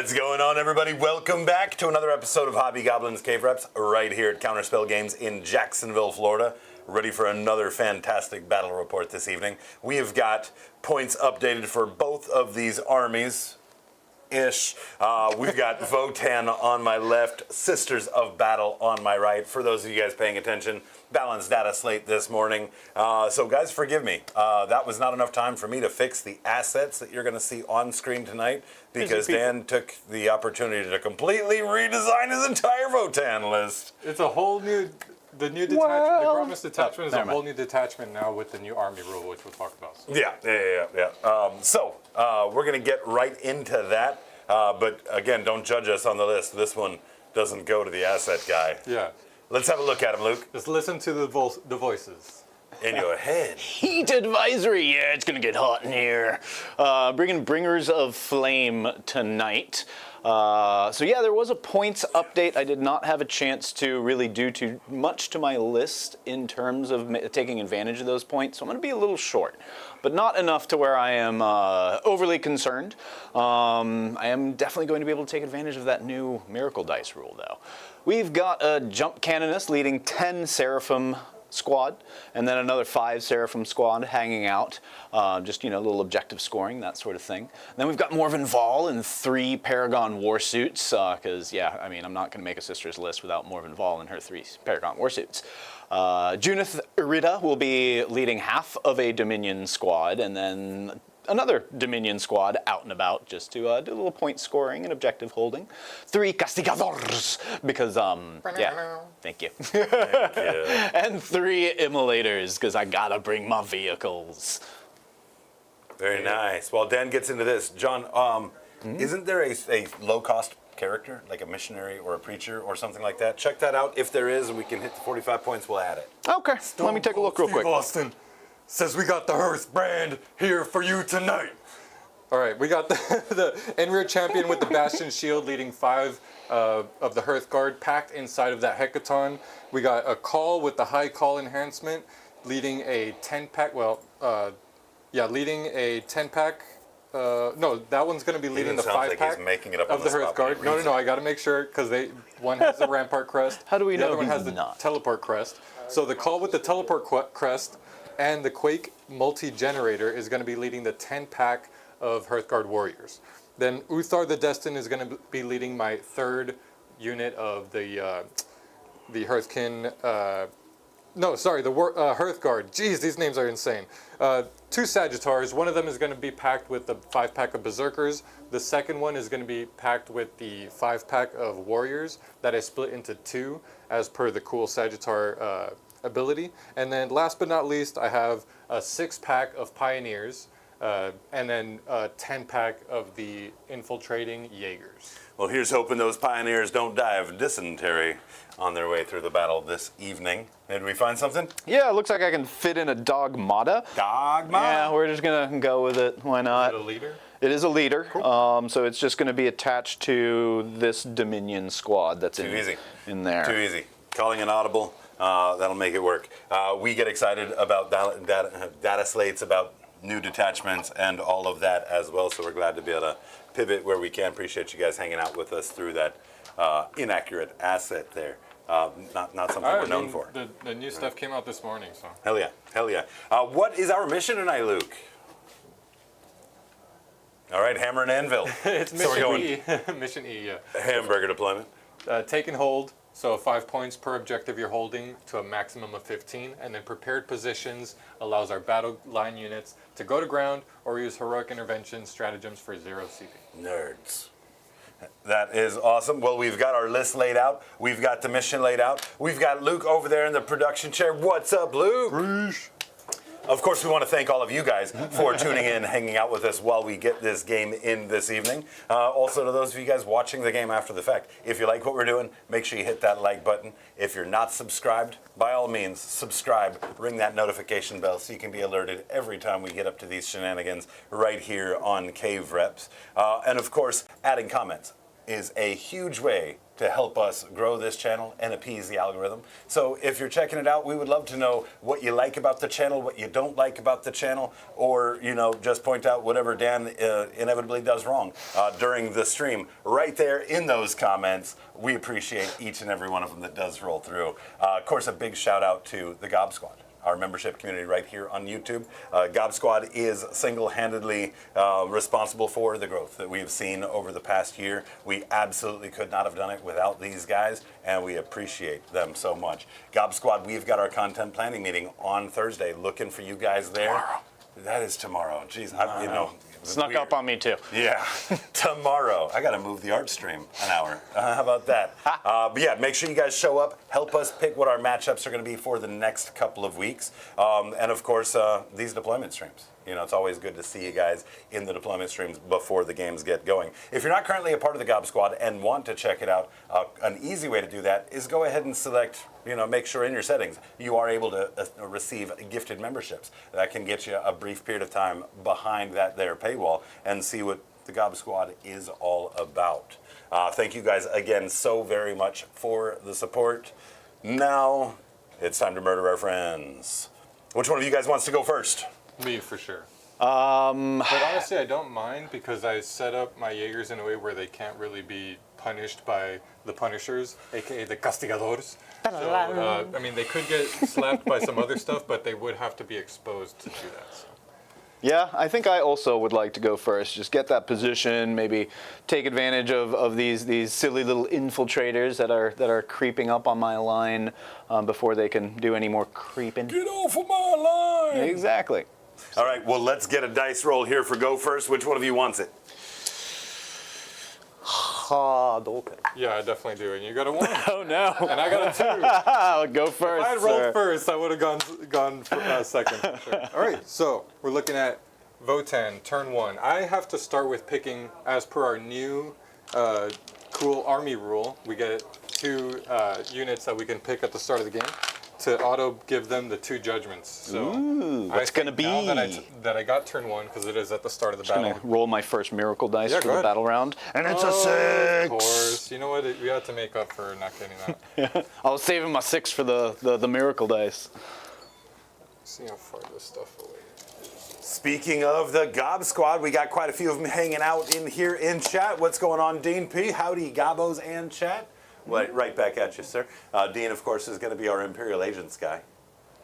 What's going on, everybody? Welcome back to another episode of Hobby Goblins Cave Reps right here at Counterspell Games in Jacksonville, Florida. Ready for another fantastic battle report this evening. We have got points updated for both of these armies. We've got Votann on my left, Sisters of Battle on my right. For those of you guys paying attention, balanced data slate this morning. So guys, forgive me. That was not enough time for me to fix the assets that you're going to see on screen tonight because Dan took the opportunity to completely redesign his entire Votann list. It's a whole new, the new detachment, the Grommus detachment is a whole new detachment now with the new army rule, which we'll talk about. So. Yeah. We're going to get right into that. But again, don't judge us on the list. This one doesn't go to the asset guy. Yeah. Let's have a look at him, Luke. Just listen to the voices. In your head. Heat advisory. Yeah, it's going to get hot in here. Bringing Bringers of Flame tonight. So yeah, there was a points update. I did not have a chance to really do too much to my list in terms of taking advantage of those points. So I'm going to be a little short, but not enough to where I am overly concerned. I am definitely going to be able to take advantage of that new Miracle Dice rule, though. We've got a Jump Canonist leading 10 Seraphim squad, and then another 5 Seraphim squad hanging out, just, you know, a little objective scoring, that sort of thing. And then we've got Morven Vol and 3 Paragon Warsuits, because, yeah, I mean, I'm not going to make a Sisters list without Morven Vol and her 3 Paragon Warsuits. Junith Irida will be leading half of a Dominion squad, and then another Dominion squad out and about just to do a little point scoring and objective holding. 3 Castigadors, because, yeah, thank you. Thank you. And 3 Immolators, because I gotta bring my vehicles. Very nice. While Dan gets into this, John, isn't there a low-cost character, like a missionary or a preacher or something like that? Check that out. If there is, and we can hit the 45 points, we'll add it. Okay, let me take a look real quick. Austin says we got the Hearthband here for you tonight. All right, we got the Enrir champion with the Bastion shield leading 5 of the Hearthguard packed inside of that Hecaton. We got a Call with the High Call enhancement leading a 10-pack, leading a 10-pack. No, that one's going to be leading the 5-pack like he's making it up of the Hearthguard. No, I got to make sure because one has the Rampart crest. How do we know the other one has the not? Teleport crest. So the Call with the Teleport crest and the Quake multi-generator is going to be leading the 10-pack of Hearthguard Warriors. Then Uthar the Destined is going to be leading my 3rd unit of the Hearthkin. The Hearthguard. Jeez, these names are insane. 2 Sagittars. One of them is going to be packed with the 5-pack of Berserkers. The second one is going to be packed with the 5-pack of Warriors that I split into 2 as per the cool Sagittar ability. And then last but not least, I have a 6-pack of Pioneers and then a 10-pack of the Infiltrating Jaegers. Well, here's hoping those Pioneers don't die of dysentery on their way through the battle this evening. Did we find something? Yeah, it looks like I can fit in a Dogmata. Dogmata? Yeah, we're just going to go with it. Why not? Is it a leader? It is a leader. Cool. So it's just going to be attached to this Dominion squad that's in there. Too easy. Calling an audible. That'll make it work. We get excited about data slates, about new detachments, and all of that as well. So we're glad to be able to pivot where we can. Appreciate you guys hanging out with us through that inaccurate asset there. Not something we're known for. The new stuff came out this morning, so. Hell yeah. What is our mission tonight, Luke? All right, hammer and anvil. It's Mission E. Mission E, yeah. Hamburger deployment. Take and hold. So 5 points per objective you're holding to a maximum of 15, and then prepared positions allows our battle line units to go to ground or use heroic intervention stratagems for 0 CP. Nerds. That is awesome. Well, we've got our list laid out. We've got the mission laid out. We've got Luke over there in the production chair. What's up, Luke? Breesh. Of course, we want to thank all of you guys for tuning in, hanging out with us while we get this game in this evening. Also, to those of you guys watching the game after the fact, if you like what we're doing, make sure you hit that like button. If you're not subscribed, by all means, subscribe. Ring that notification bell so you can be alerted every time we get up to these shenanigans right here on Cave Reps. And of course, adding comments. is a huge way to help us grow this channel and appease the algorithm. So if you're checking it out, we would love to know what you like about the channel, what you don't like about the channel, or, you know, just point out whatever Dan inevitably does wrong during the stream. Right there in those comments, we appreciate each and every one of them that does roll through. Of course, a big shout out to the Gob Squad, our membership community right here on YouTube. Gob Squad is single-handedly responsible for the growth that we have seen over the past year. We absolutely could not have done it without these guys, and we appreciate them so much. Gob Squad, we've got our content planning meeting on Thursday. Looking for you guys there. Tomorrow. That is tomorrow. Jeez, you know. Snuck weird. up on me too. Yeah, tomorrow. I got to move the art stream an hour. How about that? But yeah, make sure you guys show up. Help us pick what our matchups are going to be for the next couple of weeks. And of course, these deployment streams. You know, it's always good to see you guys in the deployment streams before the games get going. If you're not currently a part of the Gob Squad and want to check it out, an easy way to do that is go ahead and select, you know, make sure in your settings you are able to receive gifted memberships. That can get you a brief period of time behind that there paywall and see what the Gob Squad is all about. Thank you guys again so very much for the support. Now it's time to murder our friends. Which one of you guys wants to go first? Me, for sure. But honestly, I don't mind because I set up my Jaegers in a way where they can't really be punished by the Punishers, aka the Castigadores. So, I mean, they could get slapped by some other stuff, but they would have to be exposed to do that. So. Yeah, I think I also would like to go first. Just get that position, maybe take advantage of these silly little infiltrators that are creeping up on my line before they can do any more creeping. Get off of my line! Exactly. All right, well, let's get a dice roll here for go first. Which one of you wants it? Yeah, I definitely do. And you got a 1. Oh, no. And I got a 2. Go first, If I had rolled first, I would have gone for, second. For sure. All right, so we're looking at Votann, turn 1. I have to start with picking, as per our new cool army rule, we get 2 units that we can pick at the start of the game to auto give them the 2 judgments. So ooh, what's going to be? Now that I got turn 1, because it is at the start of the battle. I'm going to roll my first miracle dice Yeah, for go the ahead. battle round. And it's a 6! Of course. You know what? We have to make up for not getting that. I was saving my 6 for the miracle dice. See how far this stuff away. Speaking of the Gob Squad, we got quite a few of them hanging out in here in chat. What's going on, Dean P? Howdy, Gobos and chat. Right back at you, sir. Dean, of course, is going to be our Imperial Agents guy.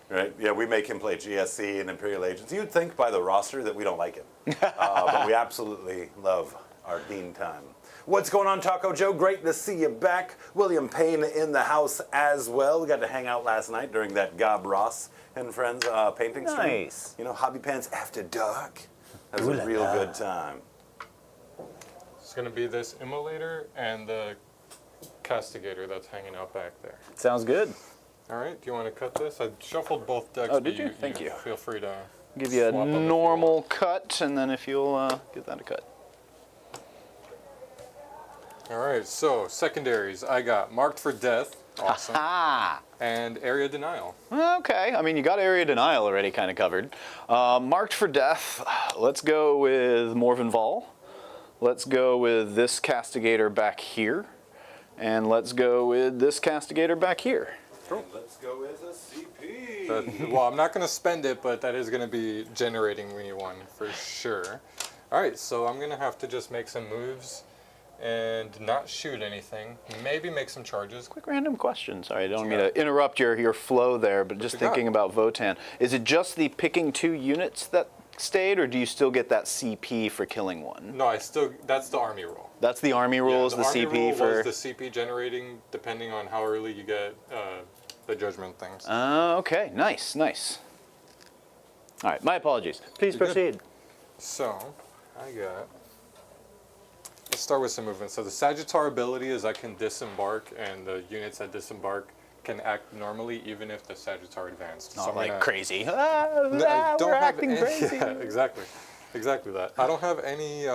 Right? Yeah, we make him play GSC and Imperial Agents. You'd think by the roster that we don't like him. But we absolutely love our Dean time. What's going on, Taco Joe? Great to see you back. William Payne in the house as well. We got to hang out last night during that Gob Ross and Friends painting stream. Nice. You know, Hobby Pants After Dark. That was a real good time. It's going to be this Immolator and the Castigator that's hanging out back there. Sounds good. All right, do you want to cut this? I shuffled both decks. Oh, but did you? Thank you. Feel free to Give you a swap 'em if you normal want. cut, and then if you'll give that a cut. All right, so secondaries. I got Marked for Death. Awesome. Ah. And Area Denial. Okay, I mean, you got Area Denial already kind of covered. Marked for Death, let's go with Morven Vol. Let's go with this Castigator back here. And let's go with this Castigator back here. Cool. Let's go with a CP. Well, I'm not going to spend it, but that is going to be generating me one for sure. All right, so I'm going to have to just make some moves and not shoot anything. Maybe make some charges. Quick random question. Sorry, I don't mean to interrupt your flow there, but just thinking about Votann. Is it just the picking 2 units that stayed, or do you still get that CP for killing one? No, that's the army roll. That's the army rules, the the army CP rule for... was the CP generating depending on how early you get the judgment things. Okay, nice, nice. All right, my apologies. Please You're good. proceed. So, let's start with some movement. So the Sagittar ability is I can disembark, and the units that disembark can act normally even if the Sagittar advanced. Not so I'm like gonna, crazy. I don't We're have acting any, crazy. Yeah, exactly that. I don't have any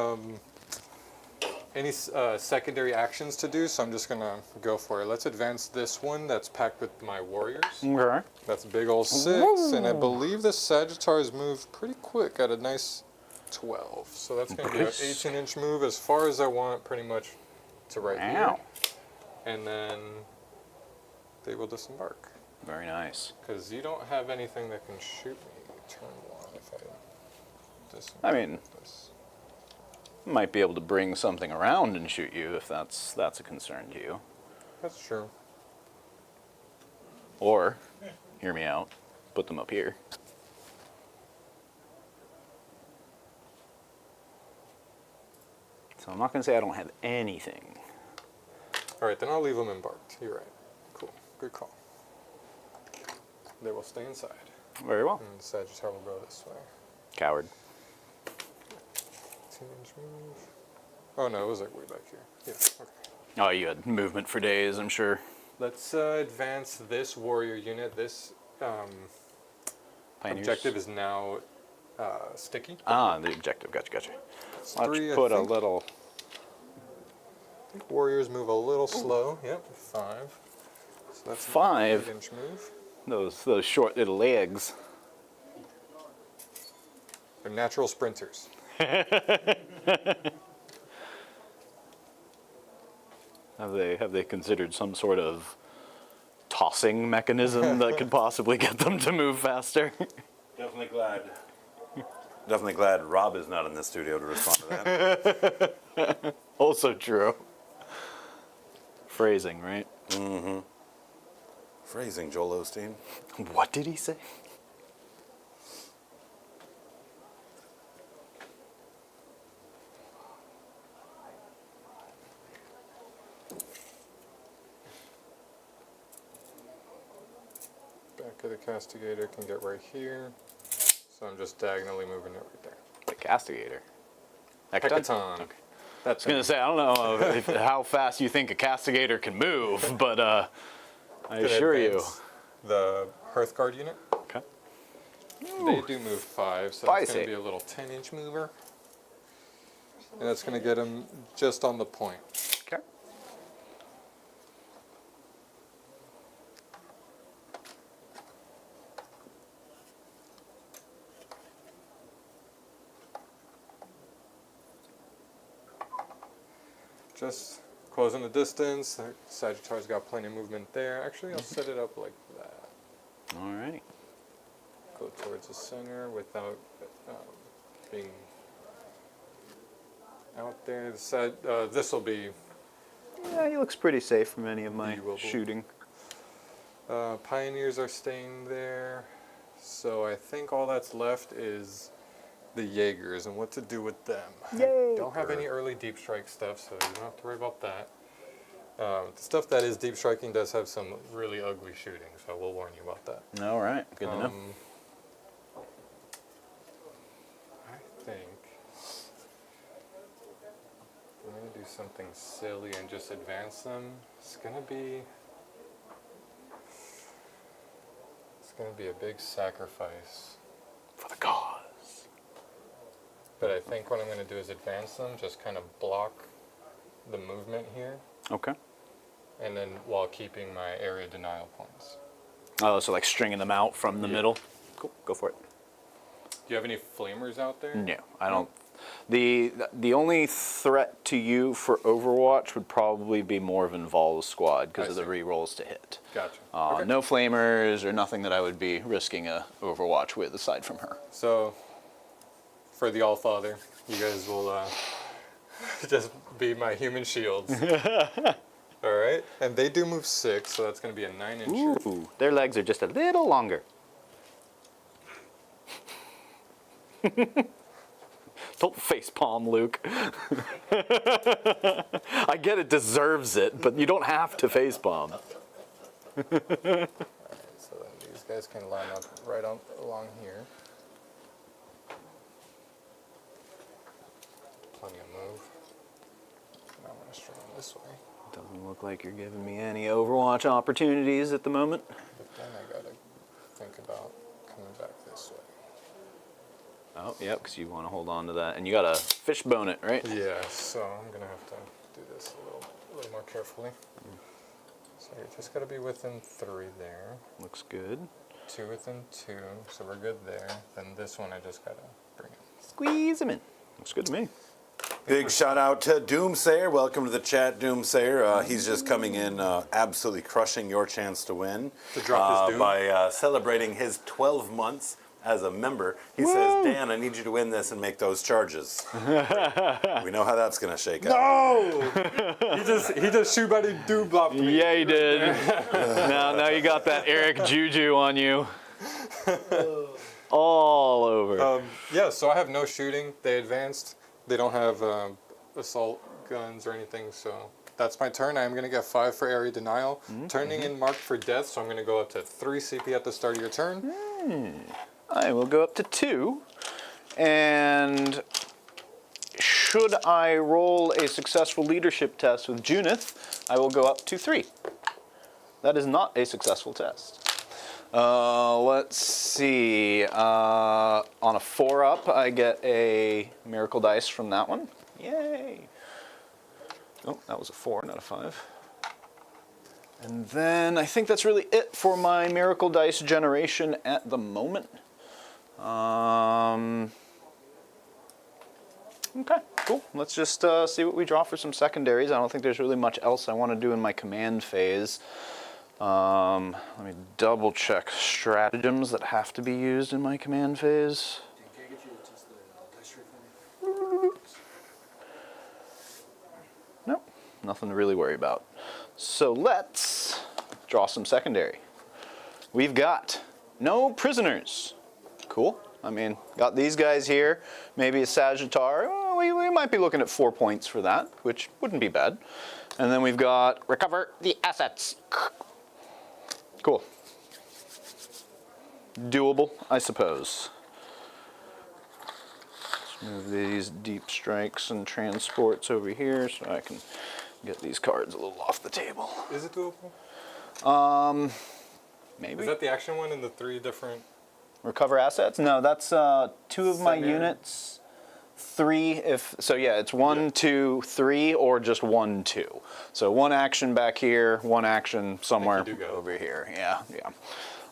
secondary actions to do, so I'm just gonna go for it. Let's advance this one that's packed with my warriors. Okay. That's a big old 6, and I believe the Sagittars move pretty quick at a nice 12. So that's gonna be an 18-inch move as far as I want, pretty much to right Wow. here. And then they will disembark. Very nice. Because you don't have anything that can shoot me turn 1 if I disembark I mean, this. might be able to bring something around and shoot you if that's a concern to you. That's true. Or, hear me out, put them up here. So I'm not going to say I don't have anything. All right, then I'll leave them embarked. You're right. Cool. Good call. They will stay inside. Very well. And the Sagittarius will go this way. Coward. 2-inch move. Oh no, it was like way back here. Yeah, okay. Oh, you had movement for days, I'm sure. Let's advance this warrior unit. This Pioneers. objective is now sticky. Ah, the objective. Gotcha. It's Let's 3, I put a think. little... I think warriors move a little slow. Yep, 5. So that's 5? An 8-inch move. Those short little legs. They're natural sprinters. Have they considered some sort of tossing mechanism that could possibly get them to move faster? Definitely glad Rob is not in the studio to respond to that. Also true. Phrasing, right? Phrasing, Joel Osteen. What did he say? Back of the castigator can get right here. So I'm just diagonally moving it right there. The castigator. Hecaton. Okay. That's I was gonna say, I don't know how fast you think a castigator can move, but I Gonna assure you. advance the Hearthguard unit. Okay. They do move 5, so it's going to be a little 10-inch mover. And that's going to get them just on the point. Okay. Just closing the distance. Sagittarius got plenty of movement there. Actually, I'll set it up like that. Alrighty. Go towards the center without being out there. This will be Yeah, he looks pretty safe from any of my Viewable. shooting. Pioneers are staying there. So I think all that's left is the Jaegers and what to do with them. I don't have any early deep strike stuff, so you don't have to worry about that. The stuff that is deep striking does have some really ugly shooting, so we'll warn you about that. All right, good to know. I think I'm going to do something silly and just advance them. It's going to be a big sacrifice. For the cause. But I think what I'm going to do is advance them, just kind of block the movement here, Okay. and then while keeping my area denial points. Oh, so like stringing them out from the Yeah. middle. Cool. Go for it. Do you have any flamers out there? No, I don't. The only threat to you for Overwatch would probably be Morven Vol's squad because I of the see. re-rolls to hit. Gotcha. Okay. No flamers or nothing that I would be risking a Overwatch with aside from her. So, for the Allfather, you guys will just be my human shields. All right, and they do move 6, so that's going to be a 9-inch. Ooh, their legs are just a little longer. Don't facepalm, Luke. I get it deserves it, but you don't have to facepalm. So then these guys can line up right along here. Plenty of move. And I'm going to string them this way. Doesn't look like you're giving me any Overwatch opportunities at the moment. But then I got to think about coming back this way. Oh, yep, because you want to hold on to that. And you got to fishbone it, right? Yeah, so I'm going to have to do this a little more carefully. So you just got to be within 3 there. Looks good. 2 within 2, so we're good there. Then this one I just got to bring in. Squeeze them in. Looks good to me. Big shout out to Doomsayer. Welcome to the chat, Doomsayer. He's just coming in, absolutely crushing your chance to win. To drop his Doom? By celebrating his 12 months as a member. He says, Dan, I need you to win this and make those charges. We know how that's going to shake out. No! he just shoot buddy Doom blocked me. Yeah, he did. now you got that Eric Juju on you. All over. Yeah, so I have no shooting. They advanced. They don't have assault guns or anything, so that's my turn. I'm going to get 5 for area denial. Turning in marked for death, so I'm going to go up to 3 CP at the start of your turn. I will go up to 2. And should I roll a successful leadership test with Junith, I will go up to 3. That is not a successful test. Let's see. On a 4-up, I get a miracle dice from that one. Yay! Oh, that was a 4, not a 5. And then I think that's really it for my miracle dice generation at the moment. Okay, cool. Let's just see what we draw for some secondaries. I don't think there's really much else I want to do in my command phase. Let me double check stratagems that have to be used in my command phase. Can I get you to test the dice tray for me? Nope, nothing to really worry about. So let's draw some secondary. We've got no prisoners. Cool. I mean, got these guys here, maybe a Sagittar. Oh, we might be looking at 4 points for that, which wouldn't be bad. And then we've got recover the assets. Cool. Doable, I suppose. Let's move these deep strikes and transports over here so I can get these cards a little off the table. Is it doable? Maybe. Is that the action one in the 3 different? Recover assets? No, that's 2 of my Secondary? units. 3 if, so yeah, it's 1, 2, 3, or just 1, 2. So 1 action back here, 1 action somewhere do go. over here. Yeah.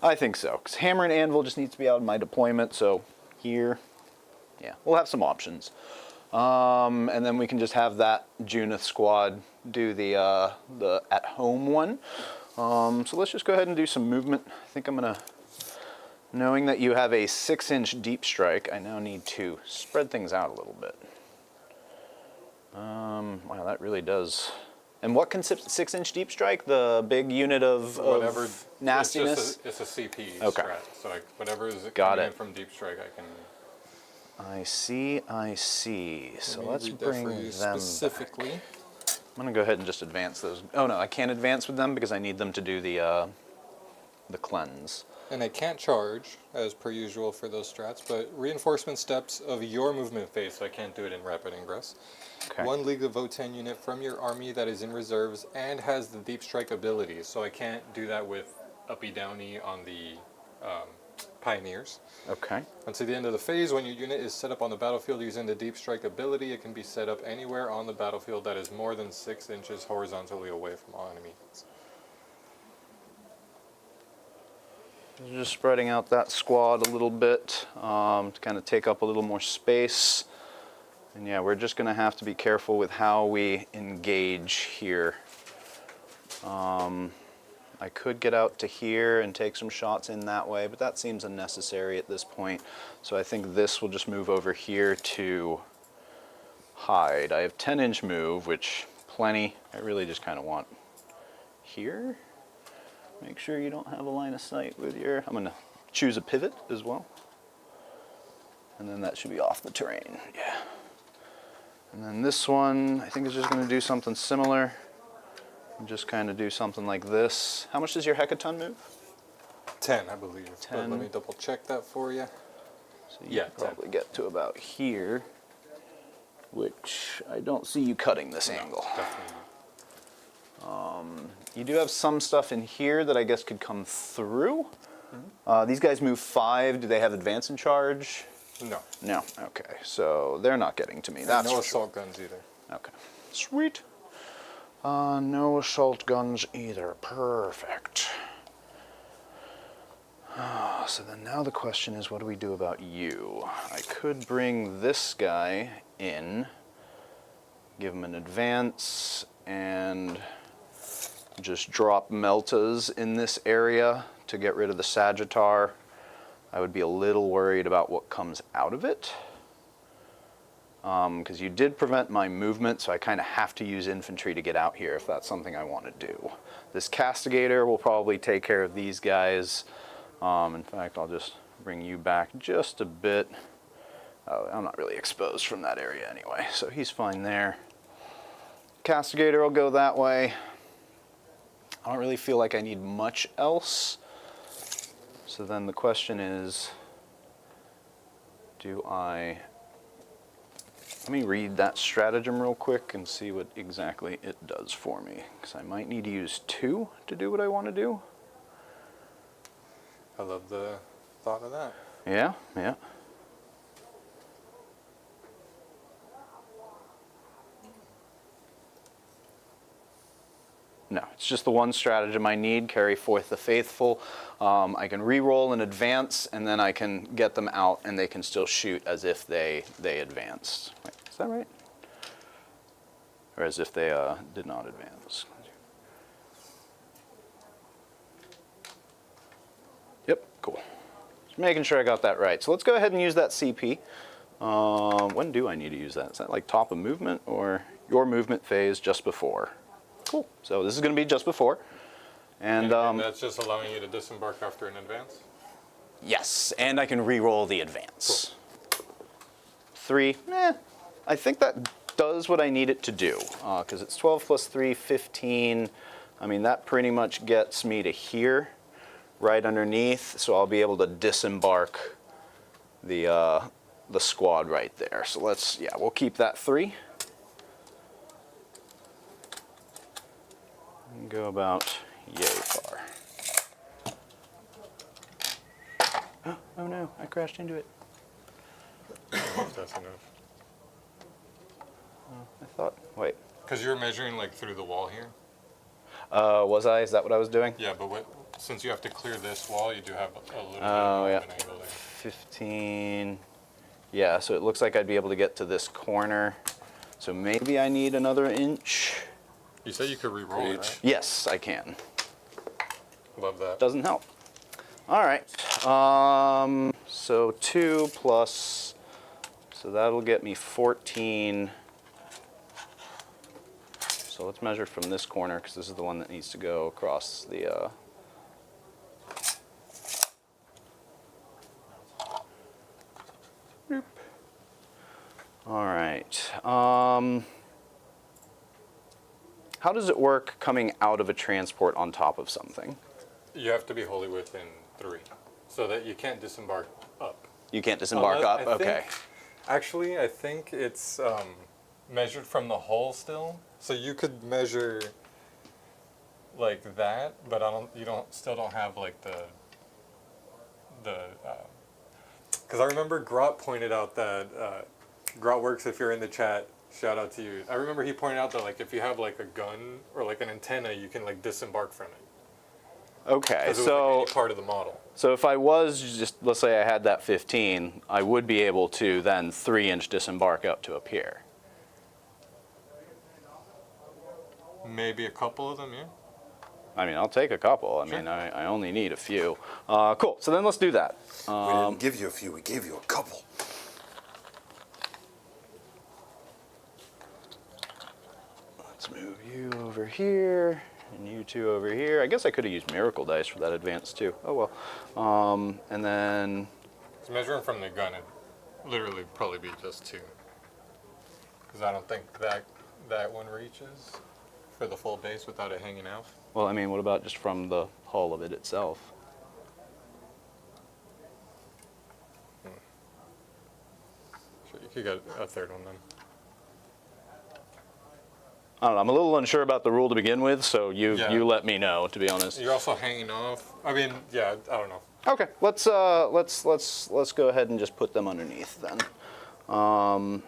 I think so. Because Hammer and Anvil just needs to be out of my deployment, so here, yeah, we'll have some options. And then we can just have that Junith squad do the at-home one. So let's just go ahead and do some movement. I think I'm going to... Knowing that you have a 6-inch deep strike, I now need to spread things out a little bit. Wow, that really does. And what consists 6-inch deep strike? The big unit of Whatever nastiness? It's a CP Okay. strat. So whatever is Got coming it. in from deep strike, I can. I see. So Let me let's read that bring for them you back. specifically. I'm gonna go ahead and just advance those. Oh no, I can't advance with them because I need them to do the cleanse. And I can't charge, as per usual for those strats, but reinforcement steps of your movement phase, so I can't do it in rapid ingress. Okay. 1 League of Votann unit from your army that is in reserves and has the deep strike ability, so I can't do that with uppy downy on the pioneers. Okay. Until the end of the phase, when your unit is set up on the battlefield using the deep strike ability, it can be set up anywhere on the battlefield that is more than 6 inches horizontally away from all enemies. Just spreading out that squad a little bit to kind of take up a little more space. And yeah, we're just going to have to be careful with how we engage here. I could get out to here and take some shots in that way, but that seems unnecessary at this point. So I think this will just move over here to hide. I have 10-inch move, which plenty. I really just kind of want here. Make sure you don't have a line of sight with your... I'm going to choose a pivot as well. And then that should be off the terrain. Yeah. And then this one, I think is just going to do something similar. Just kind of do something like this. How much does your Hecaton move? 10, I believe. 10. But let me double check that for you. So you Yeah, could probably get to about here, which I don't see you cutting this angle. Definitely. You do have some stuff in here that I guess could come through. These guys move 5. Do they have advance and charge? No. No. Okay, so they're not getting to me. And That's no for sure. assault guns either. Okay, sweet. No assault guns either. Perfect. So then now the question is, what do we do about you? I could bring this guy in give him an advance and just drop Meltas in this area to get rid of the Sagittar. I would be a little worried about what comes out of it. Because you did prevent my movement, so I kind of have to use infantry to get out here if that's something I want to do. This Castigator will probably take care of these guys. In fact, I'll just bring you back just a bit. I'm not really exposed from that area anyway, so he's fine there. Castigator will go that way. I don't really feel like I need much else. So then the question is, let me read that stratagem real quick and see what exactly it does for me, because I might need to use 2 to do what I want to do. I love the thought of that. Yeah, yeah. No, it's just the one stratagem I need, carry forth the faithful. I can re-roll in advance, and then I can get them out, and they can still shoot as if they advanced. Wait, is that right? Or as if they did not advance. Yep, cool. Just making sure I got that right. So let's go ahead and use that CP. When do I need to use that? Is that like top of movement or your movement phase just before? Cool. So this is going to be just before. And that's just allowing you to disembark after an advance? Yes, and I can re-roll the advance. Cool. 3, I think that does what I need it to do, because it's 12 plus 3, 15. I mean, that pretty much gets me to here, right underneath, so I'll be able to disembark the squad right there. So we'll keep that 3. And go about yay far. Oh no, I crashed into it. That's enough. I thought, wait. Because you're measuring like through the wall here? Was I? Is that what I was doing? Yeah, but since you have to clear this wall, you do have a little bit Oh, of yeah. an angle there. 15. Yeah, so it looks like I'd be able to get to this corner. So maybe I need another inch. You said you could re-roll it, right? Yes, I can. Love that. Doesn't help. All right. So 2 plus, so that'll get me 14. So let's measure from this corner, because this is the one that needs to go across the... Boop. All right. How does it work coming out of a transport on top of something? You have to be wholly within 3, so that you can't disembark up. You can't disembark up? Okay. Actually, I think it's measured from the hull still. So you could measure like that, but still don't have like the because I remember Grot pointed out that Grot works if you're in the chat. Shout out to you. I remember he pointed out that like if you have like a gun or like an antenna, you can like disembark from it. Okay, so part of the model. So if I was just, let's say I had that 15, I would be able to then 3-inch disembark up to up here. Maybe a couple of them, yeah. I mean, I'll take a couple. I Sure. mean, I only need a few. Cool. So then let's do that. We didn't give you a few. We gave you a couple. Let's move you over here, and you two over here. I guess I could have used Miracle Dice for that advance too. Oh well. And then... It's measuring from the gun, it'd literally probably be just 2. Because I don't think that one reaches for the full base without it hanging out. Well, I mean, what about just from the hull of it itself? Sure, you could get a third one then. I don't know. I'm a little unsure about the rule to begin with, so you let me know. To be honest. You're also hanging off. I mean, yeah, I don't know. Okay, let's go ahead and just put them underneath then. I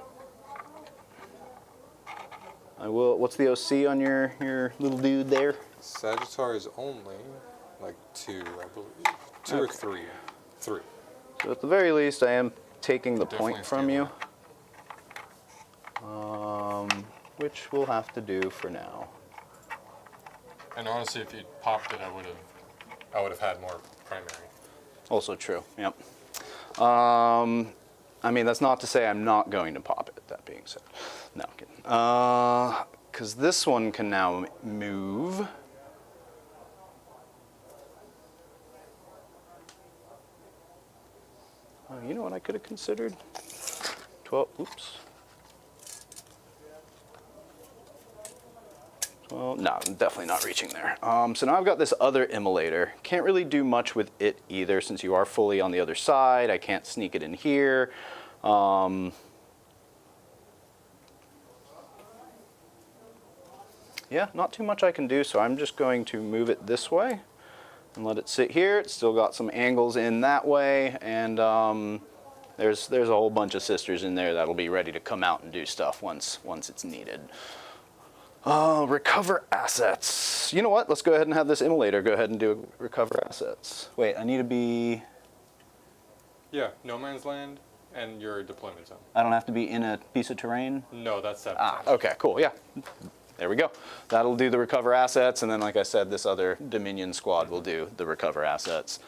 will. What's the OC on your little dude there? Sagittar is only like 2, I believe. 2 or 3. 3. So at the very least, I am taking the Definitely point from you. which we'll have to do for now. And honestly, if you'd popped it, I would have had more primary. Also true, yep. I mean, that's not to say I'm not going to pop it, that being said. No, I'm kidding. Because this one can now move. You know what I could have considered? 12, oops. Well, no, I'm definitely not reaching there. So now I've got this other immolator. Can't really do much with it either since you are fully on the other side. I can't sneak it in here. Yeah, not too much I can do, so I'm just going to move it this way and let it sit here. It's still got some angles in that way, and there's a whole bunch of sisters in there that'll be ready to come out and do stuff once it's needed. Recover assets. You know what? Let's go ahead and have this immolator go ahead and do recover assets. Wait, I need to be... Yeah, no man's land and your deployment zone. I don't have to be in a piece of terrain? No, that's 7 times. Okay, cool, yeah. There we go. That'll do the recover assets, and then like I said, this other Dominion squad will do the recover assets.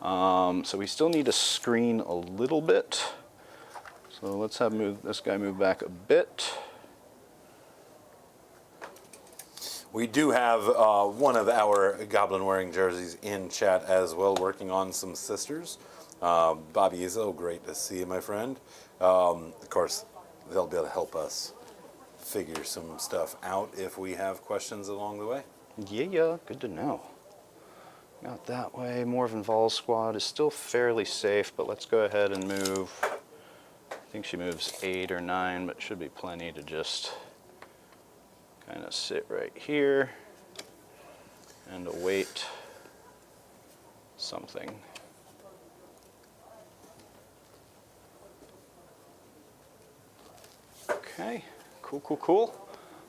So we still need to screen a little bit. So let's have this guy move back a bit. We do have one of our goblin-wearing jerseys in chat as well, working on some sisters. Bobby Izzo, great to see you, my friend. Of course, they'll be able to help us figure some stuff out if we have questions along the way. Yeah, good to know. Not that way. Morven Vol's squad is still fairly safe, but let's go ahead and move. I think she moves 8 or 9, but should be plenty to just kind of sit right here and await something. Okay, cool.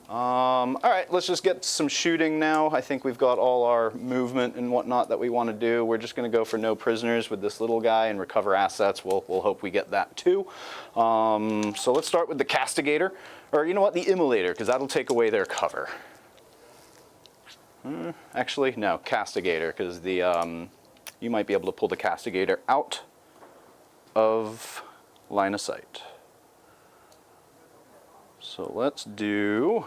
All right, let's just get some shooting now. I think we've got all our movement and whatnot that we want to do. We're just going to go for no prisoners with this little guy and recover assets. We'll hope we get that too. So let's start with the Castigator, or you know what, the Immolator, because that'll take away their cover. Actually, no, Castigator, because the you might be able to pull the Castigator out of line of sight. So let's do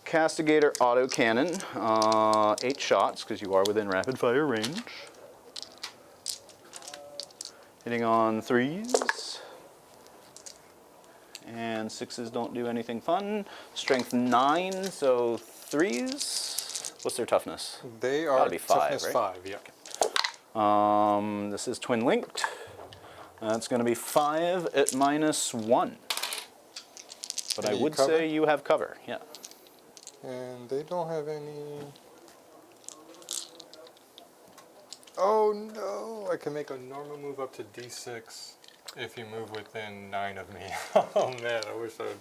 Castigator autocannon, 8 shots, because you are within rapid fire range. Hitting on 3s. And 6s don't do anything fun. Strength 9, so 3s. What's their toughness? They are Gotta be 5, toughness right? 5, yeah. This is twin linked. That's going to be 5 at -1. But I would say you have cover, yeah. And they don't have any... Oh no! I can make a normal move up to D6 if you move within 9 of me. Oh man, I wish I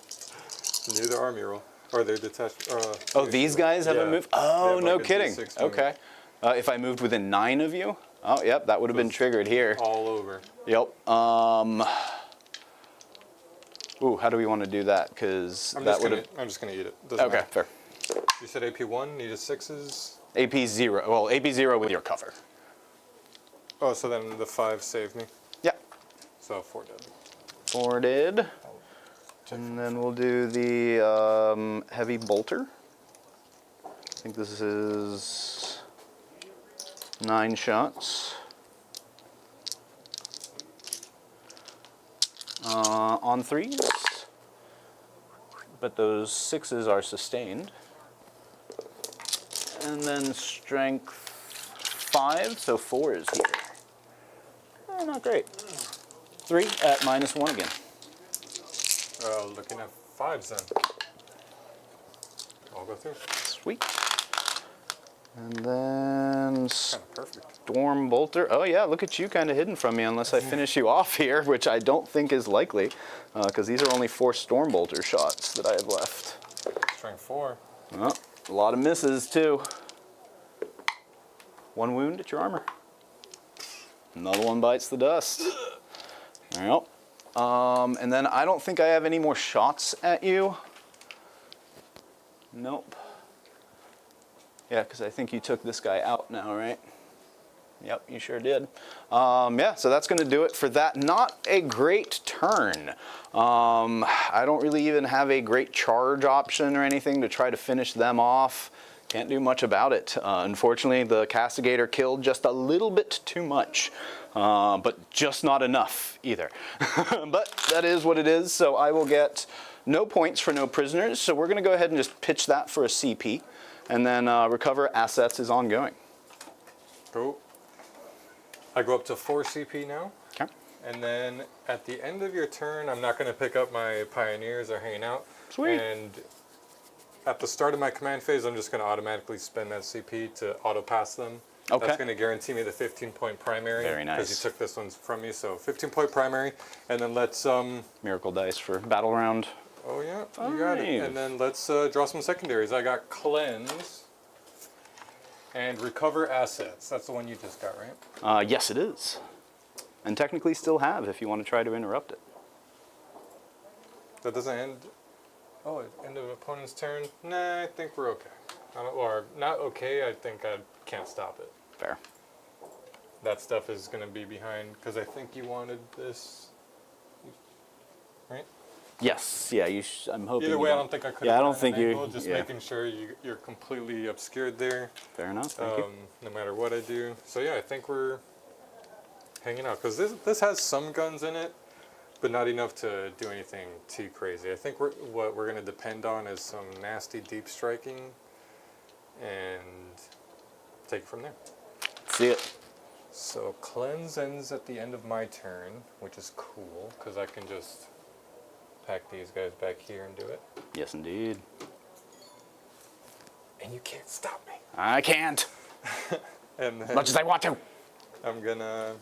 knew their army roll. Or their detached... Oh, these guys haven't moved? Oh, They have no like a kidding. D6 Okay. If I moved within 9 of you? Oh, yep, that would have been triggered here. all over. Yep. Ooh, how do we want to do that? Because that would have... I'm just gonna eat it. Doesn't Okay, matter. fair. You said AP1, needed 6s. AP 0. Well, AP 0 with your cover. Oh, so then the 5 saved me. Yeah. So 4 dead. 4 did. And then we'll do the heavy bolter. I think this is 9 shots. On 3s. But those 6s are sustained. And then strength 5, so 4 is here. Not great. 3 at -1 again. Looking at 5s then. I'll go through. Sweet. And then Kind of perfect. Storm Bolter. Oh yeah, look at you kind of hidden from me unless I finish you off here, which I don't think is likely, because these are only 4 Storm Bolter shots that I have left. Strength 4. Oh, a lot of misses too. 1 wound at your armor. Another one bites the dust. Yep. And then I don't think I have any more shots at you. Nope. Yeah, because I think you took this guy out now, right? Yep, you sure did. Yeah, so that's going to do it for that. Not a great turn. I don't really even have a great charge option or anything to try to finish them off. Can't do much about it. Unfortunately, the Castigator killed just a little bit too much, but just not enough either. But that is what it is, so I will get no points for no prisoners. So we're going to go ahead and just pitch that for a CP, and then recover assets is ongoing. Cool. I go up to 4 CP now. Okay. And then at the end of your turn, I'm not going to pick up my Pioneers or hang out. Sweet. And at the start of my command phase, I'm just going to automatically spend that CP to auto-pass them. Okay. That's going to guarantee me the 15-point primary. Very nice. Because you took this one from me, so 15-point primary. And then let's... Miracle dice for battle round. Oh yeah, you got it. And then let's draw some secondaries. I got Cleanse and Recover Assets. That's the one you just got, right? Yes, it is. And technically still have if you want to try to interrupt it. That doesn't end... Oh, end of opponent's turn? Nah, I think we're okay. Or not okay, I think I can't stop it. Fair. That stuff is going to be behind, because I think you wanted this... Right? Yes, yeah, I'm hoping. Either way, I don't think I could have don't think you. Just Yeah. making sure you're completely obscured there. Fair enough. Thank you. No matter what I do. So yeah, I think we're hanging out because this has some guns in it, but not enough to do anything too crazy. I think what we're going to depend on is some nasty deep striking, and take it from there. See it. So Cleanse ends at the end of my turn, which is cool because I can just pack these guys back here and do it. Yes, indeed. And you can't stop me. I can't. And then As much as I want to. I'm gonna...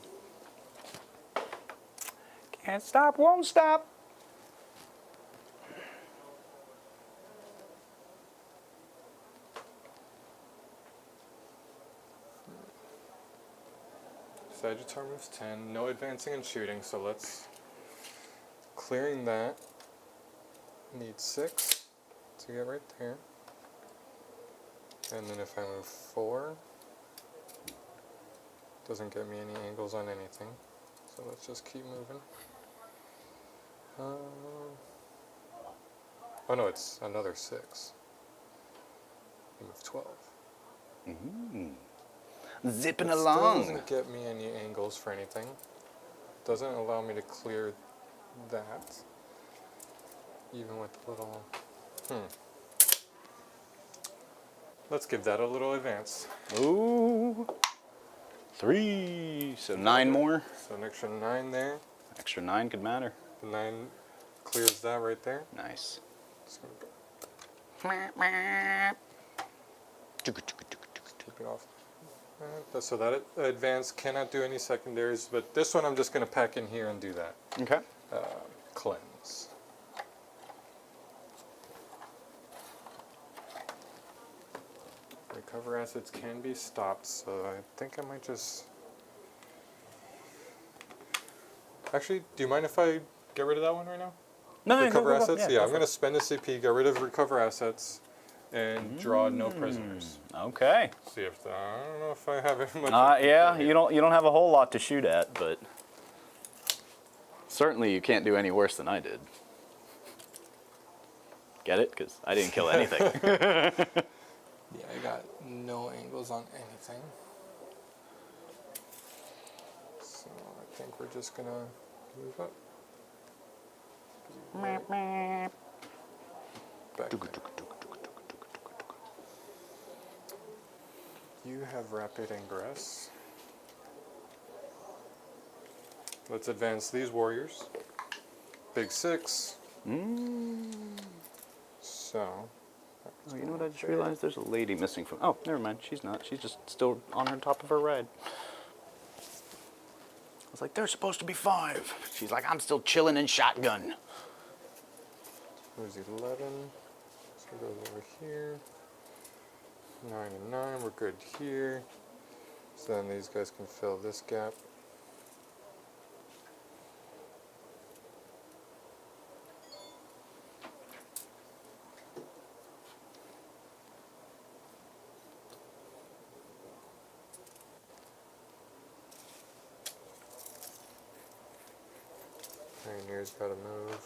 Can't stop, won't stop. Sagittar moves 10. No advancing and shooting, so let's... Clearing that. Need 6 to get right there. And then if I move 4, doesn't get me any angles on anything. So let's just keep moving. Oh no, it's another 6. You move 12. Zipping It along. Still doesn't get me any angles for anything. Doesn't allow me to clear that. Even with the little... Let's give that a little advance. Ooh. 3. So 9 more. So an extra 9 there. Extra 9 could matter. The 9 clears that right there. Nice. Just gonna go keep it off. So that advance cannot do any secondaries, but this one I'm just going to pack in here and do that. Okay. Cleanse. Recover assets can be stopped, so I think I might just... Actually, do you mind if I get rid of that one right now? No, Recover assets? Yeah, go I'm for going to spend a CP, get rid of recover assets, and draw no prisoners. Okay. See if I don't know if I have very much. Yeah, you don't have a whole lot to shoot at, but certainly you can't do any worse than I did. Get it? Because I didn't kill anything. Yeah, I got no angles on anything. So I think we're just gonna move up. Back there. You have rapid ingress. Let's advance these warriors. Big 6. So. Oh, you know what I just realized? There's a lady missing from... Oh, never mind. She's not. She's just still on her top of her ride. I was like, there's supposed to be 5. She's like, I'm still chilling in shotgun. There's 11. So it goes over here. 9 and 9. We're good here. So then these guys can fill this gap. here's got to move.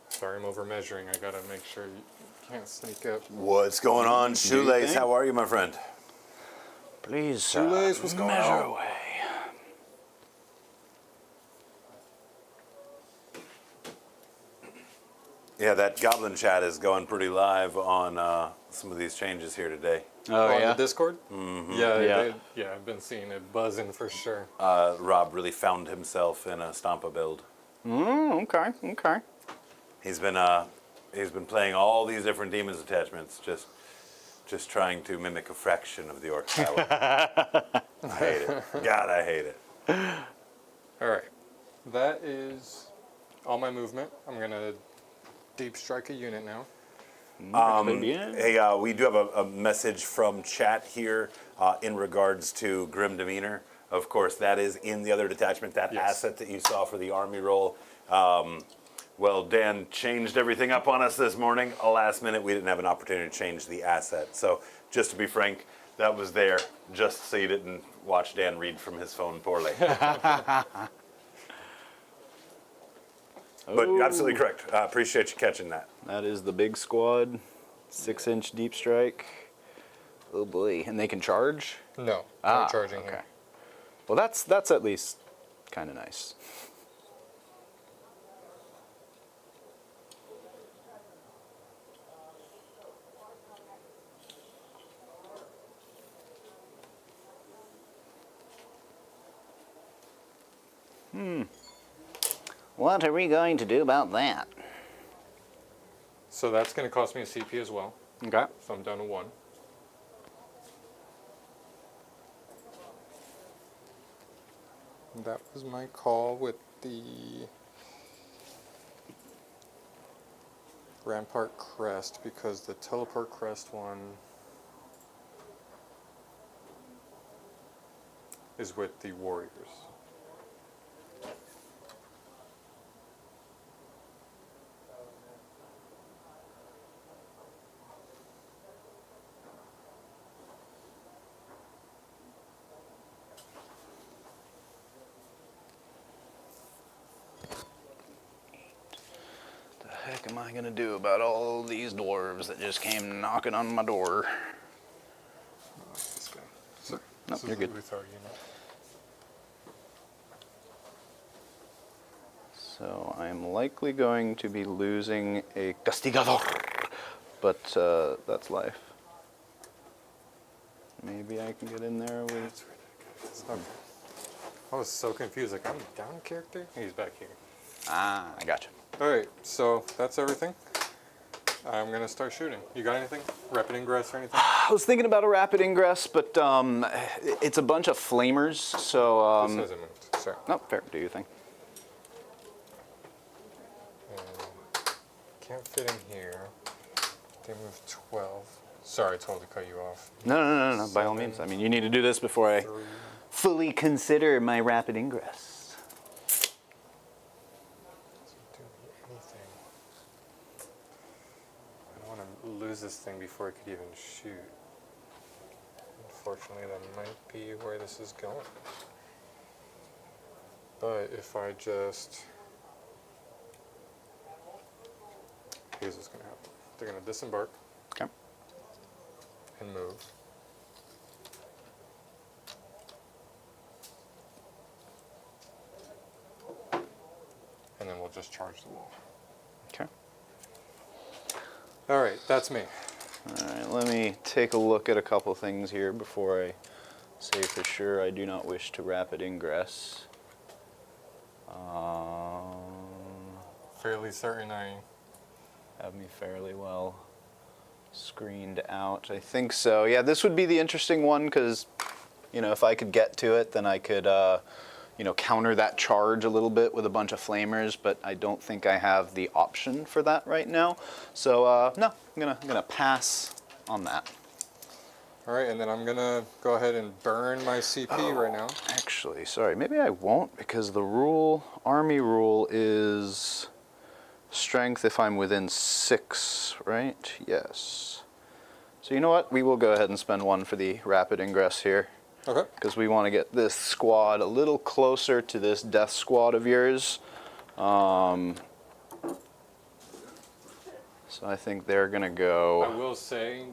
Sorry, I'm over measuring. I gotta make sure you can't sneak up. What's going on, Shoelace? think? How are you, my friend? Please, Shoelace, what's going measure on? away. Yeah, that Goblin chat is going pretty live on some of these changes here today. Oh, On yeah? the Discord? Mm-hmm. Yeah. Yeah, I've been seeing it buzzing for sure. Rob really found himself in a Stompa build. Okay, okay. He's been playing all these different demons attachments, just trying to mimic a fraction of the orc power. I hate it. God, I hate it. All right, that is all my movement. I'm gonna deep strike a unit now. Hey, we do have a message from chat here in regards to Grim Demeanor. Of course, that is in the other detachment, that Yes. asset that you saw for the army roll. Well, Dan changed everything up on us this morning. Last minute, we didn't have an opportunity to change the asset. So just to be frank, that was there just so you didn't watch Dan read from his phone poorly. But you're absolutely correct. Appreciate you catching that. That is the big squad. 6-inch deep strike. Oh boy. And they can charge? No, I'm charging okay. here. Well, that's at least kind of nice. What are we going to do about that? So that's gonna cost me a CP as well. Okay. So I'm down to 1. That was my call with the Rampart Crest because the Teleport Crest one is with the Warriors. The heck am I gonna do about all these dwarves that just came knocking on my door? This guy. Sorry. Nope, This you're is good. the Luthor unit. So I'm likely going to be losing a castigador, but that's life. Maybe I can get in there with. Okay. I was so confused. Like, I'm down character? He's back here. Ah, I gotcha. Alright, so that's everything. I'm gonna start shooting. You got anything? Rapid ingress or anything? I was thinking about a rapid ingress, but it's a bunch of flamers, so. This hasn't moved. Sorry. No, fair. Do your thing. Can't fit in here. They move 12. Sorry, I totally cut you off. No. By all means. I mean, you need to do this before I 3. fully consider my rapid ingress. Doesn't do anything. I don't want to lose this thing before I could even shoot. Unfortunately, that might be where this is going. But if I just... Here's what's going to happen. They're going to disembark Okay. and move. And then we'll just charge the wall. Okay. All right, that's me. All right, let me take a look at a couple things here before I say for sure I do not wish to rapid ingress. Fairly certain I... Have me fairly well screened out. I think so. Yeah, this would be the interesting one because, you know, if I could get to it, then I could, you know, counter that charge a little bit with a bunch of flamers. But I don't think I have the option for that right now. So no, I'm gonna pass on that. All right, and then I'm gonna go ahead and burn my CP right now. Actually, sorry, maybe I won't because the rule, army rule is strength if I'm within 6, right? Yes. So you know what? We will go ahead and spend 1 for the rapid ingress here. Okay. Because we want to get this squad a little closer to this death squad of yours. So I think they're going to I go... will say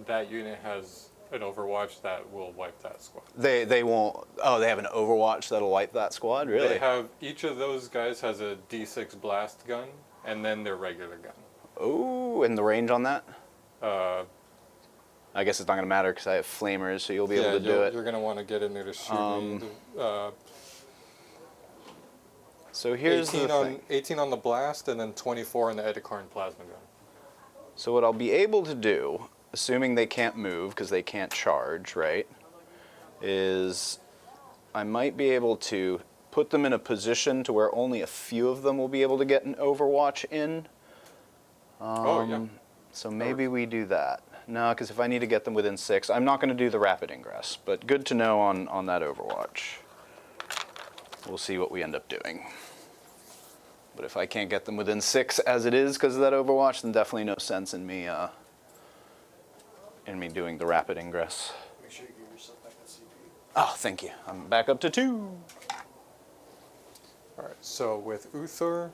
that unit has an Overwatch that will wipe that squad. They won't... Oh, they have an Overwatch that'll wipe that squad? Really? They have, each of those guys has a D6 blast gun, and then their regular gun. Oh, and the range on that? Uh, I guess it's not going to matter because I have flamers, so you'll be able to do it. You're going to want to get in there to shoot me. So here's 18 the on thing. 18 on the blast, and then 24 on the Edicorn plasma gun. So what I'll be able to do, assuming they can't move because they can't charge, right, is I might be able to put them in a position to where only a few of them will be able to get an Overwatch in. So maybe we do that. No, because if I need to get them within 6, I'm not going to do the rapid ingress, but good to know on that Overwatch. We'll see what we end up doing. But if I can't get them within 6 as it is because of that Overwatch, then definitely no sense in me doing the rapid ingress. Make sure you give yourself back that CP. Oh, thank you. I'm back up to 2. All right, so with Uthor,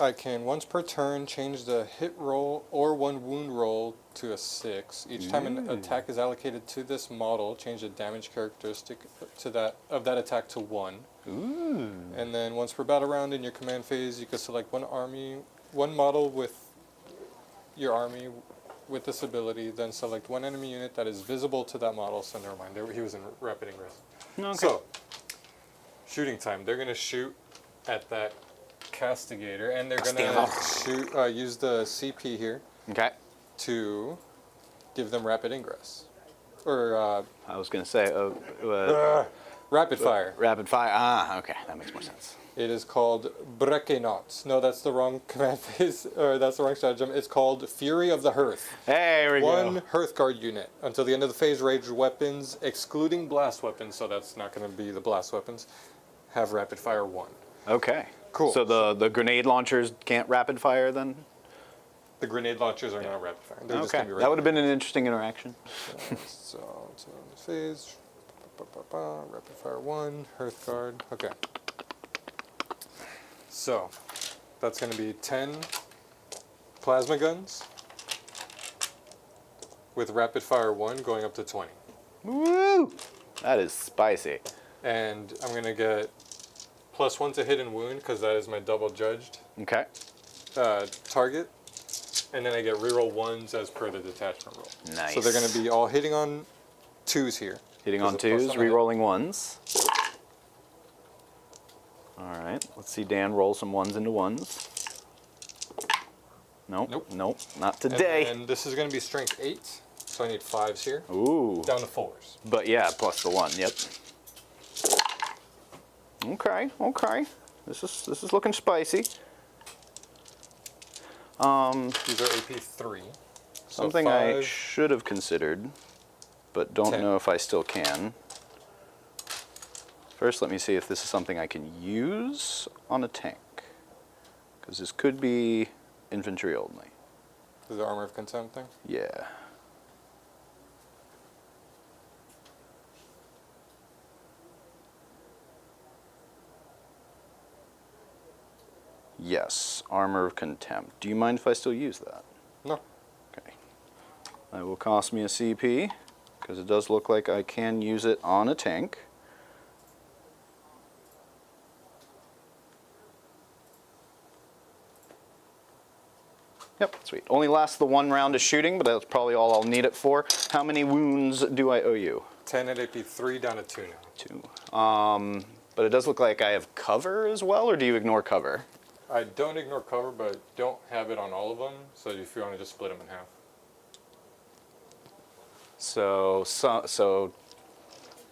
I can once per turn change the hit roll or 1 wound roll to a 6. Each time an attack is allocated to this model, change the damage characteristic to that attack to 1. Ooh. And then once per battle round in your command phase, you can select one model with your army with this ability, then select 1 enemy unit that is visible to that model. So never mind, he was in rapid ingress. Okay. So, shooting time. They're going to shoot at that Castigator, and they're going to shoot. Use the CP here Okay. to give them rapid ingress, or I was going to say rapid fire. rapid fire. Ah, okay. That makes more sense. It is called Brekenot. No, that's the wrong command phase, or that's the wrong stratagem. It's called Fury of the Hearth. Hey, there we go. 1 Hearthguard unit. Until the end of the phase, ranged weapons, excluding blast weapons, so that's not going to be the blast weapons, have rapid fire 1. Okay. Cool. So the grenade launchers can't rapid fire then? The grenade launchers are not rapid fire. They're just Okay. going to be That would have been an interesting interaction. So, in the phase, rapid fire 1, Hearthguard. Okay. So, that's going to be 10 plasma guns with rapid fire 1 going up to 20. Woo! That is spicy. And I'm going to get +1 to hit and wound because that is my double judged Okay. target. And then I get reroll 1s as per the detachment roll. Nice. So they're going to be all hitting on 2s here. Hitting on 2s, re-rolling 1s. All right. Let's see Dan roll some 1s into 1s. Nope. Nope. Not today. And this is going to be strength 8, so I need 5s here. Ooh. Down to 4s. But yeah, plus the 1. Yep. Okay. Okay. This is looking spicy. These are AP 3. So Something I 5, should have considered, but don't 10. know if I still can. First, let me see if this is something I can use on a tank, because this could be infantry only. Is the Armor of Contempt thing? Yeah. Yes, Armor of Contempt. Do you mind if I still use that? No. Okay. That will cost me a CP, because it does look like I can use it on a tank. Yep, sweet. Only lasts the 1 round of shooting, but that's probably all I'll need it for. How many wounds do I owe you? 10 at AP 3, down to 2 now. 2. But it does look like I have cover as well, or do you ignore cover? I don't ignore cover, but don't have it on all of them, so if you want to just split them in half.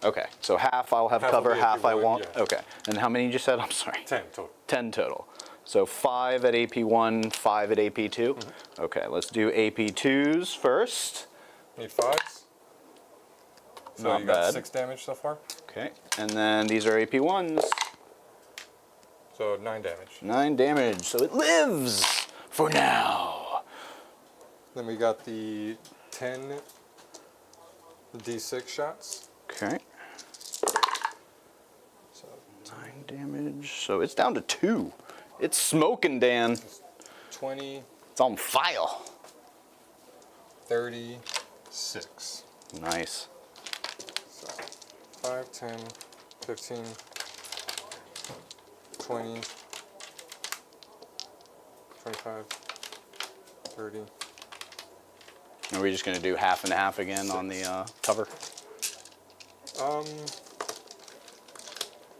Okay, so half I'll have Half cover, will be half I AP1, won't? yeah. Okay, and how many you just said? I'm sorry. 10 total. 10 total. So 5 at AP1, 5 at AP2? Mm-hmm. Okay, let's do AP2s first. Need 5s. So Not you got bad. 6 damage so far. Okay, and then these are AP1s. So 9 damage. 9 damage, so it lives for now. Then we got the 10 D6 shots. Okay. So 9 damage. So it's down to 2. It's smoking, Dan. 20, It's on fire. 36. Nice. So 5, 10, 15, 20, 25, 30. Are we just going to do half and half again on the cover?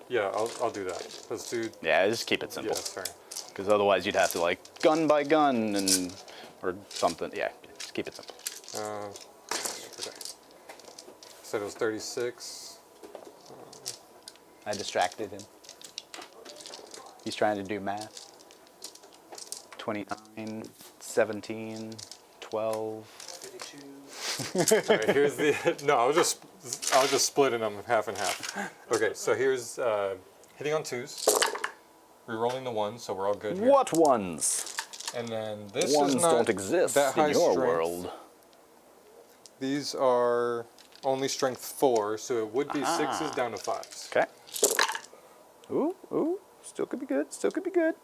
Yeah, I'll do that. Let's do. Yeah, just keep it simple. Yeah, sorry. Because otherwise you'd have to like gun by gun and or something. Yeah, just keep it simple. Okay. Said it was 36. I distracted him. He's trying to do math. 29, 17, 12. 52. All right, here's the. No, I was just splitting them half and half. Okay, so here's hitting on 2s, rerolling the 1, so we're all good here. What ones? And then this Ones is not don't exist that high in your strength. world. These are only strength 4, so it would be 6s down to 5s. Okay. Ooh, ooh. Still could be good. Still could be good.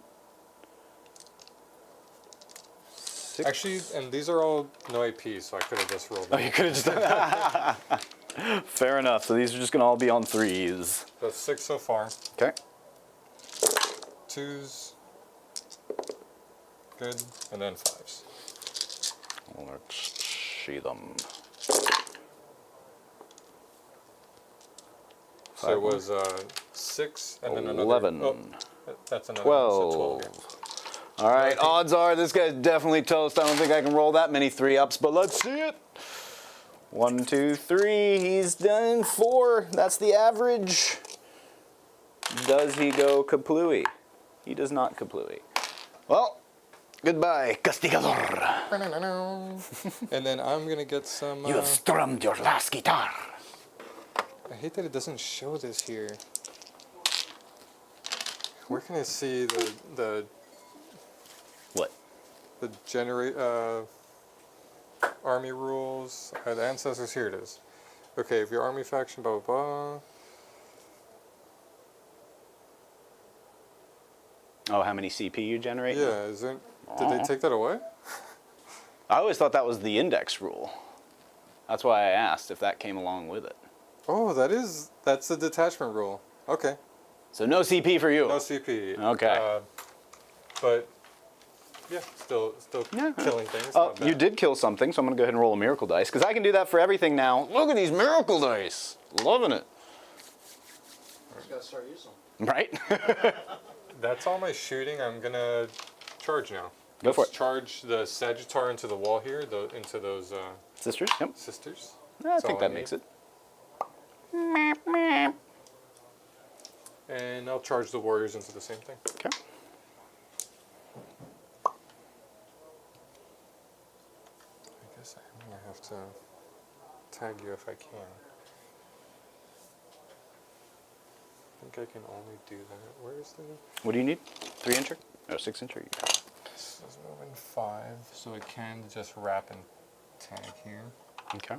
6. Actually, and these are all no AP, so I could have just rolled Oh, them. you could have just done that. Fair enough. So these are just going to all be on 3s. That's 6 so far. Okay. 2s. Good. And then 5s. Let's see them. So it was 6 and then another. 11. Oh, that's another 12. One, so 12 here. All right, odds are this guy's definitely toast. I don't think I can roll that many 3-ups, but let's see it. 1, 2, 3. He's done 4. That's the average. Does he go kaplooey? He does not kaplooey. Well, goodbye, castigador. And then I'm gonna get some. You have strummed your last guitar. I hate that it doesn't show this here. Where can I see the What? generate army rules? The ancestors. Here it is. Okay, if your army faction, blah blah blah. Oh, how many CP you generate? Yeah, is it? Did they take that away? I always thought that was the index rule. That's why I asked if that came along with it. Oh, that's the detachment rule. Okay, So no CP for you. no CP. Okay. But yeah, still Yeah. killing things. Oh, not bad. you did kill something, so I'm going to go ahead and roll a miracle dice, because I can do that for everything now. Look at these miracle dice. Loving it. Just gotta start using them. Right? That's all my shooting. I'm gonna charge now. Go for Let's it. charge the Sagittar into the wall here, into those Sisters? Yep. sisters. I That's think all I that makes need. it. And I'll charge the warriors into the same thing. Okay. I guess I'm gonna have to tag you if I can. I think I can only do that. Where is the? What do you need? 3-incher? Oh, 6-incher? This is moving 5, so it can just wrap and tag here. Okay.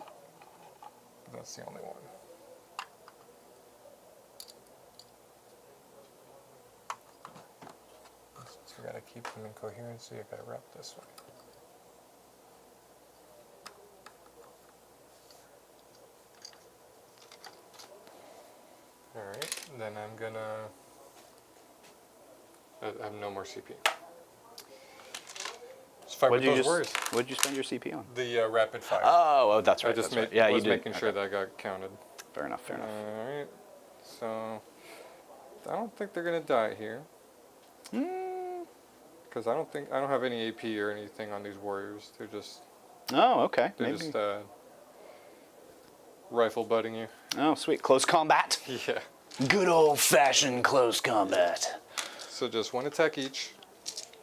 But that's the only one. Since we gotta keep them in coherency, I gotta wrap this way. Alright, then I'm gonna. I have no more CP. Just fight with those words. What did you spend your CP on? The rapid fire. Oh, that's right. I just that's right. made, Yeah, was you did. making sure that got counted. Fair enough, fair enough. Alright, so I don't think they're gonna die here. Because I don't have any AP or anything on these warriors. They're just Oh, okay. Maybe. just rifle butting you. Oh, sweet. Close combat. Yeah. Good old-fashioned close combat. So just one attack each,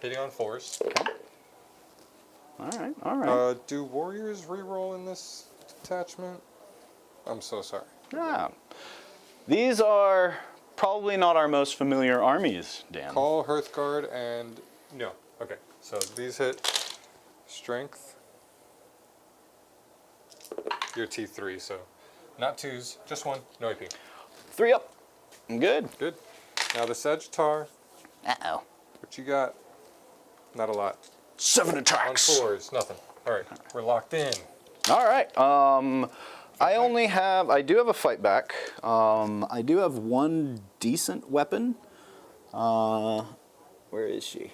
hitting on 4s. All right, all right. Do warriors reroll in this detachment? I'm so sorry. Yeah. These are probably not our most familiar armies, Dan. Call, Hearthguard, and no. Okay, so these hit strength. You're T3, so not 2s, just 1, no AP. 3 up. Good. Good. Now the Sagittar, Uh-oh. what you got? Not a lot. 7 On attacks. 4s, nothing. All right, we're locked in. All right. I do have a fight back. I do have 1 decent weapon. Where is she?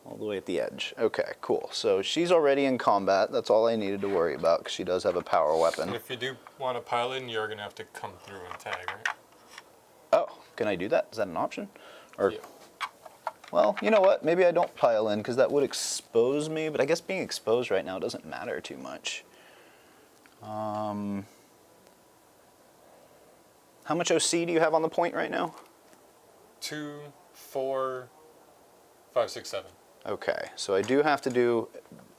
All the way at the edge. Okay, cool. So she's already in combat. That's all I needed to worry about because she does have a power weapon. And if you do want to pile in, you're going to have to come through and tag, right? Oh, can I do that? Is that an option? Or, Yeah. well, you know what? Maybe I don't pile in because that would expose me. But I guess being exposed right now doesn't matter too much. How much OC do you have on the point right now? 2, 4, 5, 6, 7. Okay, so I do have to do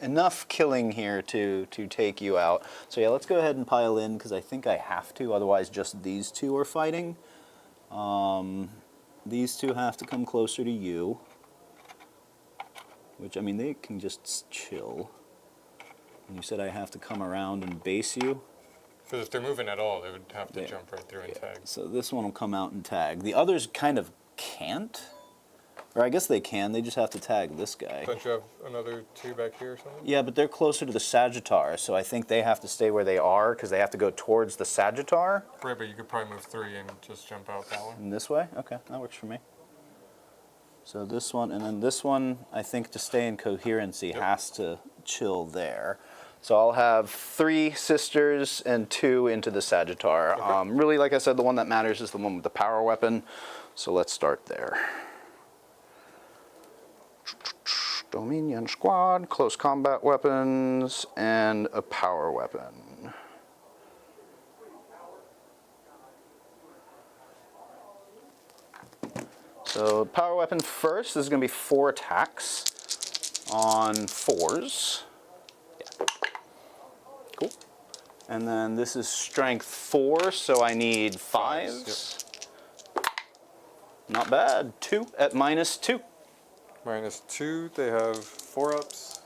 enough killing here to take you out. So yeah, let's go ahead and pile in because I think I have to. Otherwise, just these 2 are fighting. These 2 have to come closer to you. Which, I mean, they can just chill. And you said I have to come around and base you. Because if they're moving at all, they would have to jump right through and tag. So this one will come out and tag. The others kind of can't. Or I guess they can, they just have to tag this guy. Don't you have another 2 back here or something? Yeah, but they're closer to the Sagittar, so I think they have to stay where they are because they have to go towards the Sagittar. Right, but you could probably move 3 and just jump out that one. And this way? Okay, that works for me. So this one, and then this one, I think to stay in coherency has to chill there. So I'll have 3 sisters and 2 into the Sagittar. Okay. Really, like I said, the one that matters is the one with the power weapon. So let's start there. Dominion squad, close combat weapons, and a power weapon. So power weapon first, this is going to be 4 attacks on 4s. Yeah. Cool. And then this is strength 4, so I need 5s. Yep. Not bad. 2 at -2. -2, they have 4-ups.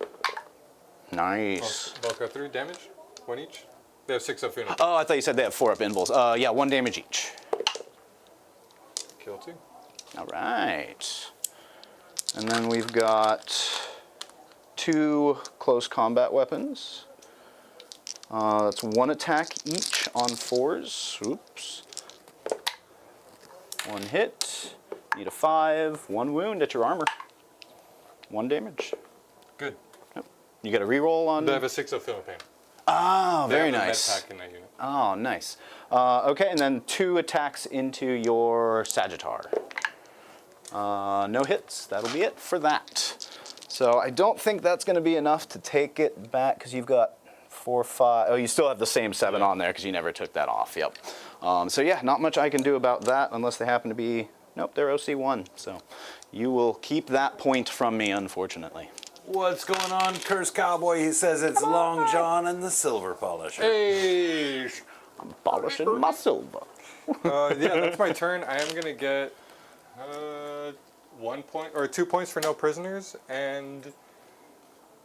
Nice. Both got 3 damage, 1 each. They have 6 up units. Oh, I thought you said they have 4-up invuls. Yeah, 1 damage each. Kill 2. All right. And then we've got 2 close combat weapons. That's 1 attack each on 4s. Oops. 1 hit. Need a 5. 1 wound at your armor. 1 damage. Good. Yep. You got a reroll on. They have a 6-up feeling pain. Oh, very They have a nice. med pack in that unit. Oh, nice. Okay, and then 2 attacks into your Sagittar. No hits. That'll be it for that. So I don't think that's going to be enough to take it back because you've got 4, 5. Oh, you still have the same 7 on there because you never took that off. Yep. So yeah, not much I can do about that unless they happen to be. Nope, they're OC1. So you will keep that point from me, unfortunately. What's going on, Cursed Cowboy? He says it's Long John and the Silver Polisher. Hey! I'm polishing my silver. Yeah, that's my turn. I am going to get 1 point, or 2 points for no prisoners, and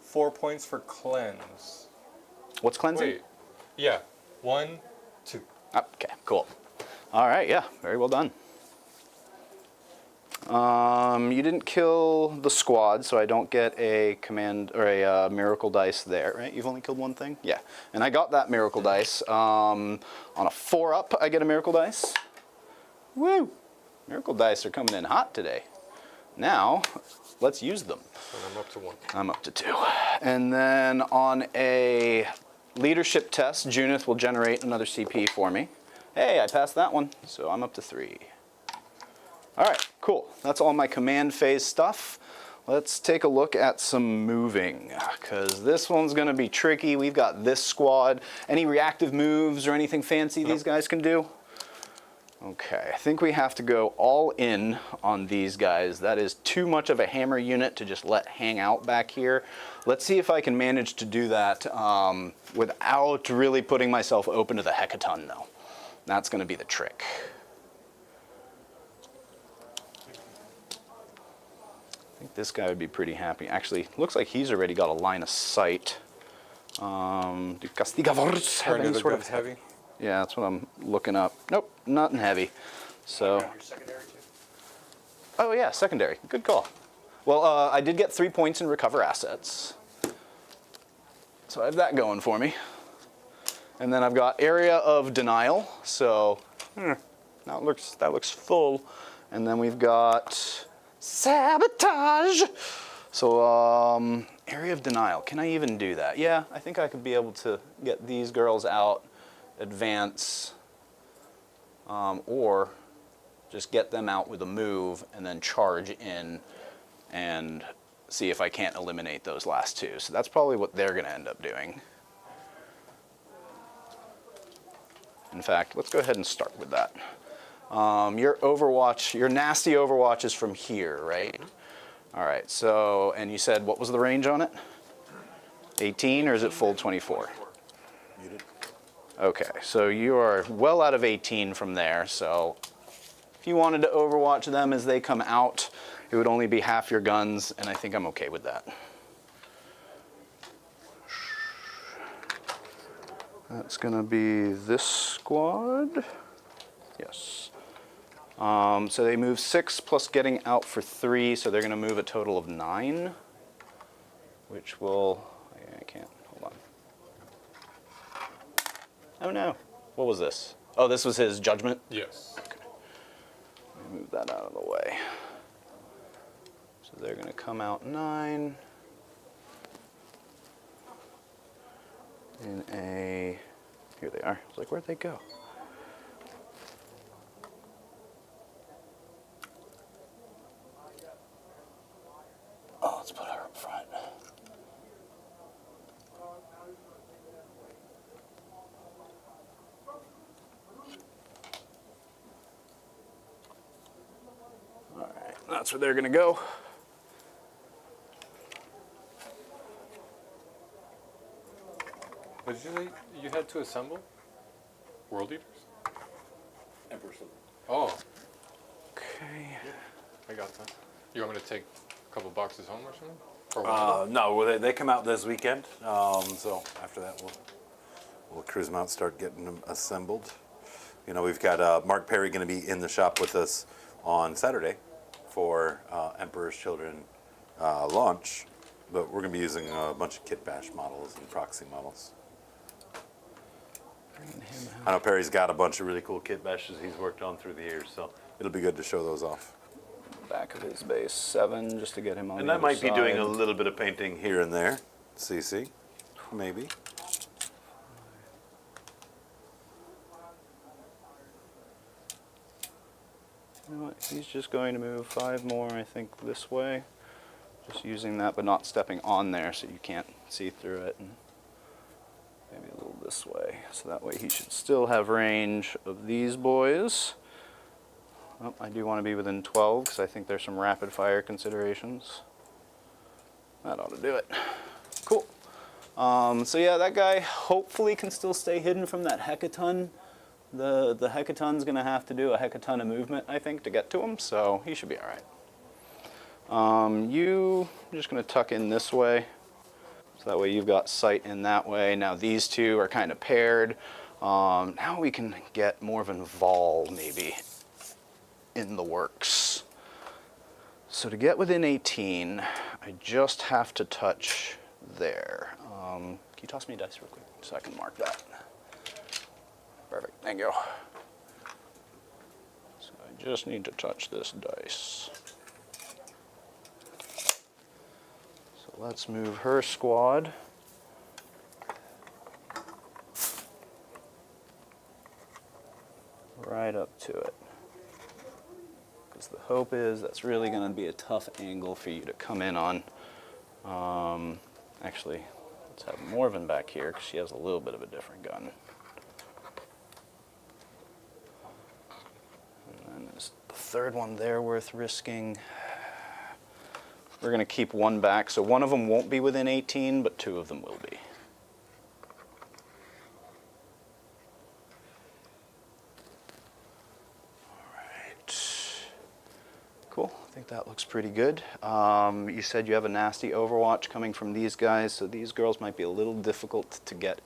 4 points for cleanse. What's cleansing? Wait. Yeah. 1, 2. Okay, cool. All right, yeah, very well done. You didn't kill the squad, so I don't get a command or a miracle dice there, right? You've only killed 1 thing? Yeah. And I got that miracle dice. On a 4-up, I get a miracle dice. Woo! Miracle dice are coming in hot today. Now, let's use them. And I'm up to 1. I'm up to 2. And then on a leadership test, Junith will generate another CP for me. Hey, I passed that one, so I'm up to 3. All right, cool. That's all my command phase stuff. Let's take a look at some moving, because this one's going to be tricky. We've got this squad. Any reactive moves or anything fancy these guys can do? Okay, I think we have to go all in on these guys. That is too much of a hammer unit to just let hang out back here. Let's see if I can manage to do that without really putting myself open to the hecaton, though. That's going to be the trick. I think this guy would be pretty happy. Actually, looks like he's already got a line of sight. Do castigadores have Turn any the sort guns of heavy. Yeah, that's what I'm looking up. Nope, not in heavy. So. Your secondary too. Oh yeah, secondary. Good call. Well, I did get 3 points in recover assets. So I have that going for me. And then I've got area of denial. So that looks full. And then we've got sabotage. So area of denial. Can I even do that? Yeah, I think I could be able to get these girls out, advance, or just get them out with a move and then charge in and see if I can't eliminate those last two. So that's probably what they're going to end up doing. In fact, let's go ahead and start with that. Your Overwatch, your nasty Overwatch is from here, right? All right, so, and you said, what was the range on it? 18 or is it full 24? Okay, so you are well out of 18 from there, so if you wanted to Overwatch them as they come out, it would only be half your guns, and I think I'm okay with that. That's gonna be this squad. Yes. So they move 6 plus getting out for 3, so they're gonna move a total of 9, which will, I can't, hold on. Oh no, what was this? Oh, this was his judgment? Yes. Okay. Let me move that out of the way. So they're gonna come out 9. In a, here they are. I was like, where'd they go? Oh, let's put her up front. All right, that's where they're gonna go. What did you say you had to assemble? World Eaters? Emperor's Children. Oh, Okay. I got that. You want me to take a couple boxes home or something? Or one? No, well, they come out this weekend. So after that, we'll cruise them out, start getting them assembled. You know, we've got Mark Perry going to be in the shop with us on Saturday for Emperor's Children launch, but we're going to be using a bunch of kit bash models and proxy models. I know Perry's got a bunch of really cool kit bashes he's worked on through the years, so it'll be good to show those off. Back of his base 7, just to get him on And the that other might be doing side. a little bit of painting here and there. CC, maybe. You know what? He's just going to move 5 more, I think, this way. Just using that, but not stepping on there so you can't see through it. And maybe a little this way. So that way he should still have range of these boys. Oh, I do want to be within 12 because I think there's some rapid fire considerations. That ought to do it. Cool. So yeah, that guy hopefully can still stay hidden from that hecaton. The hecaton's going to have to do a hecaton of movement, I think, to get to him, so he should be all right. I'm just going to tuck in this way, so that way you've got sight in that way. Now these two are kind of paired. Now we can get Morven Vol, maybe, in the works. So to get within 18, I just have to touch there. Can you toss me a dice real quick so I can mark that? Perfect, thank you. So I just need to touch this dice. So let's move her squad. Right up to it. Because the hope is that's really going to be a tough angle for you to come in on. Actually, let's have Morven back here because she has a little bit of a different gun. And then is the third one there worth risking? We're going to keep one back, so one of them won't be within 18, but 2 of them will be. All right. Cool. I think that looks pretty good. You said you have a nasty Overwatch coming from these guys, so these girls might be a little difficult to get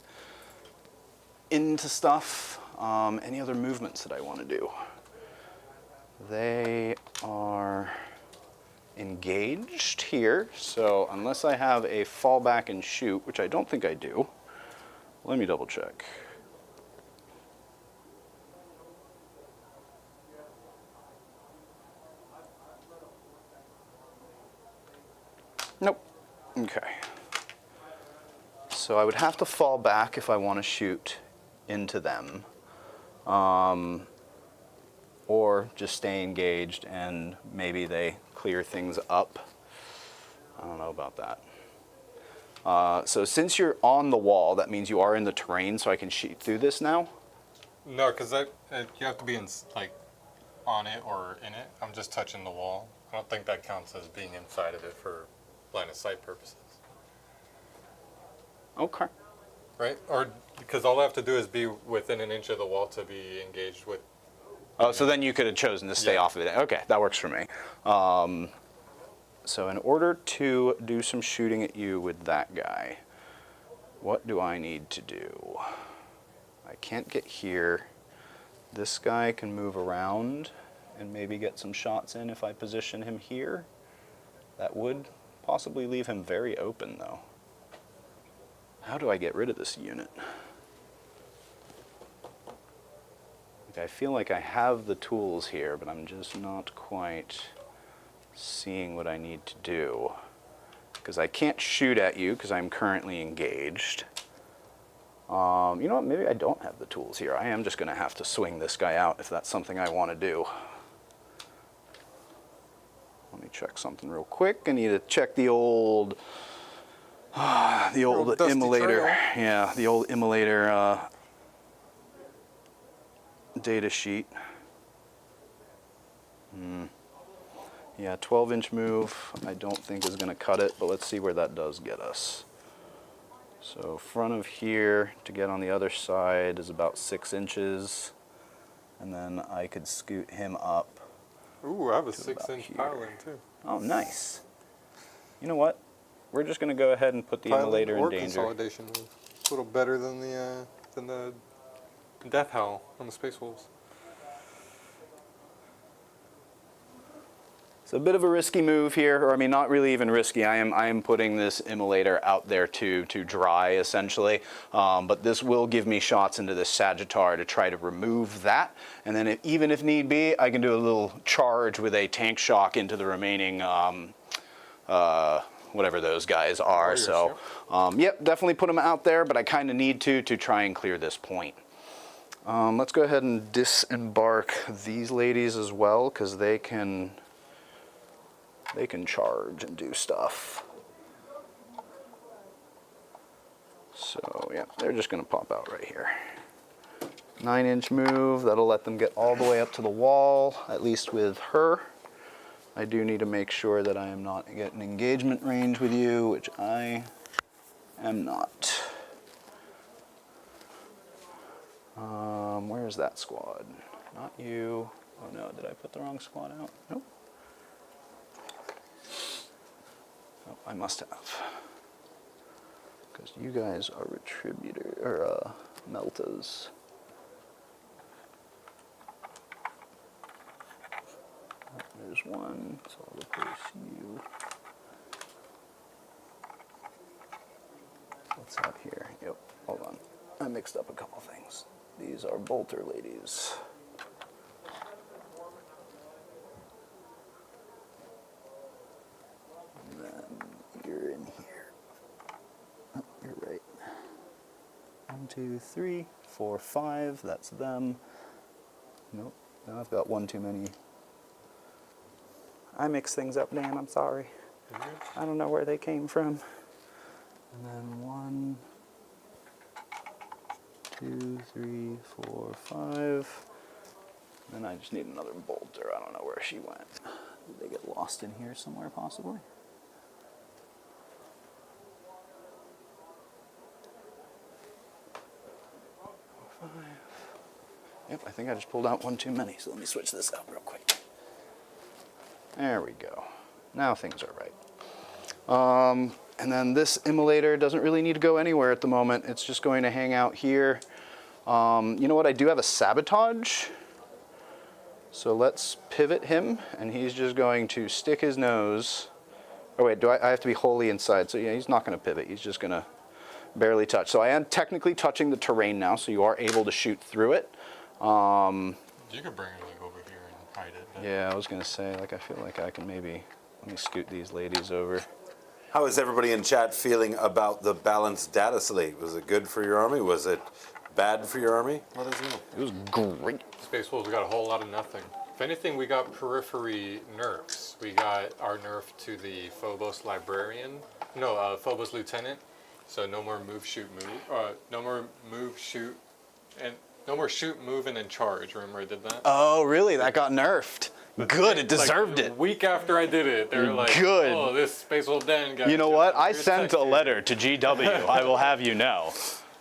into stuff. Any other movements that I want to do? They are engaged here, so unless I have a fallback and shoot, which I don't think I do, let me double check. Nope. Okay. So I would have to fall back if I want to shoot into them. Or just stay engaged and maybe they clear things up. I don't know about that. So since you're on the wall, that means you are in the terrain, so I can shoot through this now? No, because you have to be in, like, on it or in it. I'm just touching the wall. I don't think that counts as being inside of it for line of sight purposes. Okay. Right? Or because all I have to do is be within an inch of the wall to be engaged with. Oh, so then you could have chosen to stay off of it. Okay, that works for me. So in order to do some shooting at you with that guy, what do I need to do? I can't get here. This guy can move around and maybe get some shots in if I position him here. That would possibly leave him very open, though. How do I get rid of this unit? I feel like I have the tools here, but I'm just not quite seeing what I need to do. Because I can't shoot at you because I'm currently engaged. You know what, maybe I don't have the tools here. I am just going to have to swing this guy out if that's something I want to do. Let me check something real quick. I need to check the old immolator. Trail. Yeah, the old immolator data sheet. Yeah, 12-inch move I don't think is going to cut it, but let's see where that does get us. So front of here to get on the other side is about 6 inches, and then I could scoot him up. Ooh, I have a to about 6-inch here. piling too. Oh, nice. You know what? We're just going to go ahead and put the immolator in danger. Consolidation move. It's a little better than the Death Howl on the Space Wolves. It's a bit of a risky move here, or I mean, not really even risky. I am putting this immolator out there to dry, essentially. But this will give me shots into this Sagittar to try to remove that. And then even if need be, I can do a little charge with a tank shock into the remaining, whatever those guys are. Warriors, so, yep, definitely put them out there, but I kind of need to try and clear this point. Let's go ahead and disembark these ladies as well, because they can charge and do stuff. So yeah, they're just going to pop out right here. 9-inch move, that'll let them get all the way up to the wall, at least with her. I do need to make sure that I am not getting engagement range with you, which I am not. Where's that squad? Not you. Oh no, did I put the wrong squad out? Nope. Oh, I must have. Because you guys are retributor or meltas. Oh, there's one, so I'll replace you. What's out here? Yep, hold on. I mixed up a couple things. These are bolter ladies. And then you're in here. Oh, you're right. 1, 2, 3, 4, 5. That's them. Nope. No, I've got one too many. I mix things up, Dan. I'm sorry. I don't know where they came from. And then 1, 2, 3, 4, 5. And I just need another bolter. I don't know where she went. Did they get lost in here somewhere, possibly? 4, 5. Yep, I think I just pulled out one too many, so let me switch this out real quick. There we go. Now things are right. And then this immolator doesn't really need to go anywhere at the moment. It's just going to hang out here. You know what? I do have a sabotage. So let's pivot him, and he's just going to stick his nose. Oh wait, I have to be wholly inside. So yeah, he's not going to pivot. He's just going to barely touch. So I am technically touching the terrain now, so you are able to shoot through it. You could bring him like over here and hide it. Yeah, I was going to say, like, I feel like I can maybe, let me scoot these ladies over. How is everybody in chat feeling about the balanced data slate? Was it good for your army? Was it bad for your army? Let us know. It was great. Space Wolves got a whole lot of nothing. If anything, we got periphery nerfs. We got our nerf to the Phobos Librarian. No, Phobos Lieutenant. So no more move, shoot, move. No more move, shoot, and no more shoot, move, and then charge. Remember I did that? Oh, really? That got nerfed. Good, it deserved like, it. A week after I did it, they were like, Good. oh, this Space Wolf Den guy. You know what? I sent a letter to GW. I will have you know.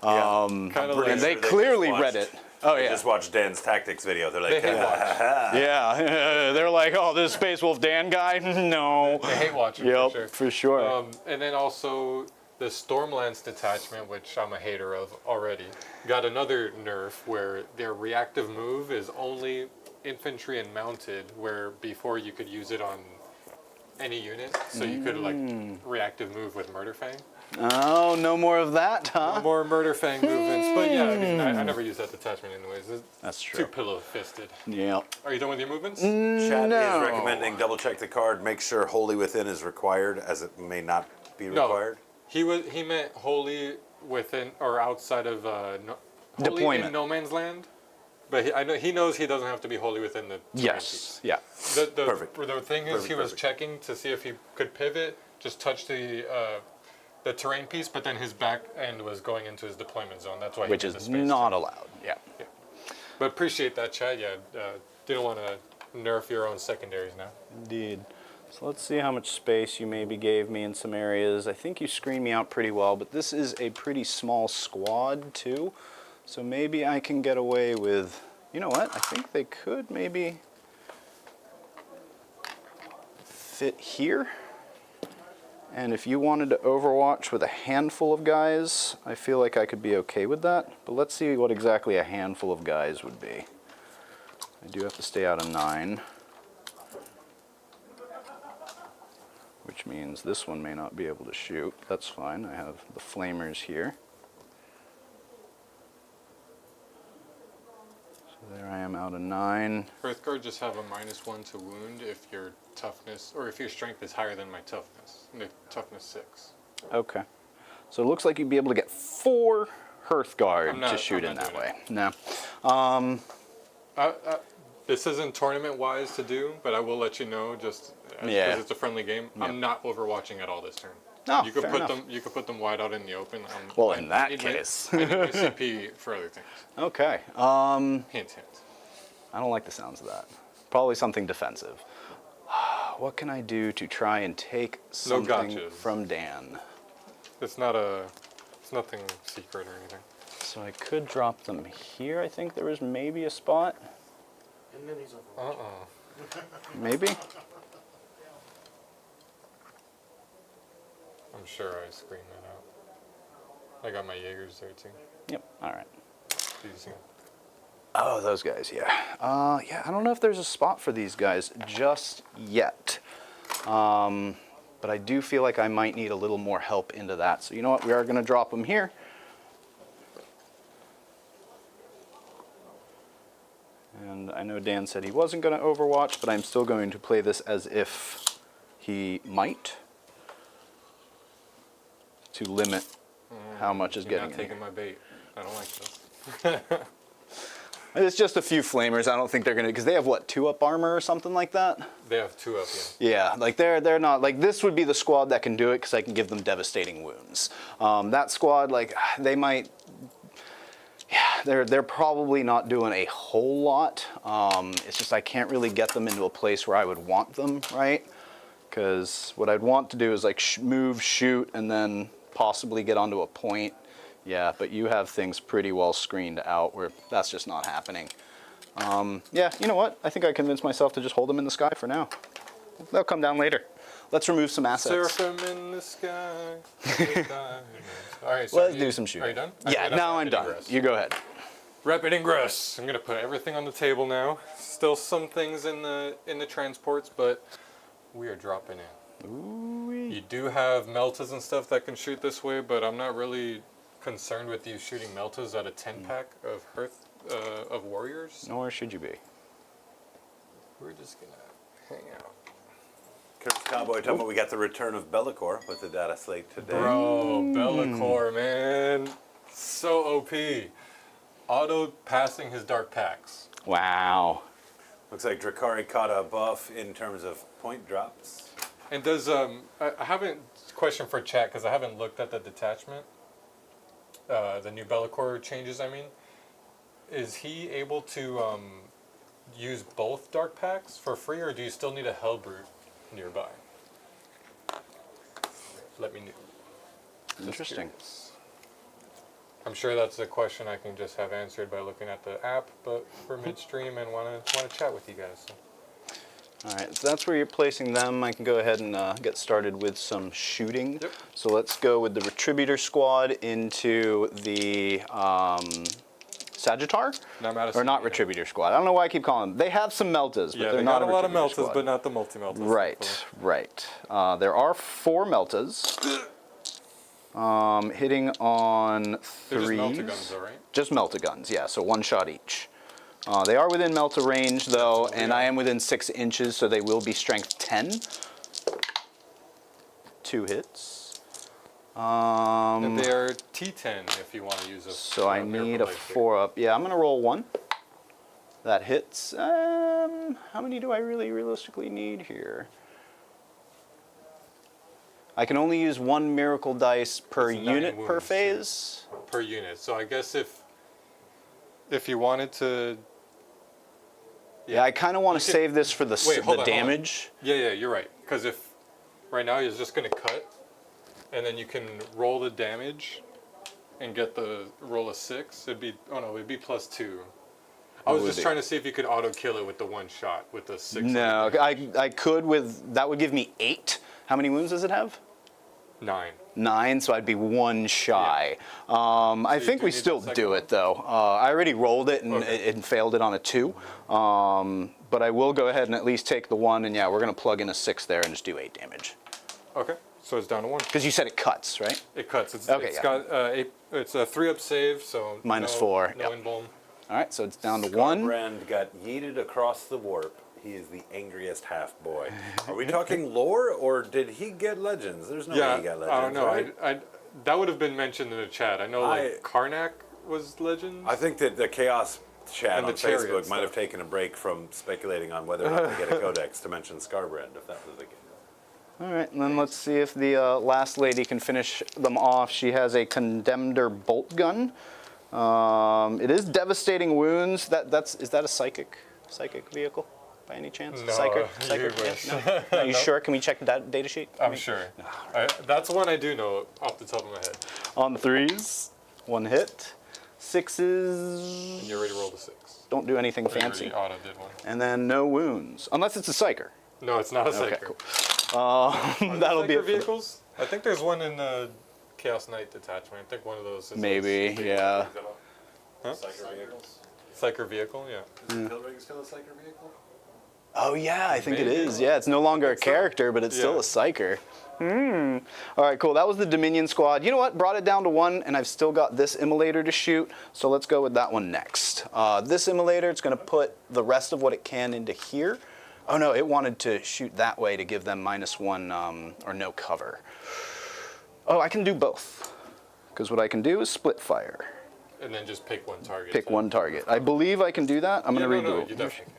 Kind of like, And they clearly read it. Oh, They yeah. just watched Dan's tactics video. They're like, They hate watch. Yeah. They're like, oh, this Space Wolf Dan guy? No. They hate watching Yep, for sure. for sure. And then also the Stormlance detachment, which I'm a hater of already, got another nerf where their reactive move is only infantry and mounted, where before you could use it on any unit, so you could like reactive move with Murder Fang. Oh, no more of that, huh? No more Murder Fang movements, but yeah, I mean, I never use that detachment anyways. It's That's too true. pillow-fisted. Yeah. Are you done with your movements? Chat No. is recommending double check the card, make sure wholly within is required, as it may not be No. required. He meant wholly within or outside of wholly Deployment. in no man's land. But I know he knows he doesn't have to be wholly within the terrain Yes. piece. Yeah. Perfect. The thing is, he was checking to see if he could pivot, just touch the terrain piece, but then his back end was going into his deployment zone. That's why he Which did the is space not check. allowed. Yeah. Yeah. But appreciate that, Chad. Yeah, didn't want to nerf your own secondaries now. Indeed. So let's see how much space you maybe gave me in some areas. I think you screened me out pretty well, but this is a pretty small squad too. So maybe I can get away with, you know what? I think they could maybe fit here. And if you wanted to overwatch with a handful of guys, I feel like I could be okay with that. But let's see what exactly a handful of guys would be. I do have to stay out of 9. Which means this one may not be able to shoot. That's fine. I have the flamers here. So there I am out of 9. Earthguard just have a -1 to wound if your toughness or if your strength is higher than my toughness. Toughness 6. Okay. So it looks like you'd be able to get 4 Hearthguard to shoot I'm in not that doing way. No. This isn't tournament wise to do, but I will let you know just because Yeah. it's a friendly game. Yep. I'm not overwatching at all this turn. No, you could fair put enough. them. You could put them wide out in the open. Well, in that need my- case. I need my CP for other things. Okay. Hint, hint. I don't like the sounds of that. Probably something defensive. What can I do to try and take something gotchas. from Dan? It's nothing secret or anything. So I could drop them here. I think there was maybe a spot. And then he's over. Maybe? I'm sure I screened that out. I got my Jaegers there too. Yep. All right. Did you see them? Oh, those guys, yeah. Yeah, I don't know if there's a spot for these guys just yet. But I do feel like I might need a little more help into that. So you know what? We are going to drop them here. And I know Dan said he wasn't going to overwatch, but I'm still going to play this as if he might. To limit how much is You're getting not in here. taking my bait. I don't like this. It's just a few flamers. I don't think they're gonna, because they have what, 2-up armor or something like that. They have 2 up, yeah. Yeah, like they're not like this would be the squad that can do it because I can give them devastating wounds. That squad, like they might, yeah, they're probably not doing a whole lot. It's just I can't really get them into a place where I would want them, right? Because what I'd want to do is like move, shoot, and then possibly get onto a point. Yeah, but you have things pretty well screened out where that's just not happening. Yeah, you know what? I think I convinced myself to just hold them in the sky for now. they'll come down later. Let's remove some assets. Seraphim in the sky. All right, so Let's do some shooting. Are you done? Yeah, Okay, now that's I'm rapid done. ingress. You go ahead. Rapid ingress. I'm gonna put everything on the table now. Still some things in the transports, but we are dropping in. Ooh-wee. You do have meltas and stuff that can shoot this way, but I'm not really concerned with you shooting meltas at a 10-pack of of warriors. Nor should you be. We're just gonna hang out. Curtis Cowboy talking about we got the return of Bellicor with the data slate today. Bro, Bellicor, man. So OP. Auto passing his dark packs. Wow. Looks like Drakari caught a buff in terms of point drops. And does, I haven't, question for chat, because I haven't looked at the detachment. The new Bellicor changes, I mean. Is he able to use both dark packs for free, or do you still need a Hellbrute nearby? Let me know. Just Interesting. curious. I'm sure that's a question I can just have answered by looking at the app, but for midstream and want to chat with you guys. So. All right, so that's where you're placing them. I can go ahead and get started with some shooting. Yep. So let's go with the Retributor squad into the Sagittar? Now, Or not Retributor squad. I don't know why I keep calling them. They have some meltas, but Yeah, they're they not got a lot of Retributor meltas, squad. but not the multi-meltas. Right, right. There are 4 meltas. Hitting on They're just 3s. melta-guns though, right? Just melta-guns, yeah, so 1 shot each. They are within melta range though, and I am within 6 inches, so they will be strength 10. 2 hits. And they are T10 if you want to use a. So I need Miracle a Blade here. 4-up. Yeah, I'm gonna roll 1. That hits. How many do I really realistically need here? I can only use 1 miracle dice per It's 9 unit per wounds, phase. Per unit. So I guess if you wanted to. Yeah, I kind of want You to could- save this for the, Wait, hold the on, damage. Yeah, you're right. Because if right now you're just gonna cut, and then you can roll the damage, and get the roll a 6. It'd be it'd be +2. I was would just be. trying to see if you could auto kill it with the 1 shot with the 6. No, I could with, that would give me 8. How many wounds does it have? 9. 9, so I'd be 1 shy. I you think do we need still that second do one? it though. I already rolled it and Okay. it failed it on a 2. But I will go ahead and at least take the 1, and yeah, we're gonna plug in a 6 there and just do 8 damage. Okay, so it's down to 1. Because you said it cuts, right? It cuts. It's, Okay, it's yeah. got it's a 3-up save, so -4, No yep. invuln. All right, so it's down to 1. Brand got yeeted across the warp. He is the angriest half boy. Are we talking lore, or did he get legends? There's no way he got legends. I don't know. Right? I that would have been mentioned in the chat. I know like Karnak was legends. I think that the Chaos chat And on the chariot Facebook might have stuff. taken a break from speculating on whether or not to get a codex to mention Scarbrand, if that was the case. All right, and then let's see if the last lady can finish them off. She has a Condemner bolt gun. It is devastating wounds. Is that a psychic vehicle by any chance? No, Psychic? you wish. Yeah, no? Are you sure? Can we check the data sheet? I'm sure. That's one I do know off the top of my head. On 3s, 1 hit. 6s. And you already rolled a 6. Don't do anything You fancy. already auto did one. And then no wounds, unless it's a psyker. No, it's not a Okay, psyker. cool. That'll be Psyker it. For the- vehicles. I think there's one in the Chaos Knight detachment. I think one of those is Maybe, those big yeah. ones. Huh? Psyker vehicles. Psyker vehicle, yeah. Is Pilgrim still a Psyker vehicle? Oh yeah, I think it Maybe. is. Yeah, it's no longer a so. character, but it's still Yeah. a psyker. All right, cool. That was the Dominion squad. You know what? Brought it down to 1, and I've still got this immolator to shoot. So let's go with that one next. This immolator, it's going to put the rest of what it can into here. Oh no, it wanted to shoot that way to give them -1 or no cover. Oh, I can do both. Because what I can do is split fire. And then just pick one target. Pick 1 target. I believe I can do that. I'm Yeah, going to read no, the you rules. definitely can.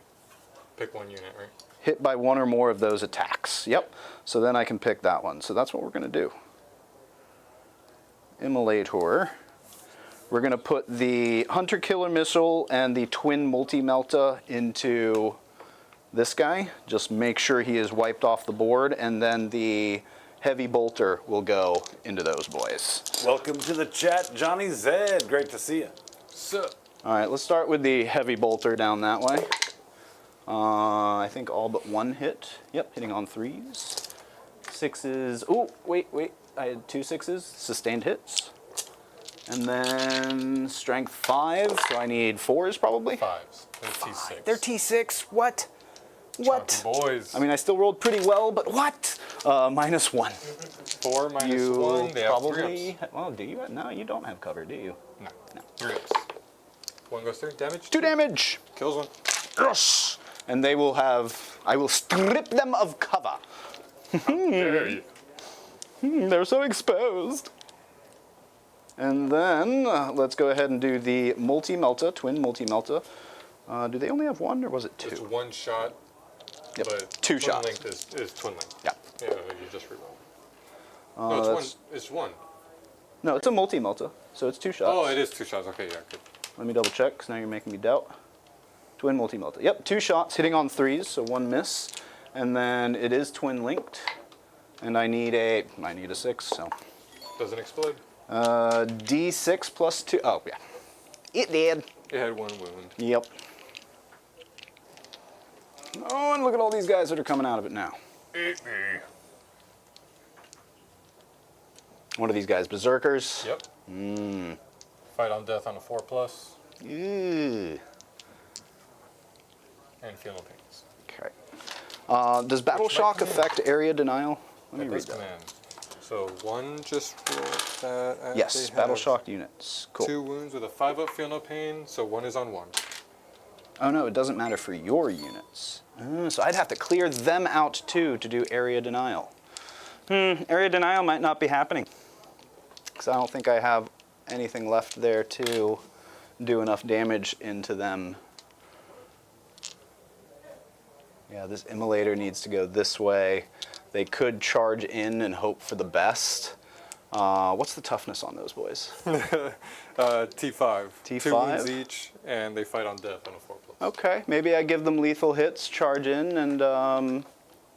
Pick 1 unit, right? Hit by 1 or more of those attacks. Yep. So then I can pick that one. So that's what we're going to do. Immolator. We're going to put the Hunter Killer Missile and the Twin Multi-Melta into this guy. Just make sure he is wiped off the board, and then the Heavy Bolter will go into those boys. Welcome to the chat, Johnny Zed. Great to see you. So, All right, let's start with the Heavy Bolter down that way. I think all but one hit. Yep, hitting on 3s. 6s. Oh, wait. I had 2 6s. Sustained hits. And then strength 5, so I need 4s probably. 5s. They're T6. They're T6. What? What? Chunky boys. I mean, I still rolled pretty well, but what? -1. 4 minus You 1. They have 3 probably. ups. Well, do you? No, you don't have cover, do you? No. 3 ups. 1 goes through. Damage. 2 damage. Kills 1. Yes. And they will have. I will strip them of cover. There you. They're so exposed. And then let's go ahead and do the multi-melta, twin multi-melta. Do they only have 1 or was it 2? It's 1 shot. Yep. But 2 twin shots. linked is twin linked. Yeah. Yeah, you just reroll. No, it's that's- 1. It's 1. No, it's a multi-melta, so it's 2 shots. Oh, it is 2 shots. Okay, yeah, good. Let me double check, because now you're making me doubt. Twin multi-melta. Yep, 2 shots hitting on 3s, so 1 miss. And then it is twin linked. And I need a 6, so. Doesn't explode. D6 plus 2. Oh, yeah. It did. It had 1 wound. Yep. Oh, and look at all these guys that are coming out of it now. What are these guys? Berserkers? Yep. Fight on death on a 4+. Ew. And feel no pains. Okay. Does Battle Which Shock might affect area denial? Let me At read this that. command. So 1 just rolled that. And Yes, they Battle have Shock units. Cool. 2 wounds with a 5-up, feel no pain. So 1 is on 1. Oh no, it doesn't matter for your units. So I'd have to clear them out too to do area denial. Area denial might not be happening. Because I don't think I have anything left there to do enough damage into them. Yeah, this immolator needs to go this way. They could charge in and hope for the best. What's the toughness on those boys? T5. T5? 2 wounds each, and they fight on death on a 4+. Okay, maybe I give them lethal hits, charge in, and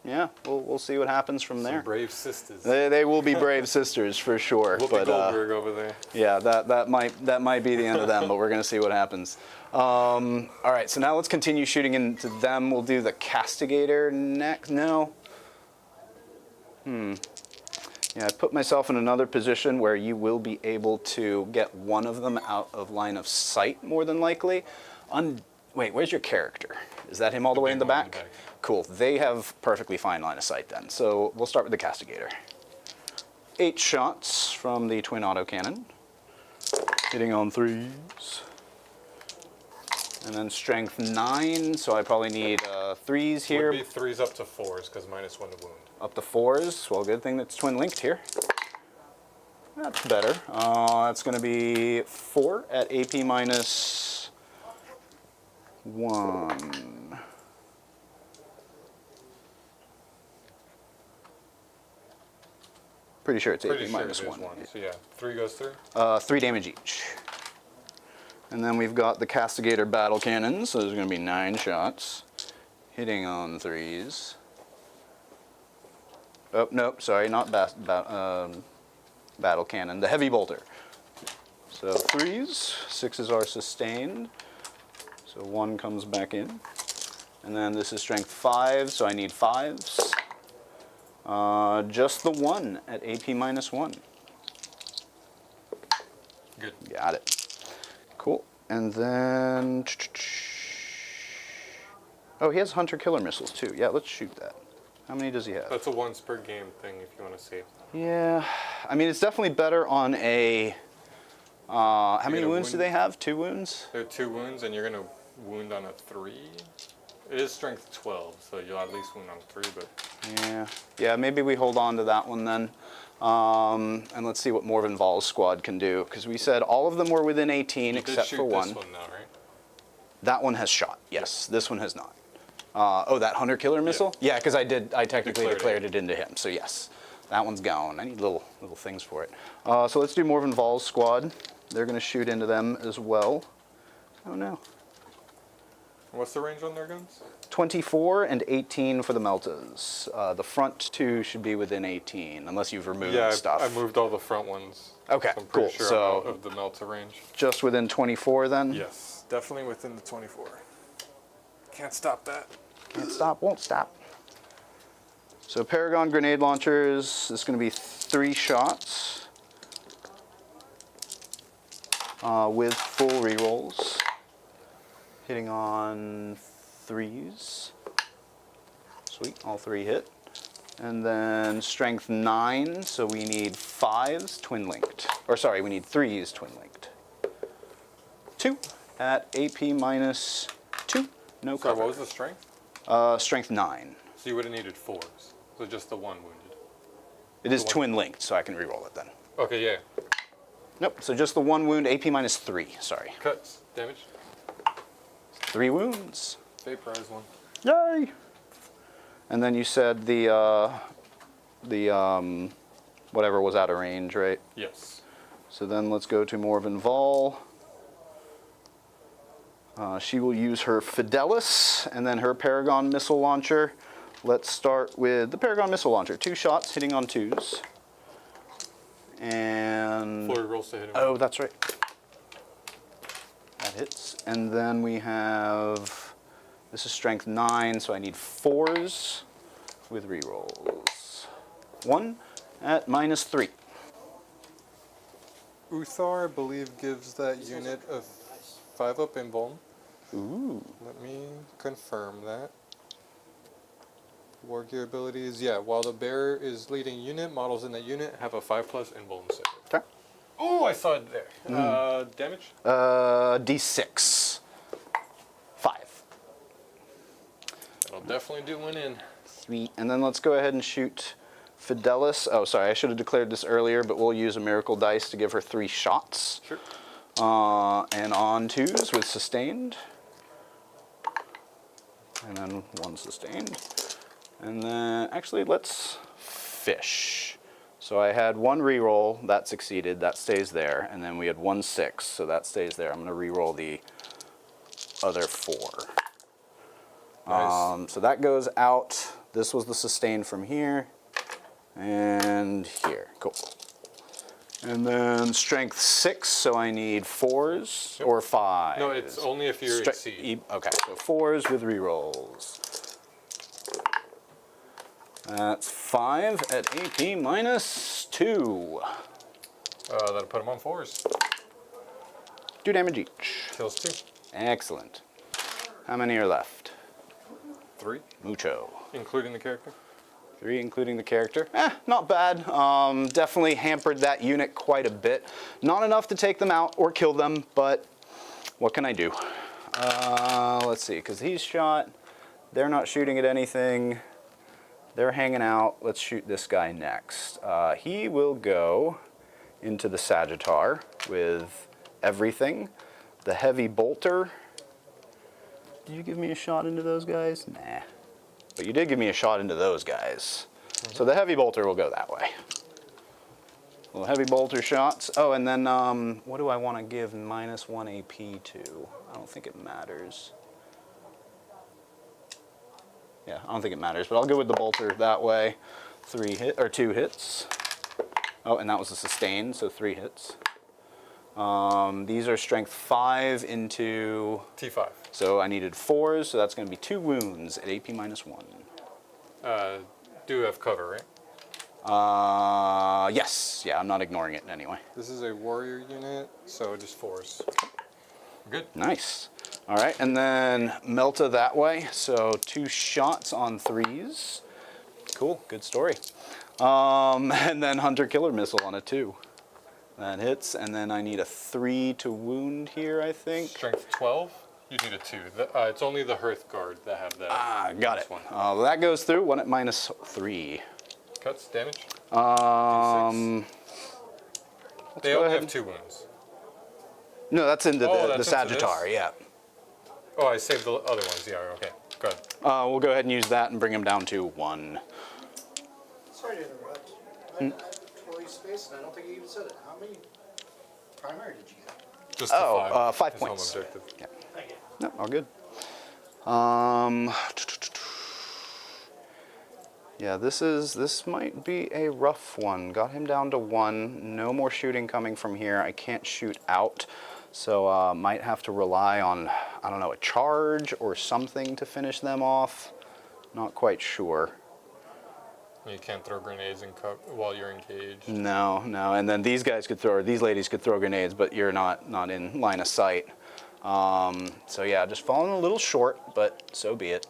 yeah, we'll see what happens from there. Some brave sisters. They will be brave sisters for sure. Whoopi But Goldberg over there. yeah, that might be the end of them, but we're gonna see what happens. All right, so now let's continue shooting into them. We'll do the castigator next. No. Yeah, I put myself in another position where you will be able to get one of them out of line of sight, more than likely. Wait, where's your character? Is that him all the way in the big one in back? the back. Cool. They have perfectly fine line of sight then. So we'll start with the castigator. 8 shots from the twin autocannon, hitting on 3s. And then strength 9, so I probably need 3s here. Would be 3s up to 4s, because -1 to wound. Up to 4s. Well, good thing that's twin linked here. That's better. That's going to be 4 at AP -1. Pretty sure it's Pretty AP sure minus it is 1. 1. So yeah, 3 goes through. 3 damage each. And then we've got the Castigator Battle Cannon, so there's going to be 9 shots. Hitting on 3s. Oh, nope, sorry, not Battle Cannon, the Heavy Bolter. So 3s, 6s are sustained. So 1 comes back in. And then this is strength 5, so I need 5s. Just the 1 at AP -1. Good. Got it. Cool. And then... Oh, he has Hunter-Killer missiles too. Yeah, let's shoot that. How many does he have? That's a once per game thing if you want to see. Yeah. I mean, it's definitely better on a... how many get a wounds do wound? they have? 2 wounds? There are 2 wounds, and you're going to wound on a 3. It is strength 12, so you'll at least wound on 3, but... Yeah. Yeah, maybe we hold on to that one then. And let's see what Morven Val's squad can do. Because we said all of them were within 18 You except did shoot for 1. this one now, right? That one has shot. Yes, this one has not. Oh, that Hunter-Killer missile? Yeah, because I technically declared it into him. So yes, that one's gone. I need little things for it. So let's do Morven Val's squad. They're going to shoot into them as well. Oh no. What's the range on their guns? 24 and 18 for the Meltas. The front 2 should be within 18, unless you've removed stuff. I moved all the front ones. Okay, I'm cool. pretty sure So I'm out of the Melta range. just within 24 then? Yes, definitely within the 24. Can't stop that. Can't stop, won't stop. So Paragon grenade launchers, this is going to be 3 shots with full rerolls, hitting on 3s. Sweet, all 3 hit. And then strength 9, so we need 5s twin linked. Or sorry, we need 3s twin linked. 2 at AP minus 2, no So cover. what was the strength? Strength 9. So you would have needed 4s. So just the 1 wounded. It is twin linked, so I can reroll it then. Okay, yeah. Nope, so just the 1 wound, AP minus 3, sorry. Cuts. Damage. 3 wounds. Vaporize 1. Yay! And then you said the whatever was out of range, right? Yes. So then let's go to Morven Vol. She will use her Fidelis and then her Paragon Missile Launcher. Let's start with the Paragon Missile Launcher. 2 shots hitting on 2s. And... Flurry rolls to hit him. Oh, that's right. That hits. And then we have... This is strength 9, so I need 4s with rerolls. 1 at minus 3. Uthar, I believe, gives that unit a 5-up in Vuln. Ooh. Let me confirm that. War gear abilities, yeah. While the bearer is leading unit, models in that unit have a 5+ in Vuln save. Okay. Oh, I saw it there. Damage? D6. 5. That'll definitely do one in. Sweet. And then let's go ahead and shoot Fidelis. Oh, sorry, I should have declared this earlier, but we'll use a miracle dice to give her 3 shots. Sure. And on 2s with sustained. And then 1 sustained. And then, actually, let's fish. So I had 1 reroll, that succeeded, that stays there. And then we had 1 6, so that stays there. I'm going to reroll the other 4. Nice. So that goes out. This was the sustain from here and here. Cool. And then strength 6, so I need 4s or 5s. No, it's only if you exceed. Okay, so 4s with rerolls. That's 5 at AP minus 2. That'll put him on 4s. 2 damage each. Kills 2. Excellent. How many are left? 3, Mucho. including the character. 3 including the character. Not bad. Definitely hampered that unit quite a bit. Not enough to take them out or kill them, but what can I do? Let's see, because he's shot. They're not shooting at anything. They're hanging out. Let's shoot this guy next. He will go into the Sagittar with everything. The heavy bolter. Did you give me a shot into those guys? Nah. But you did give me a shot into those guys. So the heavy bolter will go that way. Little heavy bolter shots. Oh, and then what do I want to give minus 1 AP to? I don't think it matters. Yeah, I don't think it matters, but I'll go with the bolter that way. 2 hits. Oh, and that was a sustain, so 3 hits. These are strength 5 into... T5. So I needed 4s, so that's going to be 2 wounds at AP minus 1. Do have cover, right? Yes. Yeah, I'm not ignoring it anyway. This is a warrior unit, so just 4s. Good. Nice. All right, and then Melta that way. So 2 shots on 3s. Cool, good story. And then Hunter Killer Missile on a 2. That hits, and then I need a 3 to wound here, I think. Strength 12. You need a 2. It's only the Hearthguard that have that. Got it. That goes through. 1 at minus 3. Cuts, damage. D6. They only have 2 wounds. No, that's into the that's into Sagittar, this? yeah. Oh, I saved the other ones. Yeah, okay. Go ahead. We'll go ahead and use that and bring him down to 1. Sorry to interrupt. I totally spaced, and I don't think you even said it. How many primary did you get? Just the 5. 5 His home points. objective. Yeah. Thank you. No, all good. Yeah, this might be a rough one. Got him down to 1. No more shooting coming from here. I can't shoot out, so might have to rely on, I don't know, a charge or something to finish them off. Not quite sure. You can't throw grenades while you're engaged. No, no. And then these guys could throw, or these ladies could throw grenades, but you're not in line of sight. So yeah, just falling a little short, but so be it.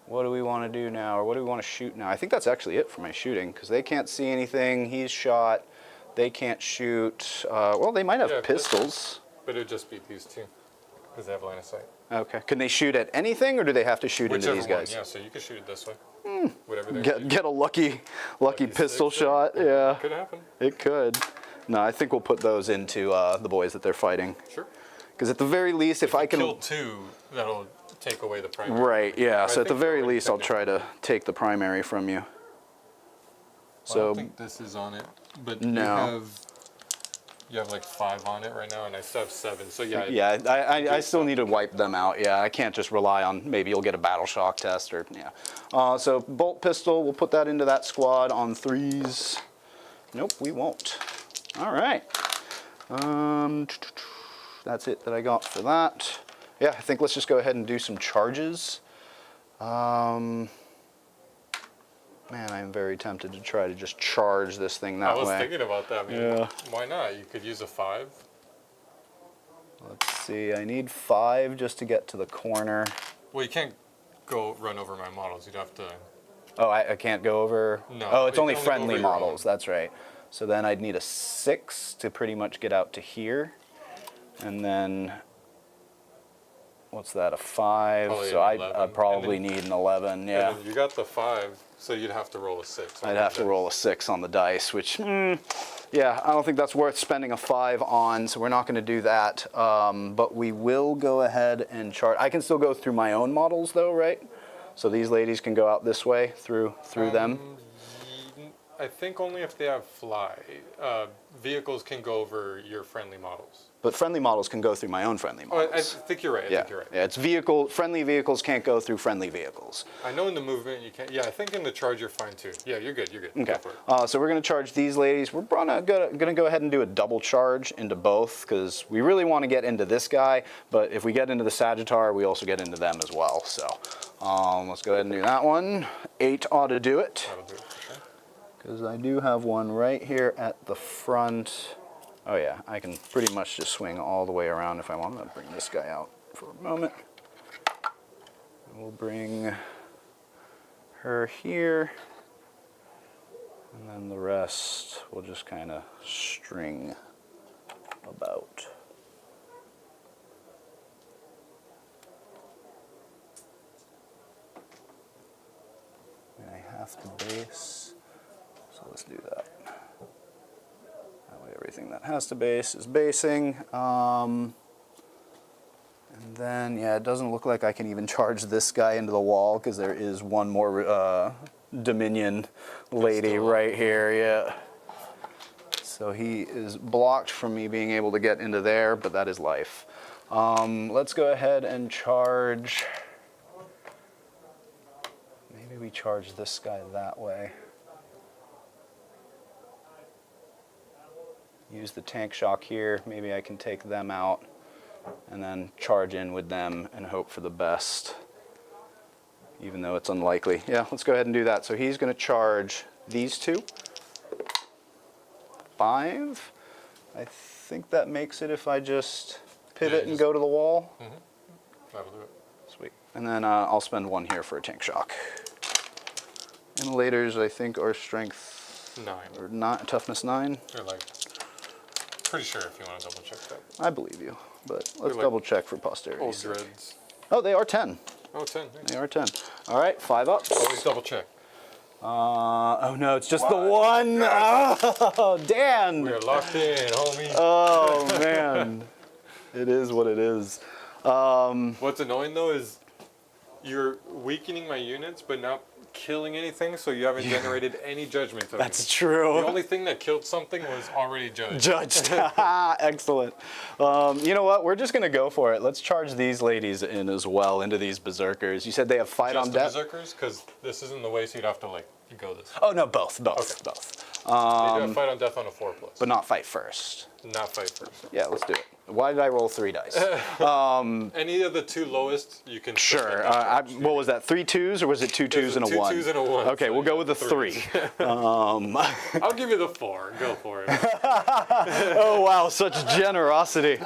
What do we want to do now, or what do we want to shoot now? I think that's actually it for my shooting, because they can't see anything. He's shot. They can't shoot. Well, they might have pistols. But it would just be these two, because they have line of sight. Okay. Can they shoot at anything, or do they have to shoot into these guys? Yeah, so you can shoot it this way. Whatever they Get a lucky pistol shot. Yeah. Could happen. It could. No, I think we'll put those into the boys that they're fighting. Sure. Because at the very least, if I can kill two, that'll take away the primary. Right. Yeah. So at the very least, I'll picked try to take the primary from you. Well, I So don't think this is on it, but No. you have like 5 on it right now, and I still have 7. So yeah. yeah, I still need to wipe them out. Yeah, I can't just rely on maybe you'll get a battle shock test or yeah. So bolt pistol, we'll put that into that squad on 3s. Nope, we won't. All right. That's it that I got for that. Yeah, I think let's just go ahead and do some charges. Man, I'm very tempted to try to just charge this thing that way. I was thinking about that. I mean, Yeah. Why not? You could use a 5. Let's see, I need 5 just to get to the corner. Well, you can't run over my models. You'd have to. Oh, I can't go over? No, Oh, it's you only can only go friendly over your models, that's right. So then I'd need a 6 to pretty much get out to here. And then, what's that, a 5? Probably So an I 11. probably need an 11, yeah. And then you got the 5, so you'd have to roll a 6. I'd have to roll a 6 on the dice, which, yeah, I don't think that's worth spending a 5 on, so we're not going to do that. But we will go ahead and chart. I can still go through my own models, though, right? So these ladies can go out this way through them. I think only if they have fly. Vehicles can go over your friendly models. But friendly models can go through my own friendly Oh, I models. think you're right. I think you're right. Yeah, it's friendly vehicles can't go through friendly vehicles. I know in the movement you can't. Yeah, I think in the charge you're fine too. Yeah, you're good. You're good. Okay. Go for it. So we're going to charge these ladies. We're gonna go ahead and do a double charge into both because we really want to get into this guy. But if we get into the Sagittar, we also get into them as well. So let's go ahead and do that one. 8 ought to do it. That'll do it for sure. Because I do have one right here at the front. Oh yeah, I can pretty much just swing all the way around if I want. I'm going to bring this guy out for a moment. We'll bring her here. And then the rest we'll just kind of string about. And I have to base. So let's do that. That way everything that has to base is basing. And then, yeah, it doesn't look like I can even charge this guy into the wall because there is one more Dominion lady right here, yeah. So he is blocked from me being able to get into there, but that is life. Let's go ahead and charge. Maybe we charge this guy that way. Use the tank shock here. Maybe I can take them out and then charge in with them and hope for the best, even though it's unlikely. Yeah, let's go ahead and do that. So he's going to charge these two. 5. I think that makes it if I just pivot and go to the wall. That'll do it. Sweet. And then I'll spend 1 here for a tank shock. And laters, I think, are strength 9. or not toughness 9. They're like pretty sure if you want to double check that. I believe you, but let's like double check for posterity. Old dreads. Oh, they are 10. Oh, 10. They are 10. All right, 5 ups. Always double check. Oh no, it's just the one. Oh, Dan. We're locked in, homie. Oh man, it is what it is. What's annoying though is you're weakening my units, but not killing anything, so you haven't generated any judgment tokens. That's true. The only thing that killed something was already judged. Judged. Excellent. You know what? We're just gonna go for it. Let's charge these ladies in as well into these berserkers. You said they have fight Just on the death. berserkers, because this isn't the way, so you'd have to like go this. Oh no, both. Okay. You do a fight on death on a 4+. But not fight first. Not fight first. Yeah, let's do it. Why did I roll 3 dice? Any of the 2 lowest, you can. Sure. What was that? 3 2s or was it 2 2s and a 1? 2 2s and a 1. Okay, so we'll go with the 3. I'll give you the 4. Go for it. Oh wow, such generosity.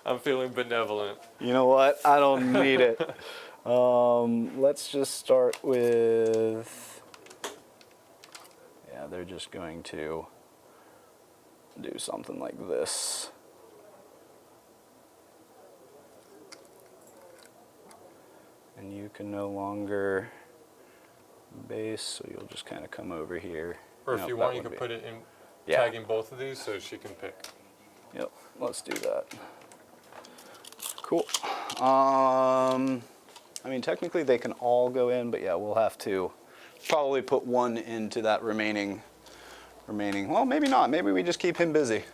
I'm feeling benevolent. You know what? I don't need it. Let's just start with. Yeah, they're just going to do something like this. And you can no longer base, so you'll just kind of come over here. Or if Nope, you that want, you would can be- put it in Yeah. tagging both of these so she can pick. Yep, let's do that. Cool. I mean, technically they can all go in, but yeah, we'll have to probably put 1 into that remaining. Well, maybe not. Maybe we just keep him busy.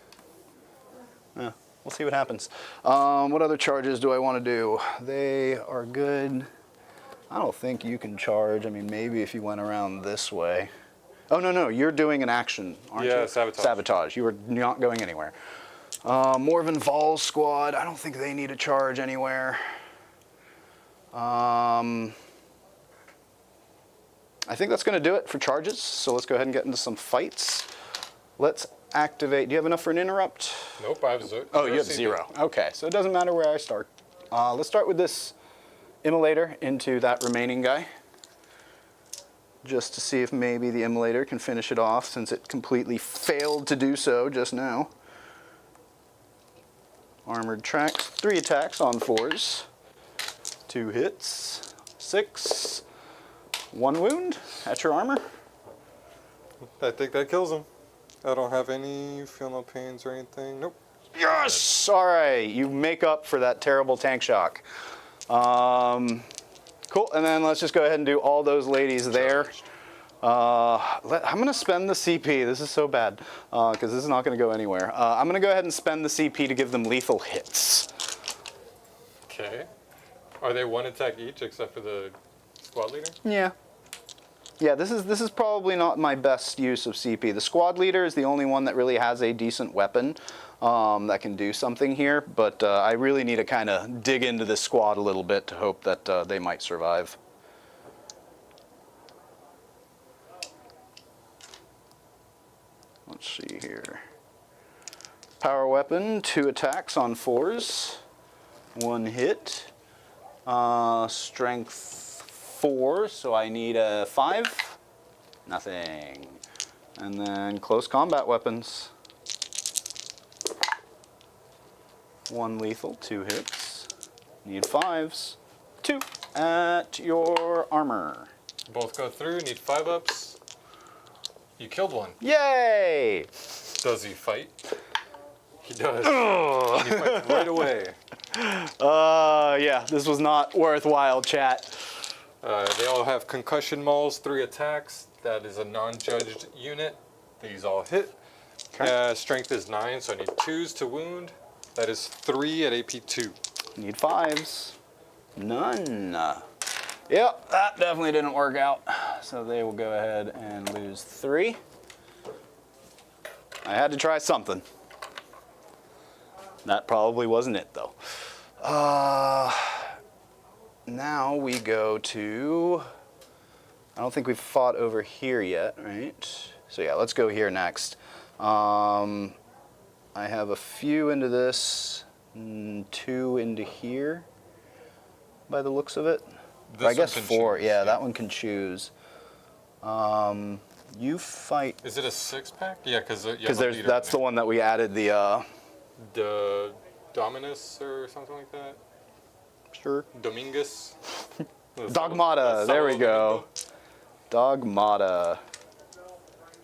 Yeah, we'll see what happens. What other charges do I want to do? They are good. I don't think you can charge. I mean, maybe if you went around this way. Oh, no, you're doing an action, aren't you? Yeah, sabotage. Sabotage. You are not going anywhere. Morven Val's squad. I don't think they need a charge anywhere. I think that's going to do it for charges, so let's go ahead and get into some fights. Let's activate. Do you have enough for an interrupt? Nope, I have 0. Oh, you have 0. Okay, so it doesn't matter where I start. Let's start with this immolator into that remaining guy, just to see if maybe the immolator can finish it off, since it completely failed to do so just now. Armored tracks, 3 attacks on 4s, 2 hits, 6, 1 wound at your armor. I think that kills him. I don't have any, feel no pains or anything. Nope. Yes! All right, you make up for that terrible tank shock. Cool, and then let's just go ahead and do all those ladies there. I'm going to spend the CP. This is so bad, because this is not going to go anywhere. I'm going to go ahead and spend the CP to give them lethal hits. Okay. Are they 1 attack each except for the squad leader? Yeah. Yeah, this is probably not my best use of CP. The squad leader is the only one that really has a decent weapon that can do something here, but I really need to kind of dig into this squad a little bit to hope that they might survive. Let's see here. Power weapon, 2 attacks on 4s, 1 hit. Strength 4, so I need a 5. Nothing. And then close combat weapons. 1 lethal, 2 hits. Need 5s. 2 at your armor. Both go through, need 5-ups. You killed 1. Yay! Does he fight? He does. He fights right away. Yeah, this was not worthwhile, chat. They all have concussion mauls, 3 attacks. That is a non-judged unit. These all hit. Strength is 9, so I need 2s to wound. That is 3 at AP 2. Need 5s. None. Yep, that definitely didn't work out. So they will go ahead and lose 3. I had to try something. That probably wasn't it, though. Now we go to... I don't think we've fought over here yet, right? So yeah, let's go here next. I have a few into this, 2 into here, by the looks of it. I guess 4, yeah, that one can choose. You fight... Is it a 6-pack? Yeah, because that's the one that we added the Dominus or something like that? Sure. Domingus? Dogmata, there we go. Dogmata.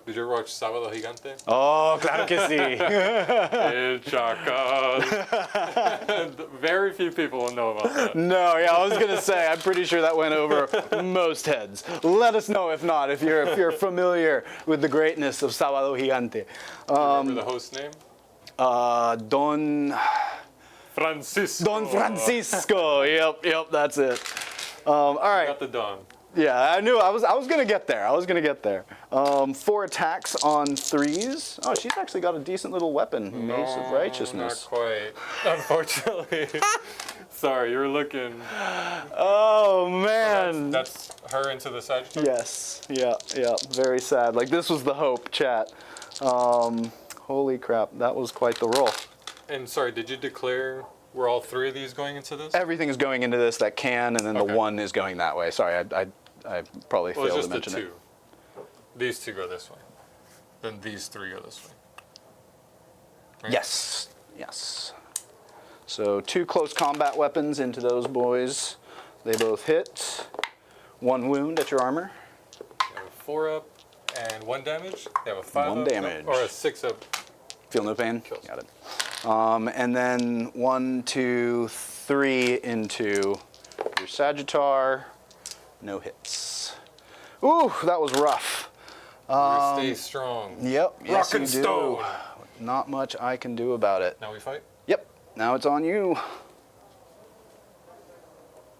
Did you ever watch Sábado Gigante? Oh, claro que sí. El Chacal. Very few people will know about that. No, yeah, I was gonna say, I'm pretty sure that went over most heads. Let us know if not, if you're familiar with the greatness of Sábado Gigante. Remember the host name? Don Francisco. Francisco. Yep, that's it. All right. Got the Don. Yeah, I knew I was gonna get there. 4 attacks on 3s. Oh, she's actually got a decent little weapon, Mace of Righteousness. Not quite, unfortunately. Sorry, you're looking. Oh man. That's her into the Sagittarius. Yes. Yeah. Very sad. Like this was the hope, chat. Holy crap, that was quite the roll. And sorry, did you declare were all 3 of these going into this? Everything is going into this that can, and then the 1 is going that way. Sorry, I probably Well, it's failed just to mention the it. 2. These 2 go this way. Then these 3 go this way. Right? Yes. So 2 close combat weapons into those boys. They both hit. 1 wound at your armor. They have a 4 up and 1 damage. They have a 5 1 up damage. or a 6 up. Feel no pain? Kills. Got it. And then 1, 2, 3 into your Sagittar. No hits. Ooh, that was rough. Stay strong. Yep. Rock Yes, and you do. stone. Not much I can do about it. Now we fight. Yep. Now it's on you.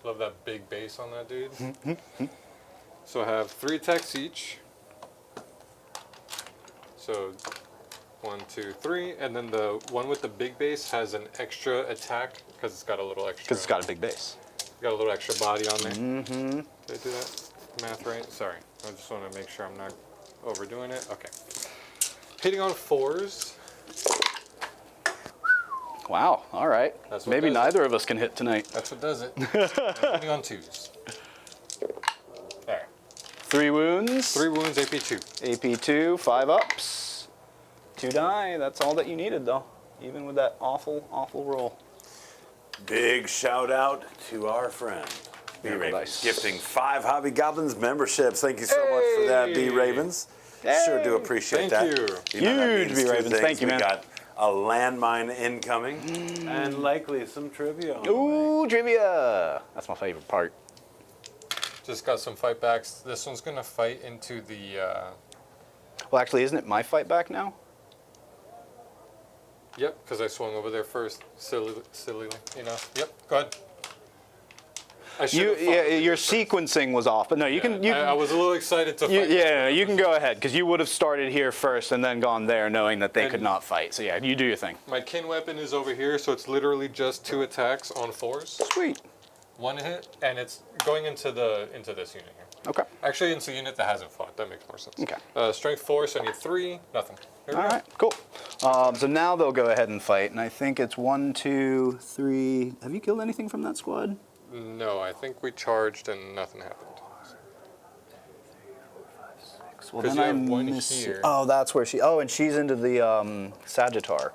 Love that big base on that dude. So I have 3 attacks each. So 1, 2, 3, and then the one with the big base has an extra attack because it's got a little extra. Because it's got a big base. Got a little extra body on there. Mm-hmm. Did I do that math right? Sorry, I just want to make sure I'm not overdoing it. Okay. Hitting on 4s. Wow. All right. That's what Maybe does it. neither of us can hit tonight. That's what does it. And hitting on 2s. There. 3 wounds. 3 wounds, AP 2. AP 2, 5 ups. 2 die. That's all that you needed, though. Even with that awful, awful roll. Big shout out to our friend B Ravens, nice. gifting 5 Hobby Goblins memberships. Thank you so much for that, B Ravens. Sure do appreciate Thank that. you. know that Huge, means B 2 Ravens. things. Thank you, man. We got a landmine incoming and likely some trivia. On the way. Ooh, trivia. That's my favorite part. Just got some fight backs. This one's gonna fight into the. Well, actually, isn't it my fight back now? Yep, because I swung over there first. Silly enough. Yep. Go ahead. I should have fought over Your there first. sequencing was off, but no, you can. I was a little excited to fight. Yeah, you can go ahead because you would have started here first and then gone there, knowing that they could not fight. So yeah, you do your thing. My kin weapon is over here, so it's literally just 2 attacks on 4s. Sweet. 1 hit, and it's going into this unit here. Okay. Actually, into a unit that hasn't fought. That makes more sense. Okay. Strength 4, so I need 3. Nothing. Here we All go. right. Cool. So now they'll go ahead and fight, and I think it's 1, 2, 3. Have you killed anything from that squad? No, I think we charged and nothing happened. Well, 'Cause then you I have 1 miss- here. Oh, that's where she. Oh, and she's into the Sagittar.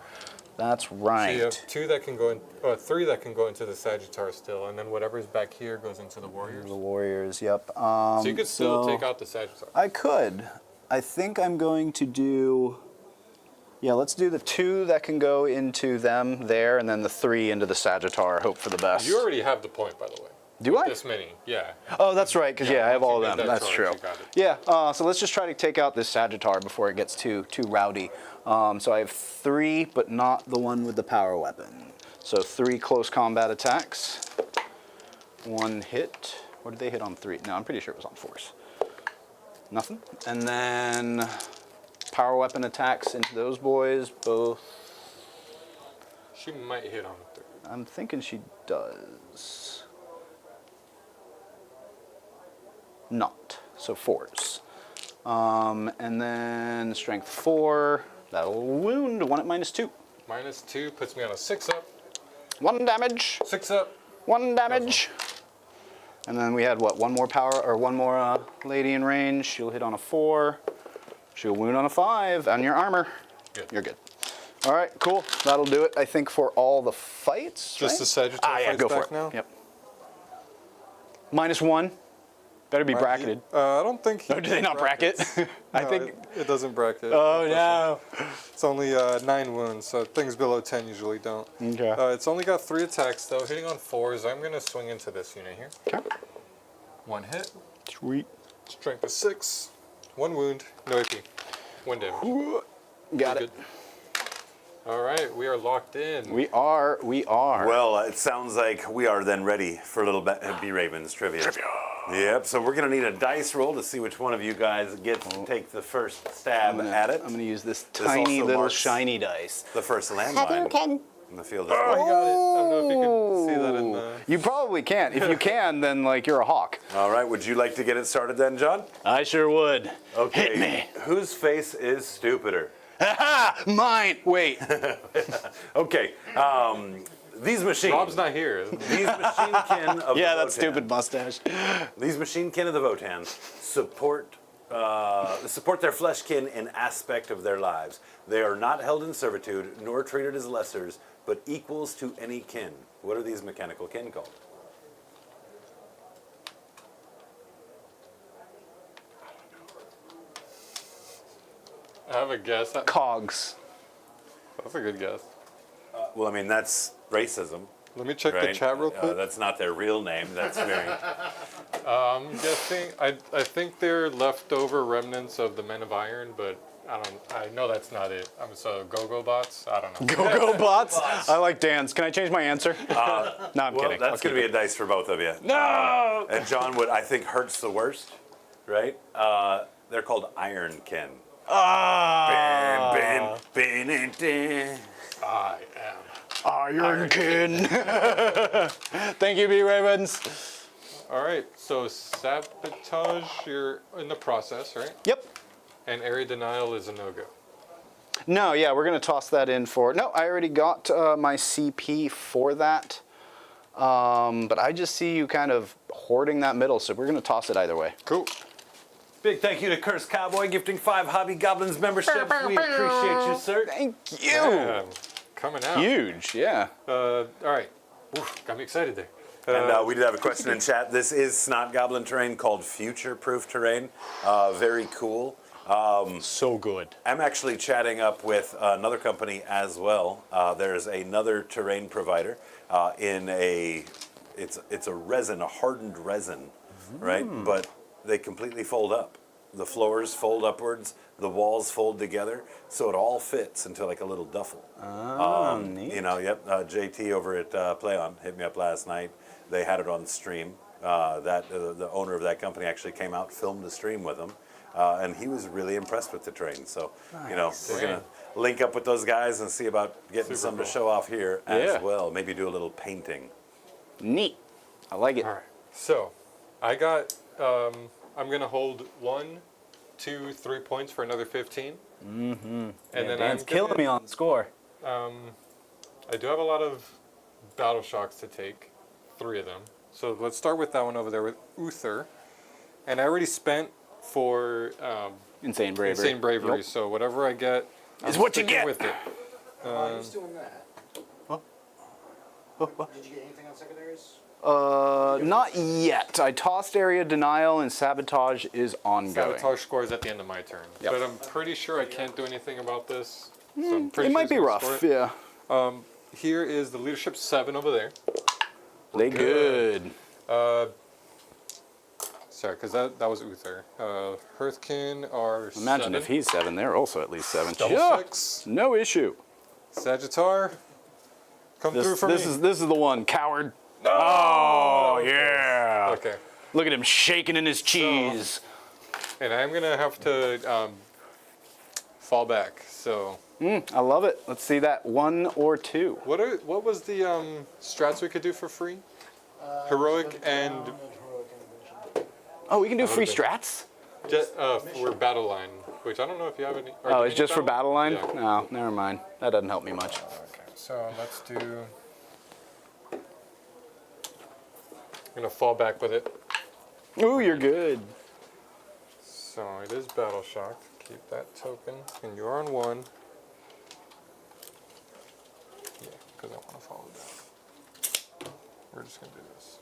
That's right. So you have 2 that can go in, or 3 that can go into the Sagittar still, and then whatever's back here goes into the Warriors. The Warriors. Yep. So you could still so take out the Sagittar. I could. I think I'm going to do. Yeah, let's do the 2 that can go into them there, and then the 3 into the Sagittar. Hope for the best. You already have the point, by the way. Do I? This many, yeah. Oh, that's right, because Yeah, I have once all you of make them. that That's charge, true. you got it. Yeah. So let's just try to take out this Sagittar before it gets too rowdy. So I have 3, but not the one with the power weapon. So 3 close combat attacks. 1 hit. What did they hit on 3? No, I'm pretty sure it was on 4s. Nothing. And then power weapon attacks into those boys. Both. She might hit on 3. I'm thinking she does. Not. So 4s. And then strength 4. That'll wound. 1 at -2. -2 puts me on a 6 up. 1 damage. 6 up. 1 damage. And then we had what? 1 more power or 1 more lady in range. She'll hit on a 4. She'll wound on a 5 on your armor. Good. You're good. All right, cool. That'll do it. I think for all the fights. Just right? the Sagittarius yeah, fights go back for it. now? Yep. -1. Better be bracketed. I don't think. No, do they not bracket? I think. it doesn't bracket. Oh no. It's only 9 wounds, so things below 10 usually don't. Okay. It's only got 3 attacks though, hitting on 4s. I'm gonna swing into this unit here. Okay. 1 hit, Sweet. strength of 6, 1 wound, no AP, 1 damage. Got Good. it. All right, we are locked in. We are. Well, it sounds like we are then ready for a little bit B Ravens trivia. Yep, so we're going to need a dice roll to see which one of you guys gets to take the first stab at it. I'm gonna use this This tiny also little marks shiny dice. the first landmine in the field as Oh, well. you got it. I don't know if you can see that in the. You probably can't. If you can, then like you're a hawk. All right, would you like to get it started then, John? I sure would. Okay. Hit me. Whose face is stupider? Ha! Mine. Wait. Okay, these machines. Rob's not here. These machinekin of Yeah, the that Votann. stupid mustache. These machinekin of the Votann support their fleshkin in aspect of their lives. They are not held in servitude, nor treated as lessers, but equals to any kin. What are these mechanical kin called? I have a guess. Cogs. That's a good guess. Well, I mean, that's racism. Let me check Right? the chat real quick. That's not their real name. That's very. I'm guessing. I think they're leftover remnants of the Men of Iron, but I know that's not it. So Go-Go Bots. I don't know. Go-go bots. I like dance. Can I change my answer? No, I'm Well, kidding. that's going to be a dice for both of you. No. And John would, I think, hurts the worst, right? They're called ironkin. Ah. I am. Ironkin. Thank you, B. Ravens. All right. So sabotage, you're in the process, right? Yep. And area denial is a no-go. No, yeah, we're going to toss that in for... No, I already got my CP for that. But I just see you kind of hoarding that middle, so we're going to toss it either way. Cool. Big thank you to Curse Cowboy gifting 5 Hobby Goblins memberships. We appreciate you, sir. Thank you. Yeah, coming out. Huge, yeah. All right. Oof, got me excited there. And we did have a question in chat. This is Snot Goblin terrain called future-proof terrain. Very cool. So good. I'm actually chatting up with another company as well. There's another terrain provider it's a resin, a hardened resin, right? But they completely fold up. The floors fold upwards, the walls fold together, so it all fits into like a little duffel. Neat. You know, yep. JT over at Play On hit me up last night. They had it on stream. The owner of that company actually came out, filmed a stream with them. And he was really impressed with the terrain. So, you know, we're going to link up with those guys and see about getting some to show off here as well. Maybe do a little painting. Neat. I like it. All right. So, I got. I'm gonna hold 1, 2, 3 points for another 15. And then Dan's I'm killing me on the score. I do have a lot of battle shocks to take, 3 of them. So let's start with that one over there with Uther. And I already spent for Insane bravery. Insane Bravery. Yep. So whatever I get, Is I'm what you sticking get. with it. Who's doing that? Did you get anything on secondaries? Not yet. I tossed area denial and sabotage is ongoing. Sabotage scores at the end of my turn. Yep. But I'm pretty sure I can't do anything about this. So I'm pretty It sure might it's be gonna rough, score it. yeah. Here is the leadership 7 over there. They good. Sorry, because that was Uther. Hearthkin are Imagine 7. if he's 7, they're also at least 7. Double Yeah. 6. No issue. Sagittar, come through This for me. is the one, coward. Oh yeah. Okay. Look at him shaking in his cheese. And I'm going to have to fall back. So I love it. Let's see that 1 or 2. what was the strats we could do for free? Heroic and Oh, we can do free bit. strats? for battle line, which I don't know if you have any. Oh, it's just for battle line? Yeah. No, never mind. That doesn't help me much. Okay, so let's do. I'm gonna fall back with it. Ooh, you're good. So it is battle shocked. Keep that token, and you're on 1. Yeah, because I want to follow down. We're just gonna do this.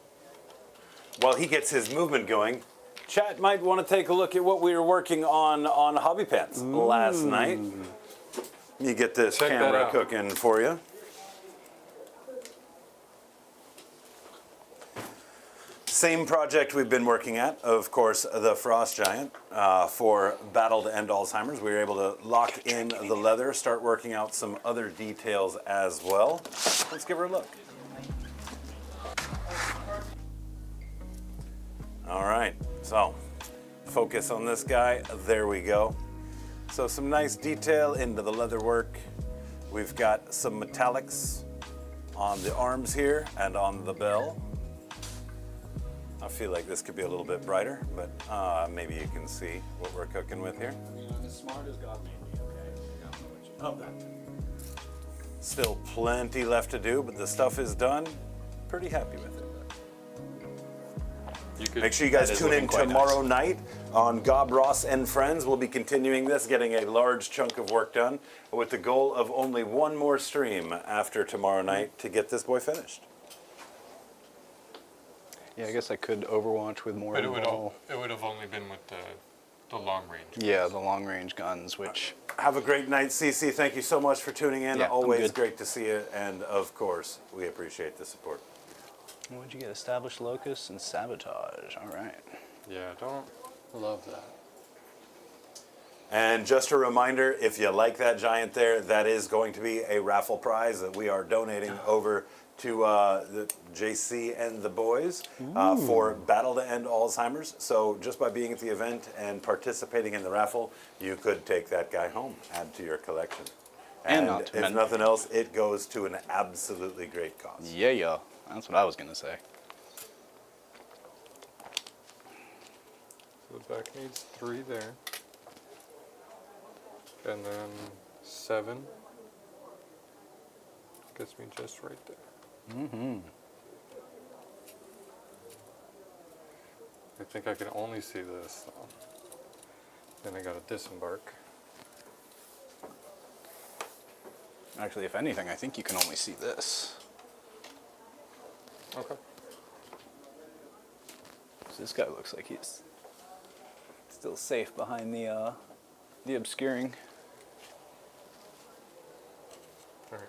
While he gets his movement going, chat might want to take a look at what we were working on Hobby Pants last night. You get this Check that camera out. cooking for you. Same project we've been working at, of course, the Frost Giant. For Battle to End Alzheimer's, we were able to lock in the leather, start working out some other details as well. Let's give her a look. All right, so focus on this guy. There we go. So some nice detail into the leatherwork. We've got some metallics on the arms here and on the bell. I feel like this could be a little bit brighter, but maybe you can see what we're cooking with here. As smart as God made me, okay? Oh, that. Still plenty left to do, but the stuff is done. Pretty happy with it. Make sure you guys tune in tomorrow night on Gob Ross and Friends. We'll be continuing this, getting a large chunk of work done, with the goal of only one more stream after tomorrow night to get this boy finished. Yeah, I guess I could Overwatch with more. But it would have only been with the long range. Yeah, the long range guns, which. Have a great night, CC. Thank you so much for tuning in. Yeah, I'm Always good. great to see you, and of course, we appreciate the support. What'd you get? Established locus and sabotage. All right. Yeah, don't love that. And just a reminder, if you like that giant there, that is going to be a raffle prize that we are donating over to the JC and the boys for Battle to End Alzheimer's. So just by being at the event and participating in the raffle, you could take that guy home, add to your collection. And not to if mention- nothing else, it goes to an absolutely great cause. Yeah. That's what I was gonna say. So the back needs 3 there. And then 7 gets me just right there. Mm-hmm. I think I can only see this though. Then I gotta disembark. Actually, if anything, I think you can only see this. Okay. So this guy looks like he's still safe behind the obscuring. Alright.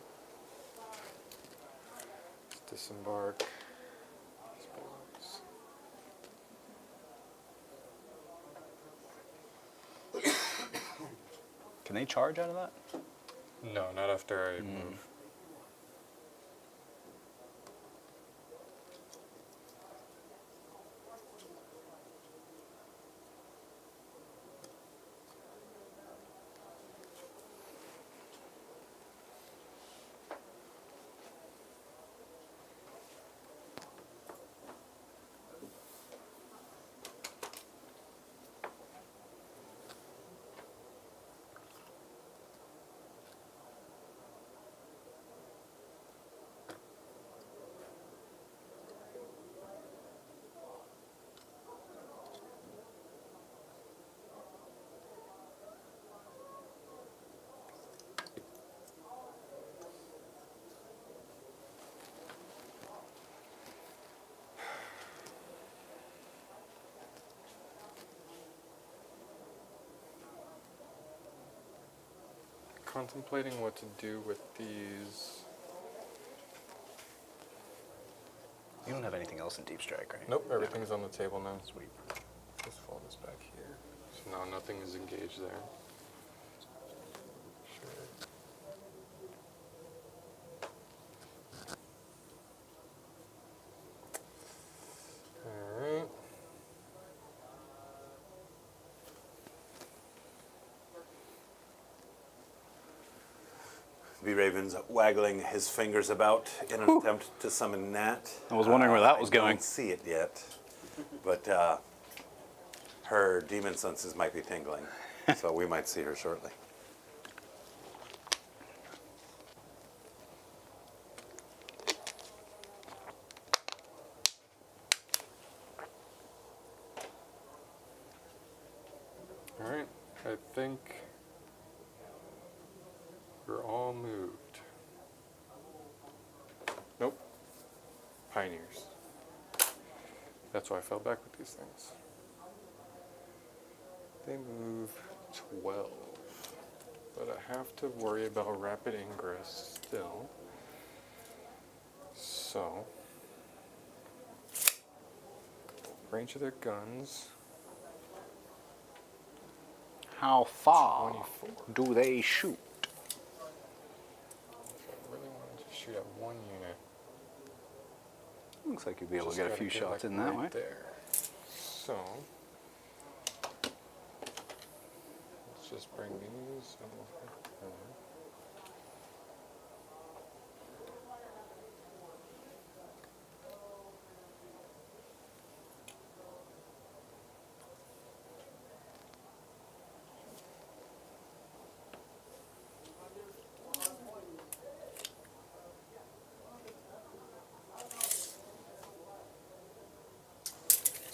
Let's disembark. These boys. Can they charge out of that? No, not after I move. Contemplating what to do with these. You don't have anything else in Deep Strike, right? Nope, everything's on the table now. Sweet. Just fold this back here. So now nothing is engaged there. Sure. Alright. B. Raven's waggling his fingers about in an attempt to summon Nat. I was wondering where that was I going. don't see it yet, but her demon senses might be tingling, so we might see her shortly. Alright, I think we're all moved. Nope. Pioneers. That's why I fell back with these things. They move 12. But I have to worry about rapid ingress still. So, range of their guns. How far 24. do they shoot? I really wanted to shoot at one unit. Looks like you'll be able to Just get a gotta few shots like in that right way. there. So let's just bring these over.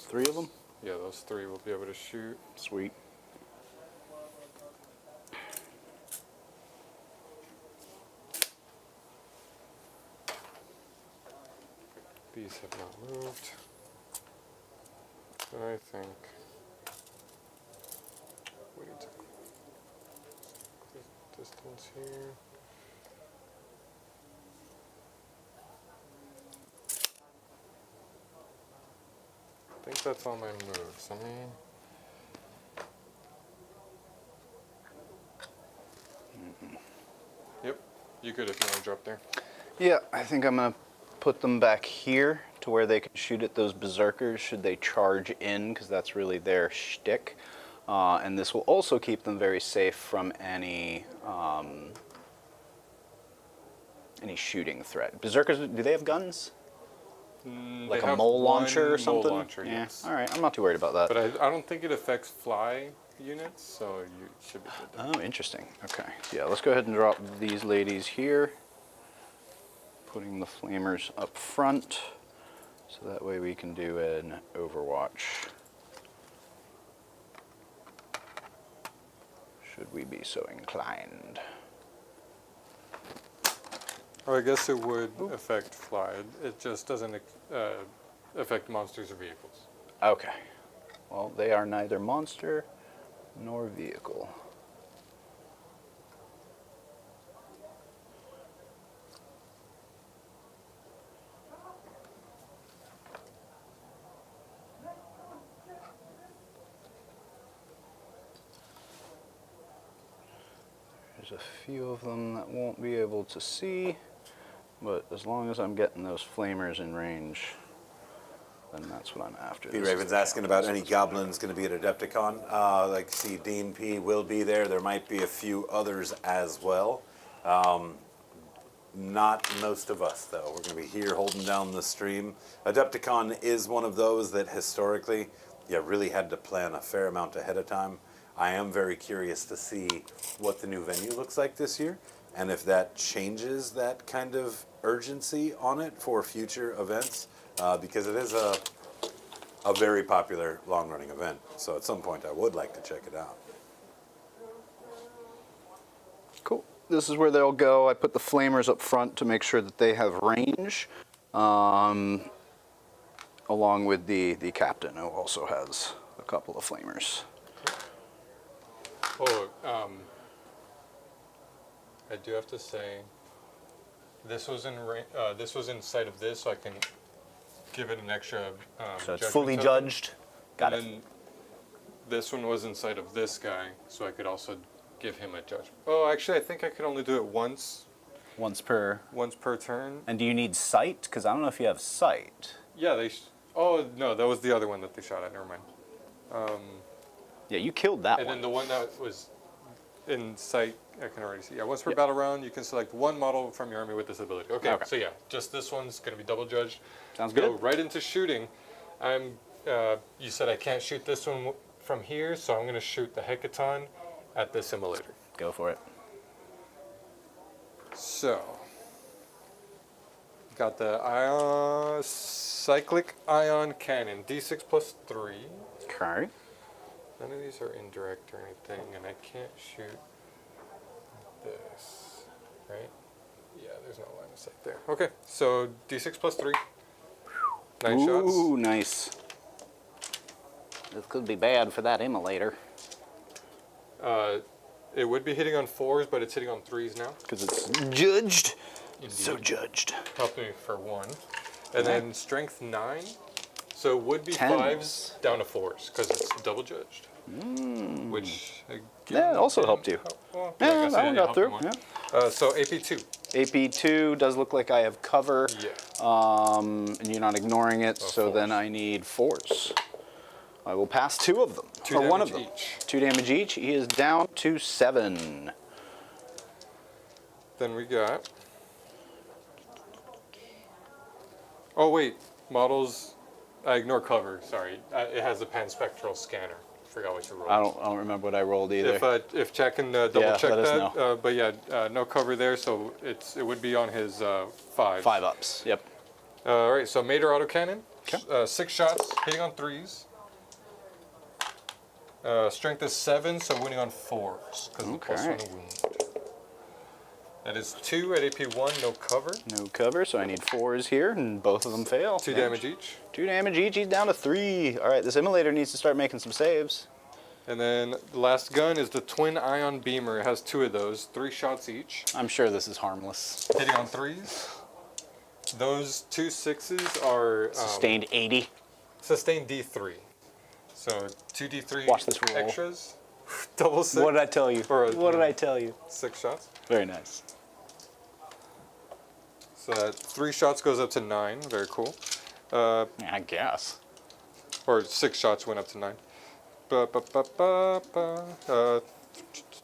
Three of them? Yeah, those three will be able to shoot. Sweet. These have not moved. I think we need to click distance here. I think that's all my moves. I mean, yep, you good if you want to drop there. Yeah, I think I'm going to put them back here to where they can shoot at those berserkers should they charge in, because that's really their shtick. And this will also keep them very safe from any shooting threat. Berserkers, do they have guns? Like They a have mole launcher or one something? Mole launcher, Yeah. yes. All right, I'm not too worried about that. But I don't think it affects fly units, so you should be good there. Oh, interesting. Okay. Yeah, let's go ahead and drop these ladies here. Putting the flamers up front, so that way we can do an overwatch. Should we be so inclined. Oh, I guess it would affect fly. It just doesn't affect monsters or vehicles. Okay. Well, they are neither monster nor vehicle. There's a few of them that won't be able to see, but as long as I'm getting those flamers in range, then that's what I'm after. P. This is Raven's the asking about any this is goblins going to be at Adepticon. Like, see, Dean P. will be there. There might be a few others as well. Not most of us, though. We're going to be here holding down the stream. Adepticon is one of those that historically, you really had to plan a fair amount ahead of time. I am very curious to see what the new venue looks like this year, and if that changes that kind of urgency on it for future events, because it is a very popular long-running event. So at some point, I would like to check it out. Cool. This is where they'll go. I put the flamers up front to make sure that they have range, along with the captain, who also has a couple of flamers. Oh, I do have to say, this was in sight of this, so I can give it an extra. So it's judgment fully token. judged. Got And it. then this one was in sight of this guy, so I could also give him a judgment. Oh, actually, I think I could only do it once Once per. turn. And do you need sight? Because I don't know if you have sight. Yeah, they. Oh no, that was the other one that they shot at. Never mind. Yeah, you killed that And one. then the one that was in sight, I can already see. Yeah, once per Yeah. battle round, you can select one model from your army with this ability. Okay, Okay. so yeah, just this one's going to be double judged. Sounds Go good. right into shooting. You said I can't shoot this one from here, so I'm going to shoot the Hecaton at the simulator. Go for it. So, got the cyclic ion cannon, D6 plus 3. Okay. None of these are indirect or anything, and I can't shoot this, right? Yeah, there's no line of sight there. Okay, so D6 plus 3. 9 shots. Ooh, nice. This could be bad for that immolator. It would be hitting on 4s, but it's hitting on 3s now. Because it's judged. Indeed. So judged. Help me for 1. And then strength 9. So it would be Tens. 5s down to 4s, because it's double judged. Which, again, Yeah, it also helped you. Well, Yeah, I guess that one got helped through. more. Yeah. So AP2. AP2 does look like I have cover. Yeah. And you're not ignoring it, so then fours. I need 4s. I will pass 2 of them. Two or one of them. damage each. 2 damage each. He is down to 7. Then we got. Oh wait, models. I ignore cover. Sorry, it has a panspectral scanner. Forgot what you rolled. I don't remember what I rolled either. If Jack can double Yeah, check let us that. know. But yeah, no cover there, so it would be on his 5. 5 ups. Yep. All right, so Mater autocannon. Okay. 6 shots, hitting on 3s. Strength is 7, so winning on 4s because of Okay. +1 wound. That is 2 at AP 1, no cover. No cover, so I need 4s here, and both of them fail. 2 damage each. 2 damage each. He's down to 3. All right, this immolator needs to start making some saves. And then the last gun is the twin ion beamer. It has 2 of those, 3 shots each. I'm sure this is harmless. Hitting on 3s. Those 2 6s are Sustained 80. sustained D3. So 2 D3 Watch this roll. extras. Double 6. What did I tell you? Or, What did I tell you? 6 shots. Very nice. So that 3 shots goes up to 9. Very cool. Yeah, I guess. Or 6 shots went up to 9.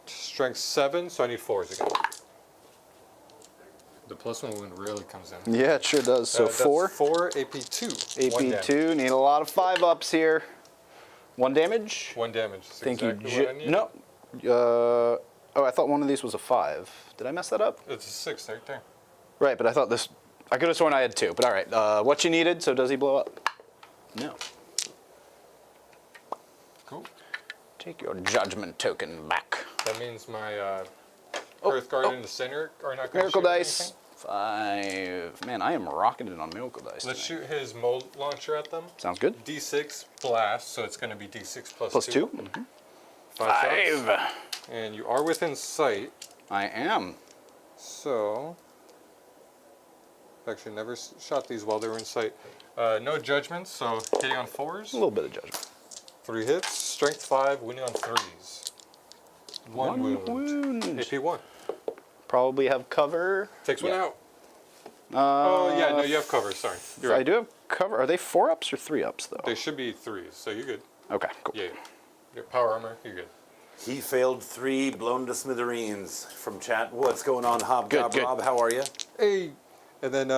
Strength 7, so I need 4s again. The +1 wound really comes in. Yeah, it sure does. So That's 4. 4 AP2. 1 damage. AP2. Need a lot of 5 ups here. 1 damage. 1 damage. That's Thank exactly you. what I need. No. Oh, I thought one of these was a 5. Did I mess that up? It's a 6 right there. Right, but I thought this. I could have sworn I had 2. But all right. What you needed? So does he blow up? No. Cool. Take your judgment token back. That means my Hearthguard in the center are not going to Miracle shoot dice. anything. 5. Man, I am rocking it on miracle dice. Let's tonight. shoot his mold launcher at them. Sounds good. D6 blast, so it's going to be D6 Plus 2. 5 shots. 5. And you are within sight, I am. so... Actually, never shot these while they were in sight. No judgments, so hitting on 4s. A little bit of judgment. 3 hits, strength 5, winning on 3s. 1 wound. AP 1. Probably have cover. Takes one Yeah. out. Oh, yeah, no, you have cover, sorry. You're I right. do have cover. Are they 4 ups or 3 ups though? They should be 3s, so you're good. Okay, cool. Yeah. Your power armor, you're good. He failed 3, blown to smithereens. From chat, what's going on, Hobgob Good. Rob? How are you? Hey! And then,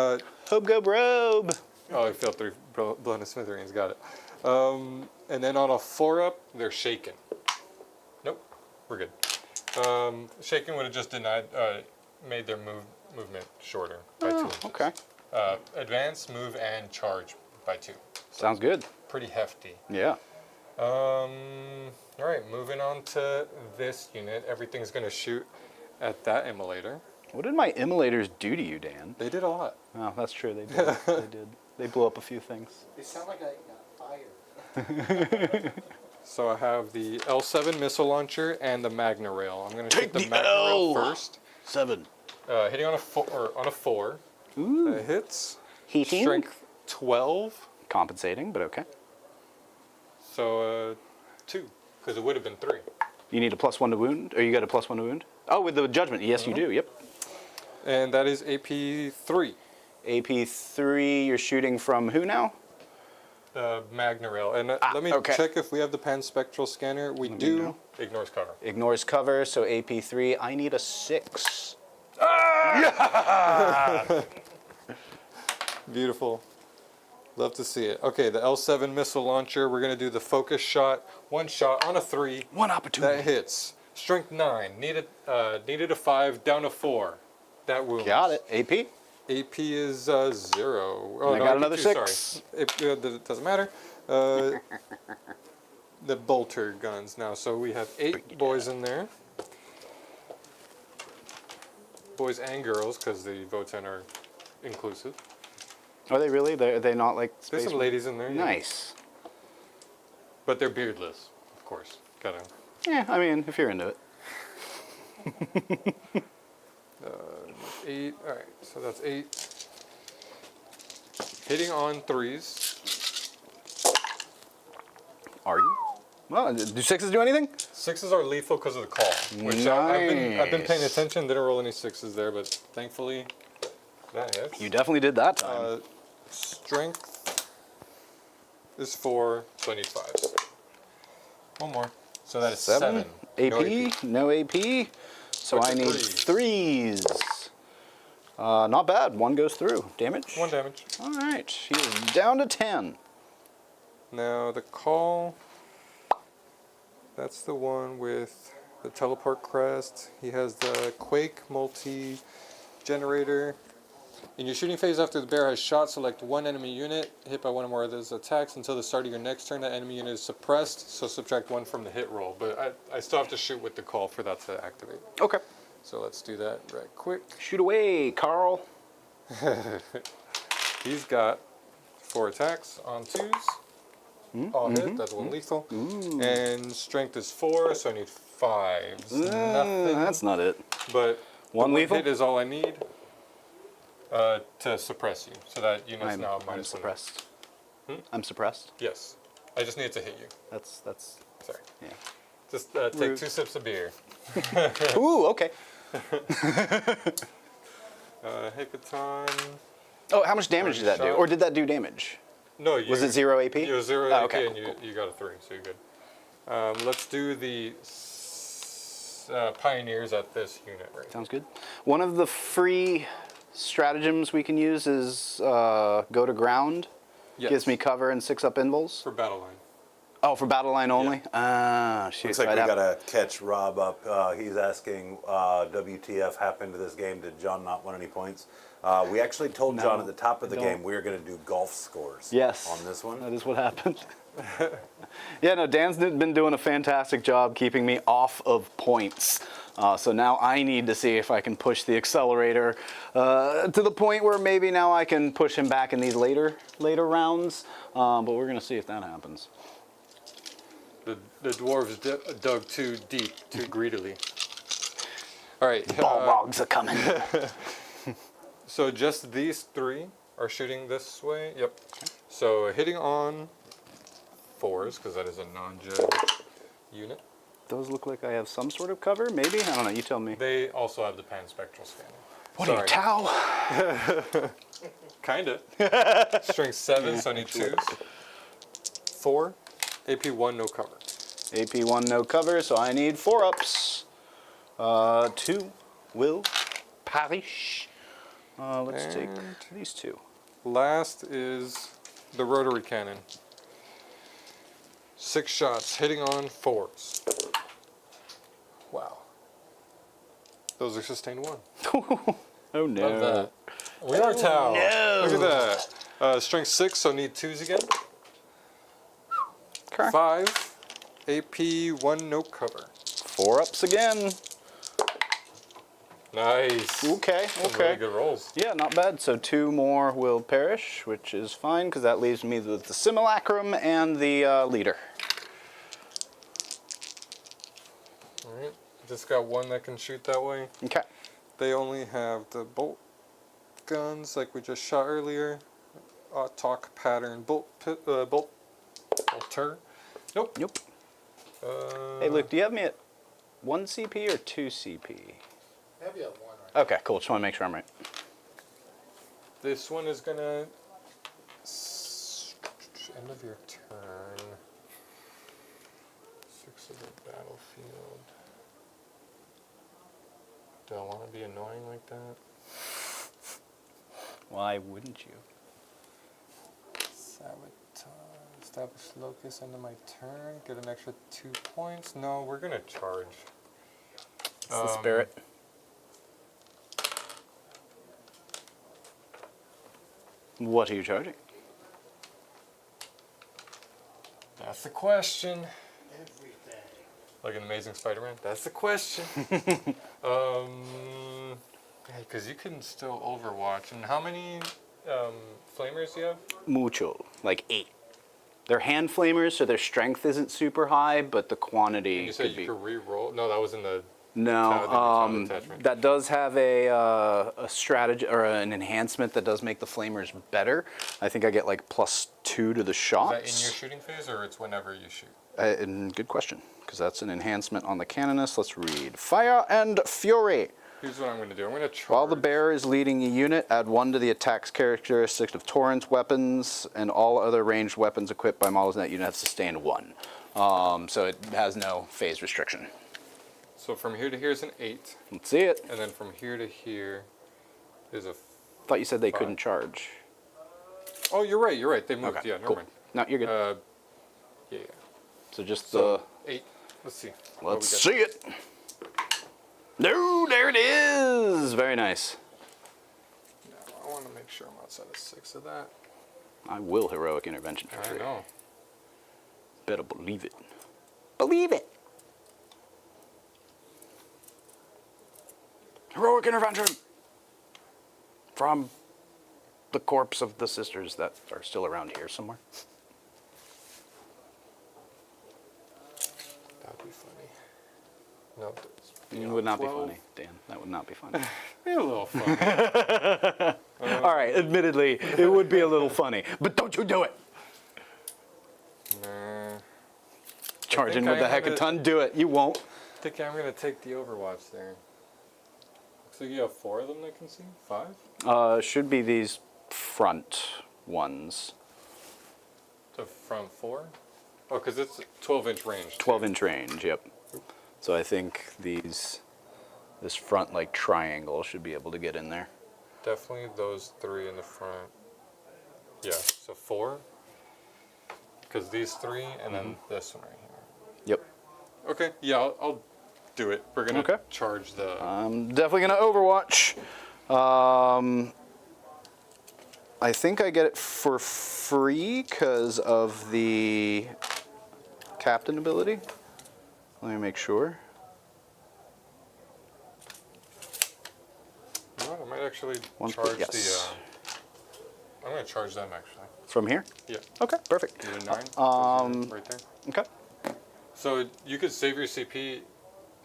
Hope go robe. oh, I failed 3, blown to smithereens, got it. And then on a 4-up, they're shaken. Nope, we're good. Shaken would have just denied, made their movement shorter by 2 inches. Okay. Advance, move, and charge by 2. Sounds good. Pretty hefty. Yeah. All right, moving on to this unit. Everything's going to shoot at that immolator. What did my immolators do to you, Dan? They did a lot. Oh, that's true. They did. They did. They blew up a few things. They sound like I got fired. So I have the L7 missile launcher and the Magna Rail. I'm going to shoot the the Magna Rail L. first. 7. Hitting on a 4. That hits. Heating. Strength 12. Compensating, but okay. So 2, because it would have been 3. You need a +1 to wound, or you got a +1 to wound? Oh, with the judgment. Yes, you do. Yep. And that is AP 3. AP 3. You're shooting from who now? Magna Rail. And let me okay. check if we have the panspectral scanner. We do. Ignores cover. Ignores cover, so AP 3. I need a 6. Beautiful. Love to see it. Okay, the L7 missile launcher. We're going to do the focus shot. 1 shot on a 3. One opportunity. That hits. Strength 9. Needed a 5. Down to 4. That wounds. Got it. AP. AP is 0. Oh, I no, got AP another 2, 6. Sorry. It doesn't matter. The bolter guns now. So we have 8 boys in there. Boys and girls, because the Votann are inclusive. Are they really? Are they not like space? There's some ladies in there. Yeah. Nice. But they're beardless, of course. Gotta. Yeah, I mean, if you're into it. 8. All right, so that's 8. Hitting on 3s. Are you? Well, do 6s do anything? 6s are lethal because of the call. Which I've been paying attention. Didn't roll any 6s there, but thankfully that hits. You definitely did that time. Strength is 4, so I need 5s. One more. So that is 7. 7. AP, no AP. So What's I a need 3s. Not bad. 1 goes through. Damage? 1 damage. All right. He's down to 10. Now the call. That's the one with the teleport crest. He has the quake multi-generator. In your shooting phase, after the bear has shot, select one enemy unit hit by one or more of those attacks. Until the start of your next turn, that enemy unit is suppressed, so subtract 1 from the hit roll. But I still have to shoot with the call for that to activate. Okay. So let's do that right quick. Shoot away, Carl. He's got 4 attacks on 2s. All hit, that's 1 lethal. And strength is 4, so I need 5s. Nothing. That's not it. But 1 lethal? hit is all I need to suppress you, so that unit's now I'm minus 1. suppressed. I'm suppressed. Yes. I just need to hit you. That's Sorry. yeah. Just take Rude. 2 sips of beer. Ooh, okay. Hikaton. Oh, how much damage did that do? Shot. Or did that do damage? No, you. Was it 0 AP? You were 0 Oh, AP okay, and you got a 3, so you're good. Let's do the pioneers at this unit right. Sounds good. One of the free stratagems we can use is go to ground. Yes. Gives me cover and 6-up invuls. For battle line. Oh, for battle line only? Ah, shoot. Looks like I'd we have- gotta catch Rob up. He's asking, WTF happened to this game? Did John not win any points? We actually told No, John at the top of the don't. game we were gonna do golf scores. Yes. On this one. That is what happened. Yeah, no, Dan's been doing a fantastic job keeping me off of points. So now I need to see if I can push the accelerator to the point where maybe now I can push him back in these later rounds. But we're going to see if that happens. The dwarves dug too deep, too greedily. All right. Balrogs are coming. So just these 3 are shooting this way. Yep. So hitting on 4s, because that is a non-jed unit. Those look like I have some sort of cover, maybe? I don't know, you tell me. They also have the panspectral scanner. What are you, Tau? Kinda. Strength 7, so I need 2s. 4. AP 1, no cover. AP 1, no cover, so I need 4-ups. 2 will perish. Let's take And- these 2. Last is the rotary cannon. 6 shots, hitting on 4s. Wow. Those are sustained 1. Oh no. Love that. We are Tau. no. Look at that. Strength 6, so need 2s again. Okay. 5. AP 1, no cover. 4-ups again. Nice. Okay, Some okay. really good rolls. Yeah, not bad. So 2 more will perish, which is fine, because that leaves me with the simulacrum and the leader. Alright. Just got 1 that can shoot that way. Okay. They only have the bolt guns like we just shot earlier. Talk pattern bolter. Nope. Nope. Hey, Luke, do you have me at 1 CP or 2 CP? Maybe at 1 right Okay, cool. Just want to make sure I'm right. This one is gonna end of your turn. 6 of the battlefield. Do I want to be annoying like that? Why wouldn't you? Sabotage. Establish locus end of my turn. Get an extra 2 points. No, we're gonna charge. It's the spirit. What are you charging? That's the question. Everything. Like an Amazing Spider-Man? That's the question. Because you can still Overwatch. And how many flamers do you have? Mucho, like 8. They're hand flamers, so their strength isn't super high, but the quantity You said could be. you could re-roll? No, that was in the... No, Child attachment. that does have a strategy or an enhancement that does make the flamers better. I think I get like +2 to the Is shots. that in your shooting phase, or it's whenever you shoot? And good question, because that's an enhancement on the canonist. Let's read. Fire and Fury. Here's what I'm going to do. I'm going to charge. While the bearer is leading a unit, add 1 to the attack's characteristics of Torrent's weapons, and all other ranged weapons equipped by models in that unit have sustained 1. So it has no phase restriction. So from here to here is an 8, Let's see it. and then from here to here is a. Thought you said they 5. couldn't charge. Oh, you're right. They moved. Okay, Yeah, never cool. mind. No, you're good. Yeah. So just So 8. Let's see. What let's we got. see it. No, there it is. Very nice. Now, I want to make sure I'm outside of 6 of that. I will heroic intervention for I 3. know. Better believe it. Believe it. Heroic intervention from the corpse of the sisters that are still around here somewhere. That'd be funny. No, It would not be funny, Dan. That would not be funny. be a little funny. All right, admittedly, it would be a little funny, but don't you do it. Nah. Charging think with the I'm gonna- hecaton, do it. You won't. I think I'm gonna take the Overwatch there. So you have 4 of them that can see? 5? Should be these front ones. So from 4? Oh, because it's 12-inch range. 12-inch range, yep. So I think this front like triangle should be able to get in there. Definitely those 3 in the front. Yeah, so 4. Because these 3 and then this one right here. Yep. Okay, yeah, I'll do it. We're gonna Okay. charge the. I'm definitely gonna Overwatch. I think I get it for free because of the captain ability. Let me make sure. No, I might actually One charge foot, yes. I'm gonna charge them actually. From here? Yeah. Okay, perfect. Either 9. Those are right there. Okay. So you could save your CP.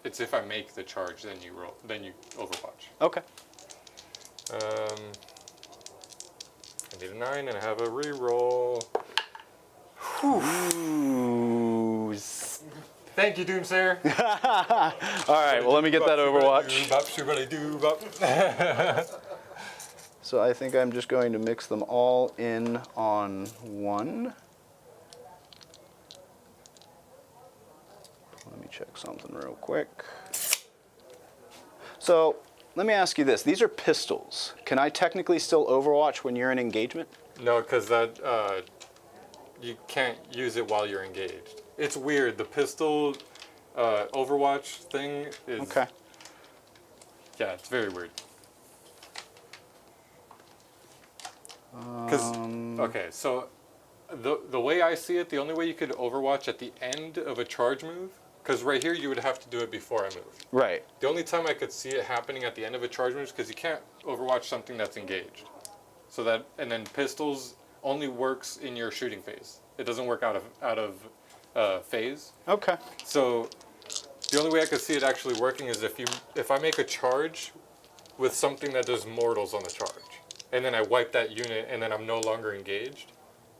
It's if I make the charge, then you roll, then you Overwatch. Okay. I need a 9 and I have a reroll. Ooh. Thank you, Doomsayer. All right, well, let me get that Overwatch. So I think I'm just going to mix them all in on one. Let me check something real quick. So let me ask you this. These are pistols. Can I technically still Overwatch when you're in engagement? No, because that you can't use it while you're engaged. It's weird. The pistol Overwatch thing is. Okay. Yeah, it's very weird. Because okay, so the way I see it, the only way you could Overwatch at the end of a charge move, because right here you would have to do it before I move. Right. The only time I could see it happening at the end of a charge move is because you can't Overwatch something that's engaged. So that, and then pistols only works in your shooting phase. It doesn't work out of phase. Okay. So the only way I could see it actually working is if I make a charge with something that does mortals on the charge, and then I wipe that unit, and then I'm no longer engaged,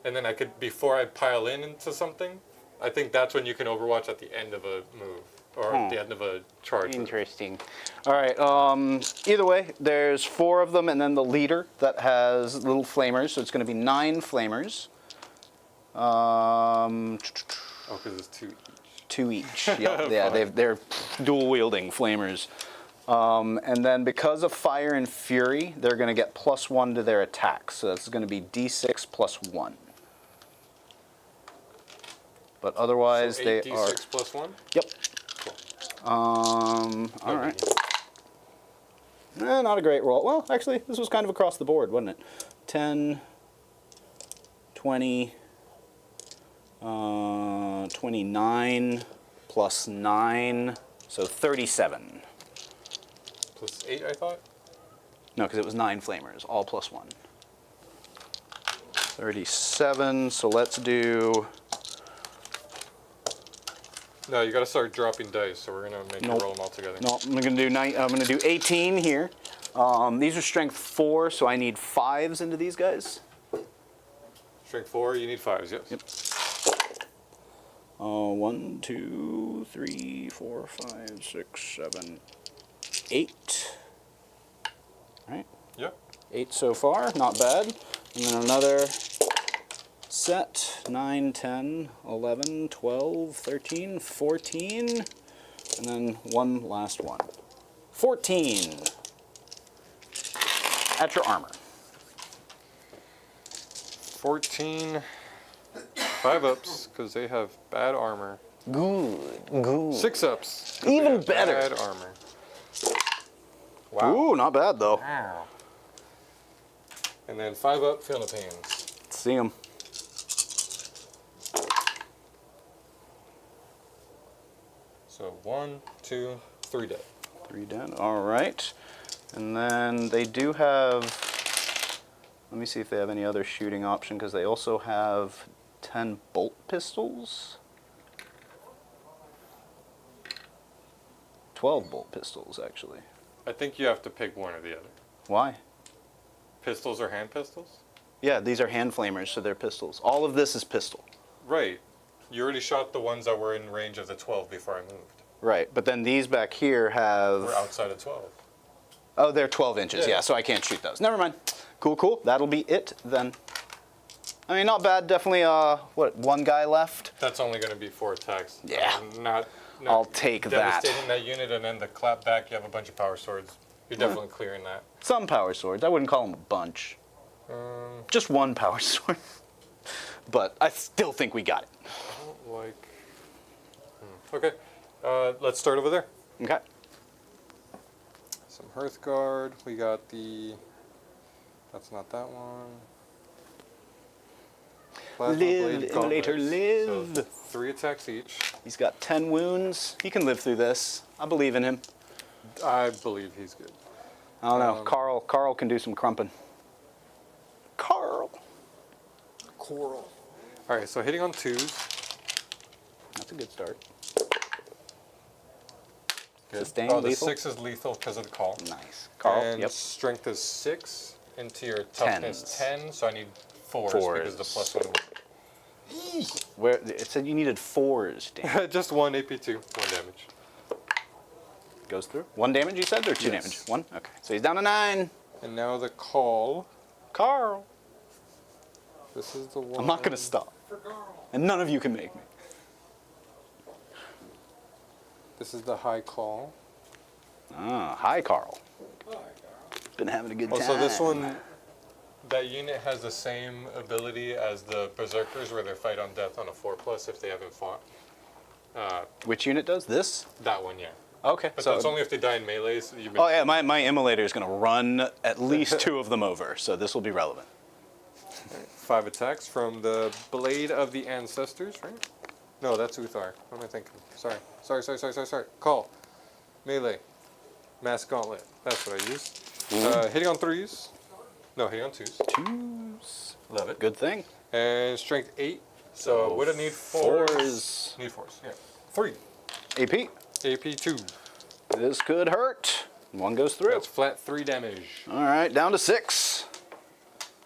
and then I could, before I pile into something, I think that's when you can Overwatch at the end of a move or at the end of a charge move. Interesting. All right. Either way, there's 4 of them, and then the leader that has little flamers. So it's going to be 9 flamers. Oh, because it's 2 each. 2 each. Yeah, yeah. They're dual wielding flamers. And then because of fire and fury, they're going to get +1 to their attack. So that's going to be d6 +1. But otherwise, So they 8d6 are. +1? Yep. Cool. All right. Not a great roll. Well, actually, this was kind of across the board, wasn't it? 10, 20, 29 plus 9, so 37. +8, I thought? No, because it was 9 flamers, all +1. 37, so let's do... No, you got to start dropping dice, so we're gonna make Nope. you roll them all together. No, I'm gonna do 18 here. These are strength 4, so I need 5s into these guys. Strength 4, you need 5s, yes. Yep. 1, 2, 3, 4, 5, 6, 7, 8. Right? Yep. 8 so far, not bad. And then another set. 9, 10, 11, 12, 13, 14, and then one last one. 14. At your armor. 14. 5 ups, because they have bad armor. Good. 6 ups. 'cause Even they have better. Bad armor. Wow. Ooh, not bad though. Wow. And then 5 up, feel no pains. Let's see him. So 1, 2, 3 dead. 3 dead. All right. And then they do have. Let me see if they have any other shooting option, because they also have 10 bolt pistols. 12 bolt pistols, actually. I think you have to pick one or the other. Why? Pistols or hand pistols? Yeah, these are hand flamers, so they're pistols. All of this is pistol. Right. You already shot the ones that were in range of the 12 before I moved. Right, but then these back here have. We're outside of 12. Oh, they're 12 inches. Yeah. Yeah, so I can't shoot those. Never mind. Cool, cool. That'll be it then. I mean, not bad. Definitely, what, one guy left? That's only going to be 4 attacks. Yeah. Not I'll take that. devastating that unit, and then the clap back, you have a bunch of power swords. You're definitely clearing that. Some power swords. I wouldn't call them a bunch. Just one power sword. But I still think we got it. I don't like... Okay. Let's start over there. Okay. Some Hearthguard. We got the... That's not that one. Plasma Live, Blade emulator, Gauntlets. live. So 3 attacks each. He's got 10 wounds. He can live through this. I believe in him. I believe he's good. I don't know. Carl can do some crumping. Carl. Coral. All right, so hitting on 2s. That's a good start. Good. Sustain, oh, the lethal? 6 is lethal because of the call. Nice. Carl, And yep. strength is 6 into your toughness 10, so I need 4s because the +1. Where it said you needed 4s, damn. Just 1 AP2, 1 damage. Goes through. 1 damage, you said, or 2 Yes. damage? 1? Okay. So he's down to 9. And now the call. Carl. This is the one. I'm not going to stop. And none of you can make me. This is the high call. Ah, hi, Carl. Been having a good time. So this one, that unit has the same ability as the Berserkers, where they fight on death on a 4+ if they haven't fought. Which unit does this? That one, yeah. Okay. But so, that's only if they die in melees. oh, yeah, my immolator is going to run at least 2 of them over, so this will be relevant. 5 attacks from the Blade of the Ancestors, right? No, that's Uthar. What am I thinking? Sorry. Call. Melee. Mass Gauntlet. That's what I used. Hitting on 3s. No, hitting on 2s. 2s. Love it. Good thing. And strength 8. So would it need 4s? 4s. Need 4s, yeah. 3. AP. AP 2. This could hurt. 1 goes through. That's flat 3 damage. All right, down to 6.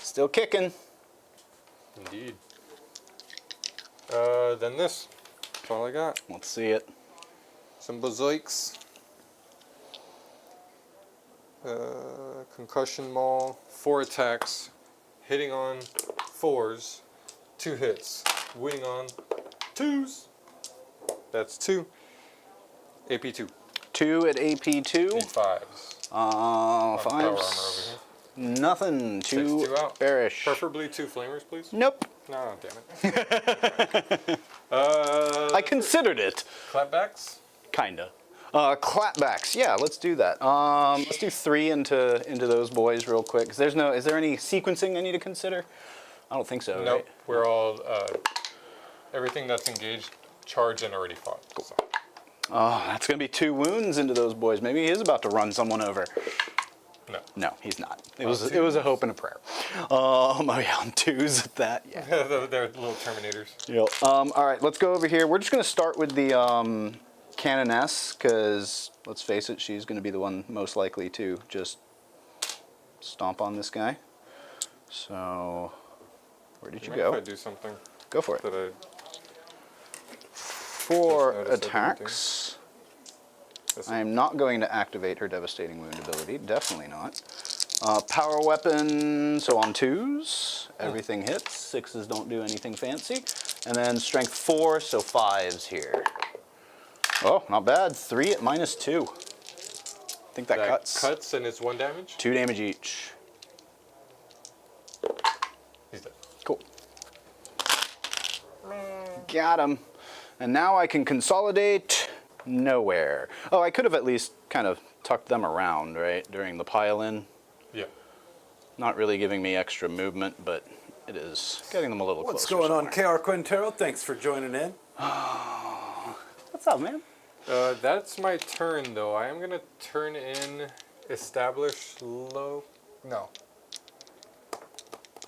Still kicking. Indeed. Then this. That's all I got. Let's see it. Some Bazoiks. Concussion Maul. 4 attacks. Hitting on 4s. 2 hits. Winning on 2s. That's 2. AP 2. 2 at AP2. Need 5s. Power armor over 5s. here. Nothing. Takes 2 2 out. bearish. Preferably 2 flamers, please. Nope. No, damn it. I considered it. Clapbacks. Kinda. Clapbacks. Yeah, let's do that. Let's do 3 into those boys real quick. 'Cause is there any sequencing I need to consider? I don't think so. Nope. Right? We're all everything that's engaged, charged, and already fought. So. Oh, that's gonna be 2 wounds into those boys. Maybe he is about to run someone over. No. No, he's not. It was a hope and a prayer. Oh yeah, on 2s at that. Yeah. They're little Terminators. Yep. All right, let's go over here. We're just gonna start with the Canoness, because let's face it, she's gonna be the one most likely to just stomp on this guy. So, where did you Mind if I go? do something Go for it. that I 4 just noticed attacks. I am not going to activate her devastating wound ability. Definitely not. Power weapon, so on 2s, everything hits. 6s don't do anything fancy. And then strength 4, so 5s here. Oh, not bad. 3 at -2. I think that cuts. Cuts and it's 1 damage. 2 damage each. He's dead. Cool. Got him. And now I can consolidate nowhere. Oh, I could have at least kind of tucked them around, right, during the pile-in. Yeah. Not really giving me extra movement, but it is getting them a little What's closer. going on, KR Quintero? Thanks for joining in. What's up, man? That's my turn, though. I am going to turn in establish low. No.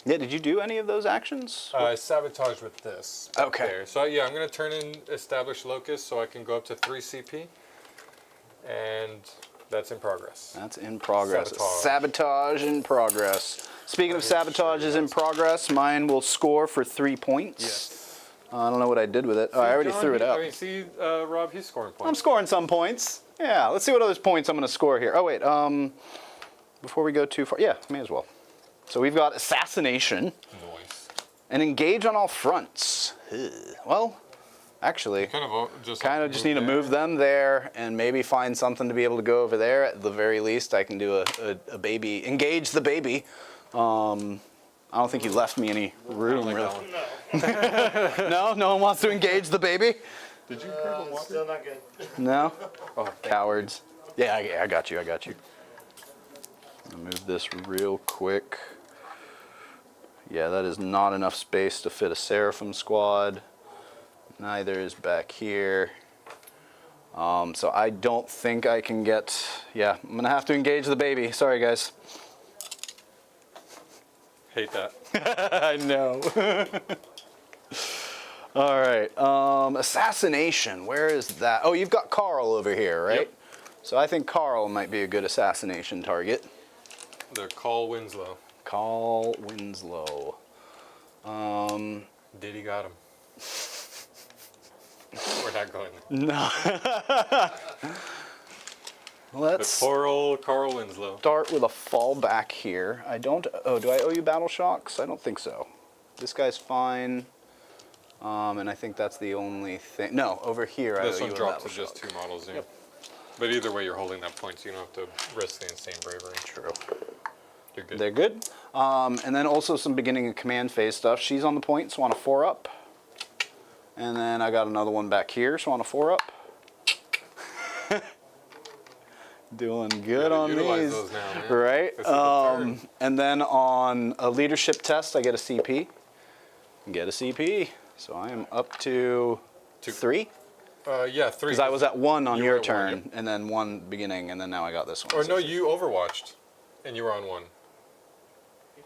Yeah, did you do any of those actions? Sabotage with this. Okay. There. So yeah, I'm going to turn in establish locus so I can go up to 3 CP. And that's in progress. That's in progress. Sabotage. Sabotage in progress. Speaking of sabotages in progress, mine will score for 3 points. Yes. I don't know what I did with it. Oh, I already John, threw it out. I mean, see, Rob, he's scoring points. I'm scoring some points. Yeah, let's see what other points I'm going to score here. Oh, wait. Before we go too far. Yeah, may as well. So we've got assassination Noise. and engage on all fronts. Ugh. Well, actually, Kind of just need to move them there and maybe find something to be able to go over there. At the very least, I can do a baby, engage the baby. I don't think you left me any room, like really. that one. No, no one wants to engage the baby. Did you grab a water? Still not good. No, Oh, cowards. Yeah, I got you. I got you. I'll move this real quick. Yeah, that is not enough space to fit a Seraphim squad. Neither is back here. So I don't think I can get. Yeah, I'm gonna have to engage the baby. Sorry, guys. hate that. I know. All right. Assassination. Where is that? Oh, you've got Carl over here, right? Yep. So I think Carl might be a good assassination target. The call Winslow. Carl Winslow. Diddy got him. We're not going there. No. The Let's poor old Carl Winslow. start with a fallback here. I don't. Oh, do I owe you battle shocks? I don't think so. This guy's fine. And I think that's the only thing. No, over here I owe This you one a dropped battle to just shock. 2 models, yeah. Yep. But either way, you're holding that point, so you don't have to risk the insane bravery. True. You're good. They're good. And then also some beginning of command phase stuff. She's on the point, so on a 4-up. And then I got another one back here, so on a 4-up. Doing good Gotta on utilize these. those now, man. Right? This is the turn. And then on a leadership test, I get a CP. Get a CP. So I am up to 3. Yeah, 3. Because I was at 1 on You your were at 1, turn, yep. and then 1 beginning, and then now I got this one. Or so no, 3. you overwatched, and you were on 1.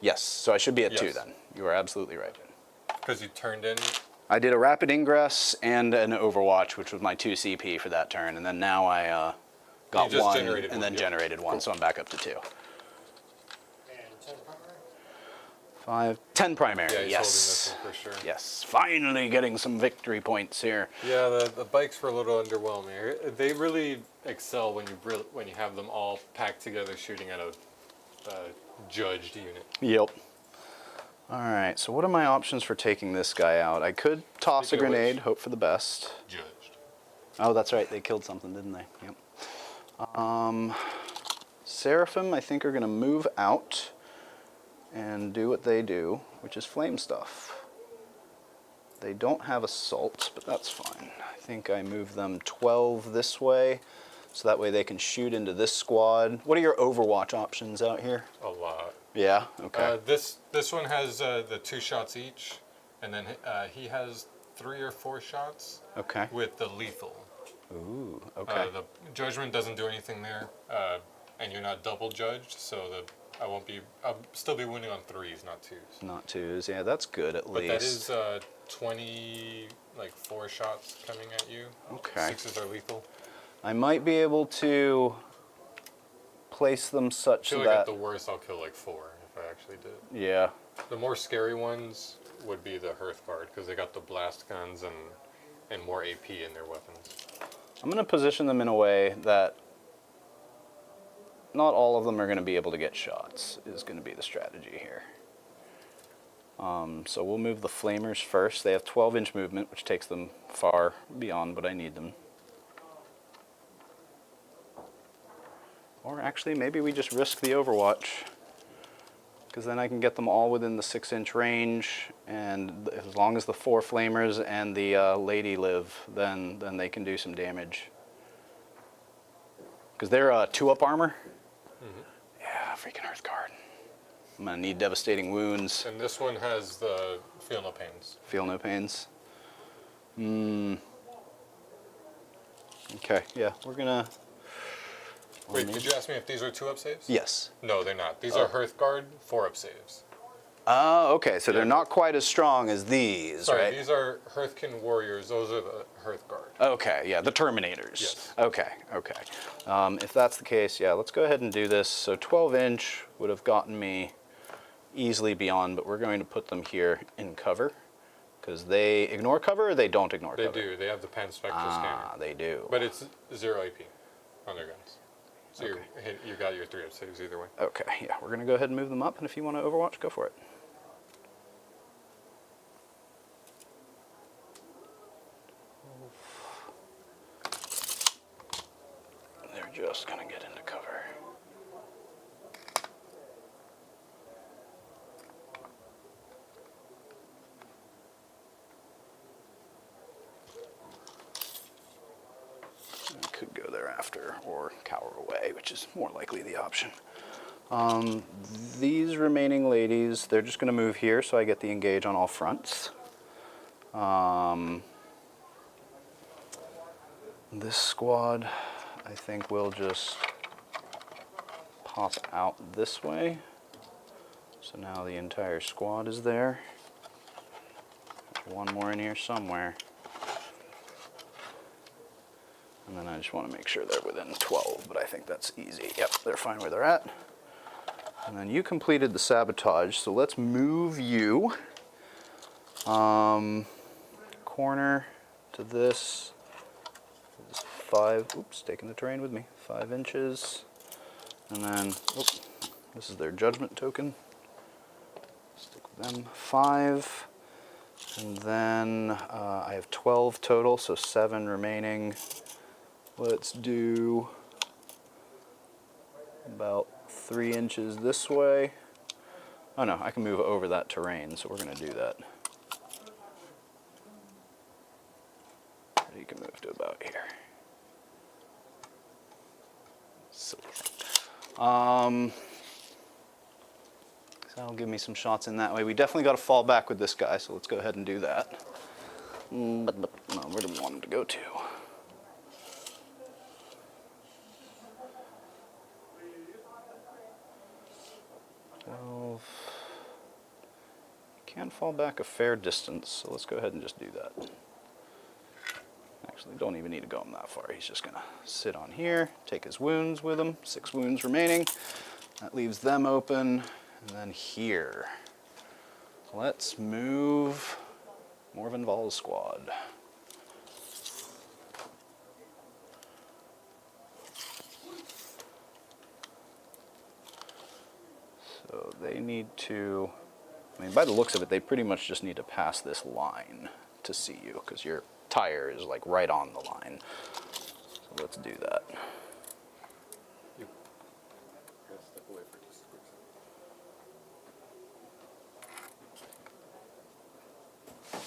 Yes, so I should be at 2 Yes. then. You are absolutely right. Because you turned in. I did a rapid ingress and an overwatch, which was my 2 CP for that turn, and then now I got You just 1 generated and one, then yeah. generated 1, so I'm back up to 2. And 10 primary? 10 primary, Yeah, he's yes. holding this one for sure. Yes, finally getting some victory points here. Yeah, the bikes were a little underwhelming. They really excel when you have them all packed together shooting at a judged unit. Yep. All right, so what are my options for taking this guy out? I could toss Speaking a of grenade, which- hope for the best. Judged. Oh, that's right, they killed something, didn't they? Yep. Seraphim, I think, are going to move out and do what they do, which is flame stuff. They don't have assault, but that's fine. I think I move them 12 this way, so that way they can shoot into this squad. What are your Overwatch options out here? A lot. Yeah, okay. This one has the 2 shots each, and then he has 3 or 4 shots Okay. with the lethal. Ooh, okay. The judgment doesn't do anything there, and you're not double judged, so I'll still be winning on 3s, not 2s. Not 2s, yeah, that's good at But least. that is 4 shots coming at you. Okay. 6s are lethal. I might be able to place them I such feel like at that. the worst I'll kill like 4 if I actually did. Yeah. The more scary ones would be the Hearthband because they got the blast guns and more AP in their weapons. I'm going to position them in a way that not all of them are going to be able to get shots, is going to be the strategy here. So we'll move the flamers first. They have 12-inch movement, which takes them far beyond what I need them. Or actually, maybe we just risk the Overwatch, because then I can get them all within the 6-inch range, and as long as the 4 flamers and the lady live, then they can do some damage. Because they're 2-up armor. Yeah, freaking Hearthguard. I'm gonna need devastating wounds. And this one has the feel no pains. Feel no pains. Okay, yeah, we're gonna. Wait, did you ask me if these are 2-up saves? Yes. No, they're not. These are Hearthguard 4-up saves. Oh, okay, so they're not quite as strong as these, Sorry, right? these are Hearthkin warriors. Those are the Hearthguard. Okay, yeah, the Terminators. Yes. Okay. If that's the case, yeah, let's go ahead and do this. So 12-inch would have gotten me easily beyond, but we're going to put them here in cover, because they ignore cover or they don't ignore They cover? do. They have the Panspectral scanner. They do. But it's 0 AP on their guns. So you got your 3-up saves either way. Okay, yeah, we're going to go ahead and move them up, and if you want to Overwatch, go for it. They're just going to get into cover. I could go thereafter or cower away, which is more likely the option. These remaining ladies, they're just going to move here so I get the engage on all fronts. This squad, I think, will just pop out this way. So now the entire squad is there. There's one more in here somewhere. And then I just want to make sure they're within 12, but I think that's easy. Yep, they're fine where they're at. And then you completed the sabotage, so let's move you corner to this. 5, oops, taking the terrain with me, 5 inches. And then, oops, this is their judgment token. Stick with them, 5. And then I have 12 total, so 7 remaining. Let's do about 3 inches this way. Oh no, I can move over that terrain, so we're going to do that. You can move to about here. So that'll give me some shots in that way. We definitely got to fall back with this guy, so let's go ahead and do that. But no, where do we want him to go to? Can fall back a fair distance, so let's go ahead and just do that. Actually, don't even need to go him that far. He's just going to sit on here, take his wounds with him, 6 wounds remaining. That leaves them open, and then here. Let's move Morven Val's squad. So they need to, I mean, by the looks of it, they pretty much just need to pass this line to see you, because your tire is like right on the line. So let's do that. You gotta step away for just a quick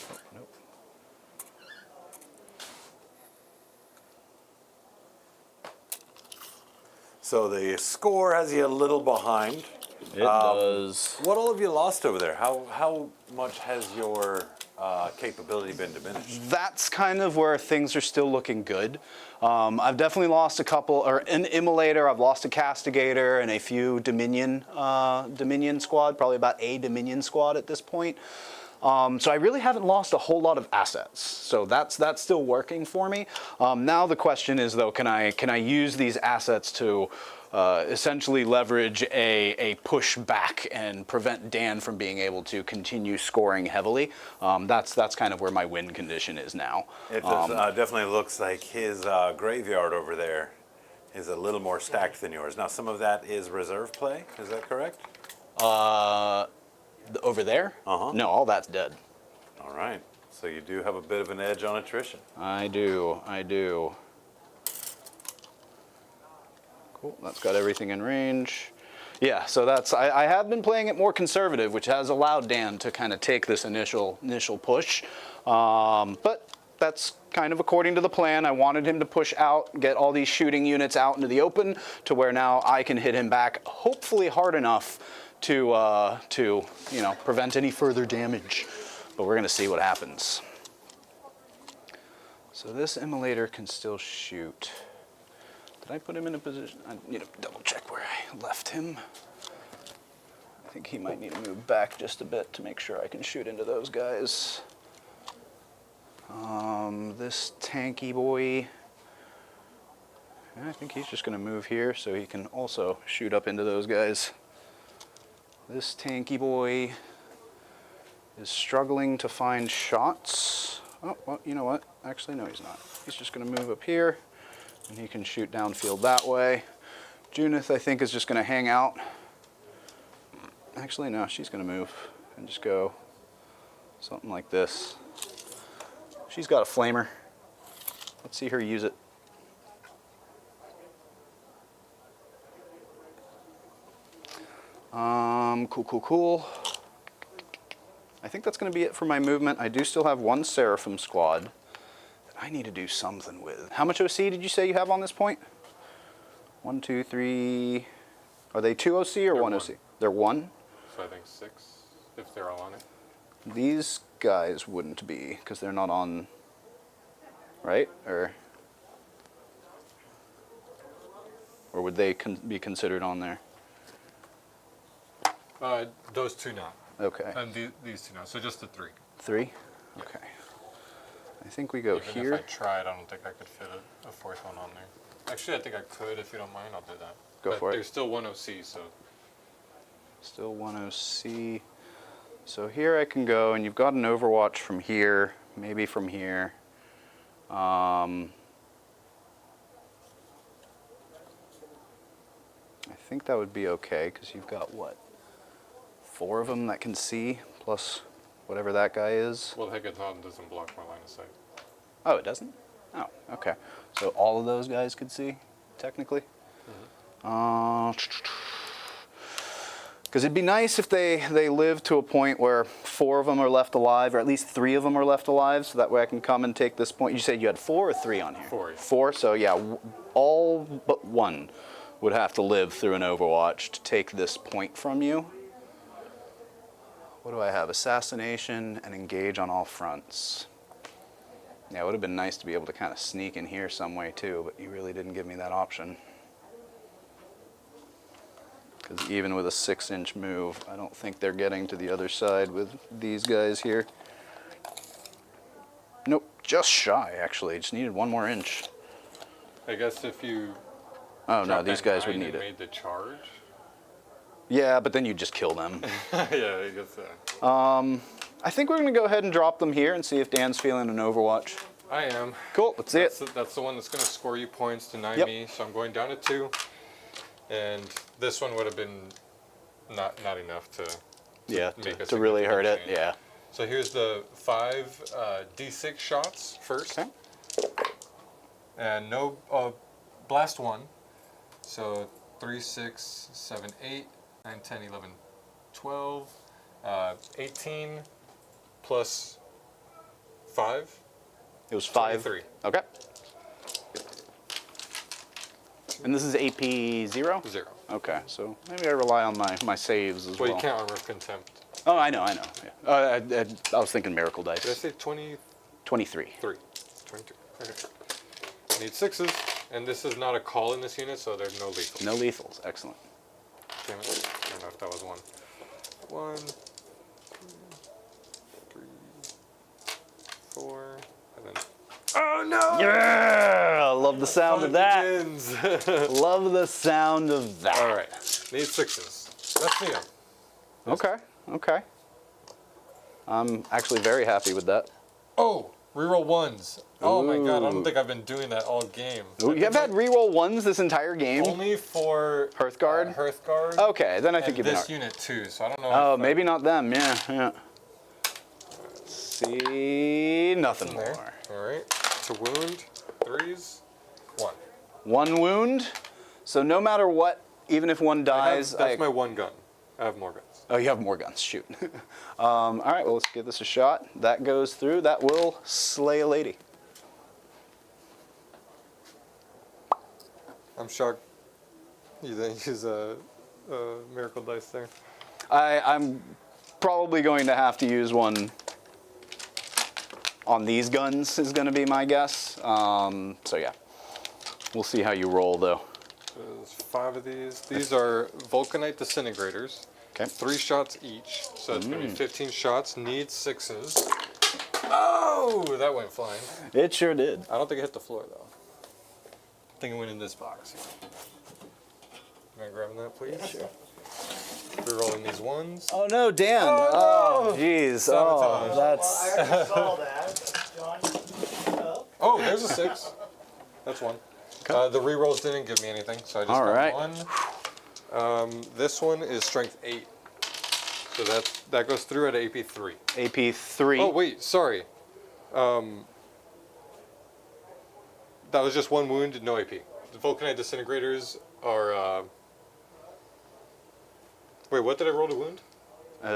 second. Nope. So the score has you a little behind. It does. What all have you lost over there? How much has your capability been diminished? That's kind of where things are still looking good. I've definitely lost a couple, or an Immolator, I've lost a Castigator, and a few Dominion squad, probably about a Dominion squad at this point. So I really haven't lost a whole lot of assets. So that's still working for me. Now the question is, though, can I use these assets to essentially leverage a push back and prevent Dan from being able to continue scoring heavily? That's kind of where my win condition is now. It definitely looks like his graveyard over there is a little more stacked than yours. Now, some of that is reserve play. Is that correct? Over there? Uh-huh. No, all that's dead. All right. So you do have a bit of an edge on attrition. I do. Cool, that's got everything in range. Yeah, so that's, I have been playing it more conservative, which has allowed Dan to kind of take this initial push. But that's kind of according to the plan. I wanted him to push out, get all these shooting units out into the open to where now I can hit him back, hopefully hard enough to you know, prevent any further damage. But we're gonna see what happens. So this immolator can still shoot. Did I put him in a position? I need to double check where I left him. I think he might need to move back just a bit to make sure I can shoot into those guys. This tanky boy, I think he's just gonna move here so he can also shoot up into those guys. This tanky boy is struggling to find shots. Oh, well, you know what? Actually, no, he's not. He's just gonna move up here and he can shoot downfield that way. Junith, I think, is just gonna hang out. Actually, no, she's gonna move and just go something like this. She's got a flamer. Let's see her use it. Cool. I think that's going to be it for my movement. I do still have one Seraphim squad that I need to do something with. How much OC did you say you have on this point? 1, 2, 3. Are they 2 OC or 1 OC? They're 1? So I think 6, if they're all on it. These guys wouldn't be, because they're not on, right? Or would they be considered on there? Those two not. Okay. And these two not. So just the 3. 3? Okay. I think we go Even here. if I tried, I don't think I could fit a 4th one on there. Actually, I think I could. If you don't mind, I'll do that. Go for it. There's still 1 OC, so. Still 1 OC. So here I can go, and you've got an Overwatch from here, maybe from here. I think that would be okay, because you've got, what, 4 of them that can see, plus whatever that guy is. Well, Hecaton doesn't block my line of sight. Oh, it doesn't? Oh, okay. So all of those guys could see, technically? Because it'd be nice if they live to a point where 4 of them are left alive, or at least 3 of them are left alive, so that way I can come and take this point. You said you had 4 or 3 on here? 4. Yeah. 4, so yeah, all but 1 would have to live through an Overwatch to take this point from you. What do I have? Assassination and engage on all fronts. Yeah, it would have been nice to be able to kind of sneak in here some way too, but you really didn't give me that option. Because even with a 6-inch move, I don't think they're getting to the other side with these guys here. Nope, just shy actually, just needed 1 more inch. I guess if you. Oh no, these guys would need it. Made the charge. Yeah, but then you just kill them. Yeah, I guess that. I think we're gonna go ahead and drop them here and see if Dan's feeling an Overwatch. I am. Cool, let's see it. That's the one that's going to score you points, deny Yep. me. So I'm going down to 2, and this one would have been not enough to Yeah, make a to really hurt it. significant change. Yeah. So here's the 5 D6 shots first, Okay. and no blast 1. So 3, 6, 7, 8, 9, 10, 11, 12, 18 plus 5. It was 5. 23. Okay. And this is AP 0? 0. Okay, so maybe I rely on my saves as Well, well. you can't armor of contempt. Oh, I know. Yeah. I was thinking Miracle Dice. Did I say 23? 23. 22. Okay. Need 6s, and this is not a call in this unit, so there's no lethal. No lethals. Excellent. Damn it. I don't know if that was 1. 1, 2, 3, 4, and then. Oh no! Yeah! Love the sound of that. Begins. Love the sound of that. All right. Need 6s. That's me. Okay. I'm actually very happy with that. Oh, Reroll ones. Oh my god, I don't think I've been doing that all game. Ooh, you have had reroll ones this entire game? Only for Hearthguard? Hearthguard. Okay, then I think And you've been this unit too, so I don't know. Oh, if maybe not them. Yeah. Let's see, nothing there. more. All right. To wound, 3s, 1. One wound. So no matter what, even if one dies, That's my one gun. I have more guns. Oh, you have more guns. Shoot. All right, well, let's give this a shot. That goes through. That will slay a lady. I'm shocked. You didn't use a miracle dice there. I'm probably going to have to use one on these guns is going to be my guess. So yeah, we'll see how you roll though. There's 5 of these. These are Vulcanite Disintegrators. Okay. 3 shots each, so it's going to be 15 shots. Need 6s. Oh, that went flying. It sure did. I don't think it hit the floor though. I think it went in this box. Am I grabbing that, please? Sure. Rerolling these ones. Oh no, Dan. Oh, jeez. Oh, that's. Well, I already saw that. John, Oh, there's a 6. That's 1. The rerolls didn't give me anything, so I just All got right. 1. This one is strength 8. So that goes through at AP 3. AP 3. Oh wait, sorry. That was just 1 wound, no AP. The Vulcanite Disintegrators are. Wait, what did I roll to wound?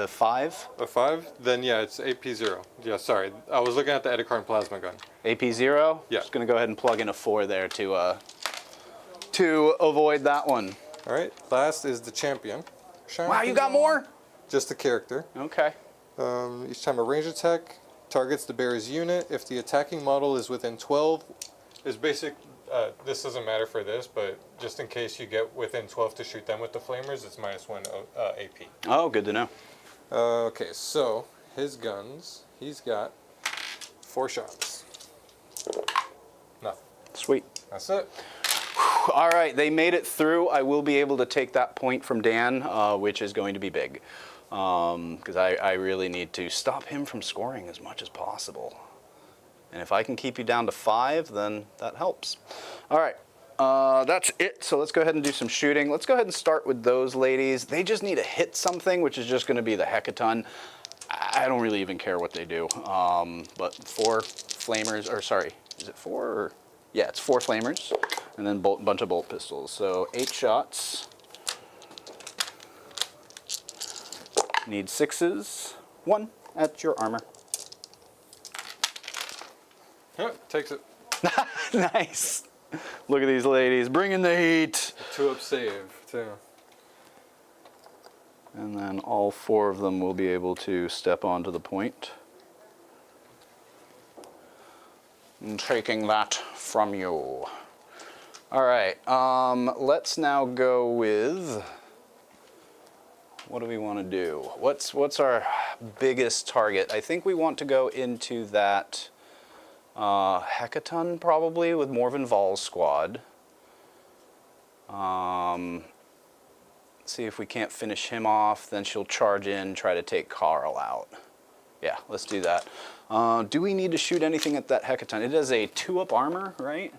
5. A 5? Then yeah, it's AP 0. Yeah, sorry. I was looking at the Edikarn Plasma Gun. AP 0. Yeah. Just gonna go ahead and plug in a 4 there to avoid that one. All right. Last is the Champion. Wow, you got more? Just the character. Okay. Each time a range attack targets the bearer's unit, if the attacking model is within 12, is basic. This doesn't matter for this, but just in case you get within 12 to shoot them with the flamers, it's -1 AP. Oh, good to know. Okay, so his guns, he's got 4 shots. Nothing. Sweet. That's it. All right, they made it through. I will be able to take that point from Dan, which is going to be big. Because I really need to stop him from scoring as much as possible. And if I can keep you down to 5, then that helps. All right, that's it. So let's go ahead and do some shooting. Let's go ahead and start with those ladies. They just need to hit something, which is just going to be the hecaton. I don't really even care what they do. But 4 flamers, or sorry, is it 4? Or? Yeah, it's 4 flamers, and then a bunch of bolt pistols. So 8 shots. Need 6s. 1 at your armor. Yeah, takes it. Nice. Look at these ladies, bringing the heat. 2-up save, too. And then all 4 of them will be able to step onto the point. I'm taking that from you. All right, let's now go with, what do we want to do? What's our biggest target? I think we want to go into that Hecaton probably with Morven Val's squad. See if we can't finish him off, then she'll charge in, try to take Carl out. Yeah, let's do that. Do we need to shoot anything at that Hecaton? It has a 2-up armor, right?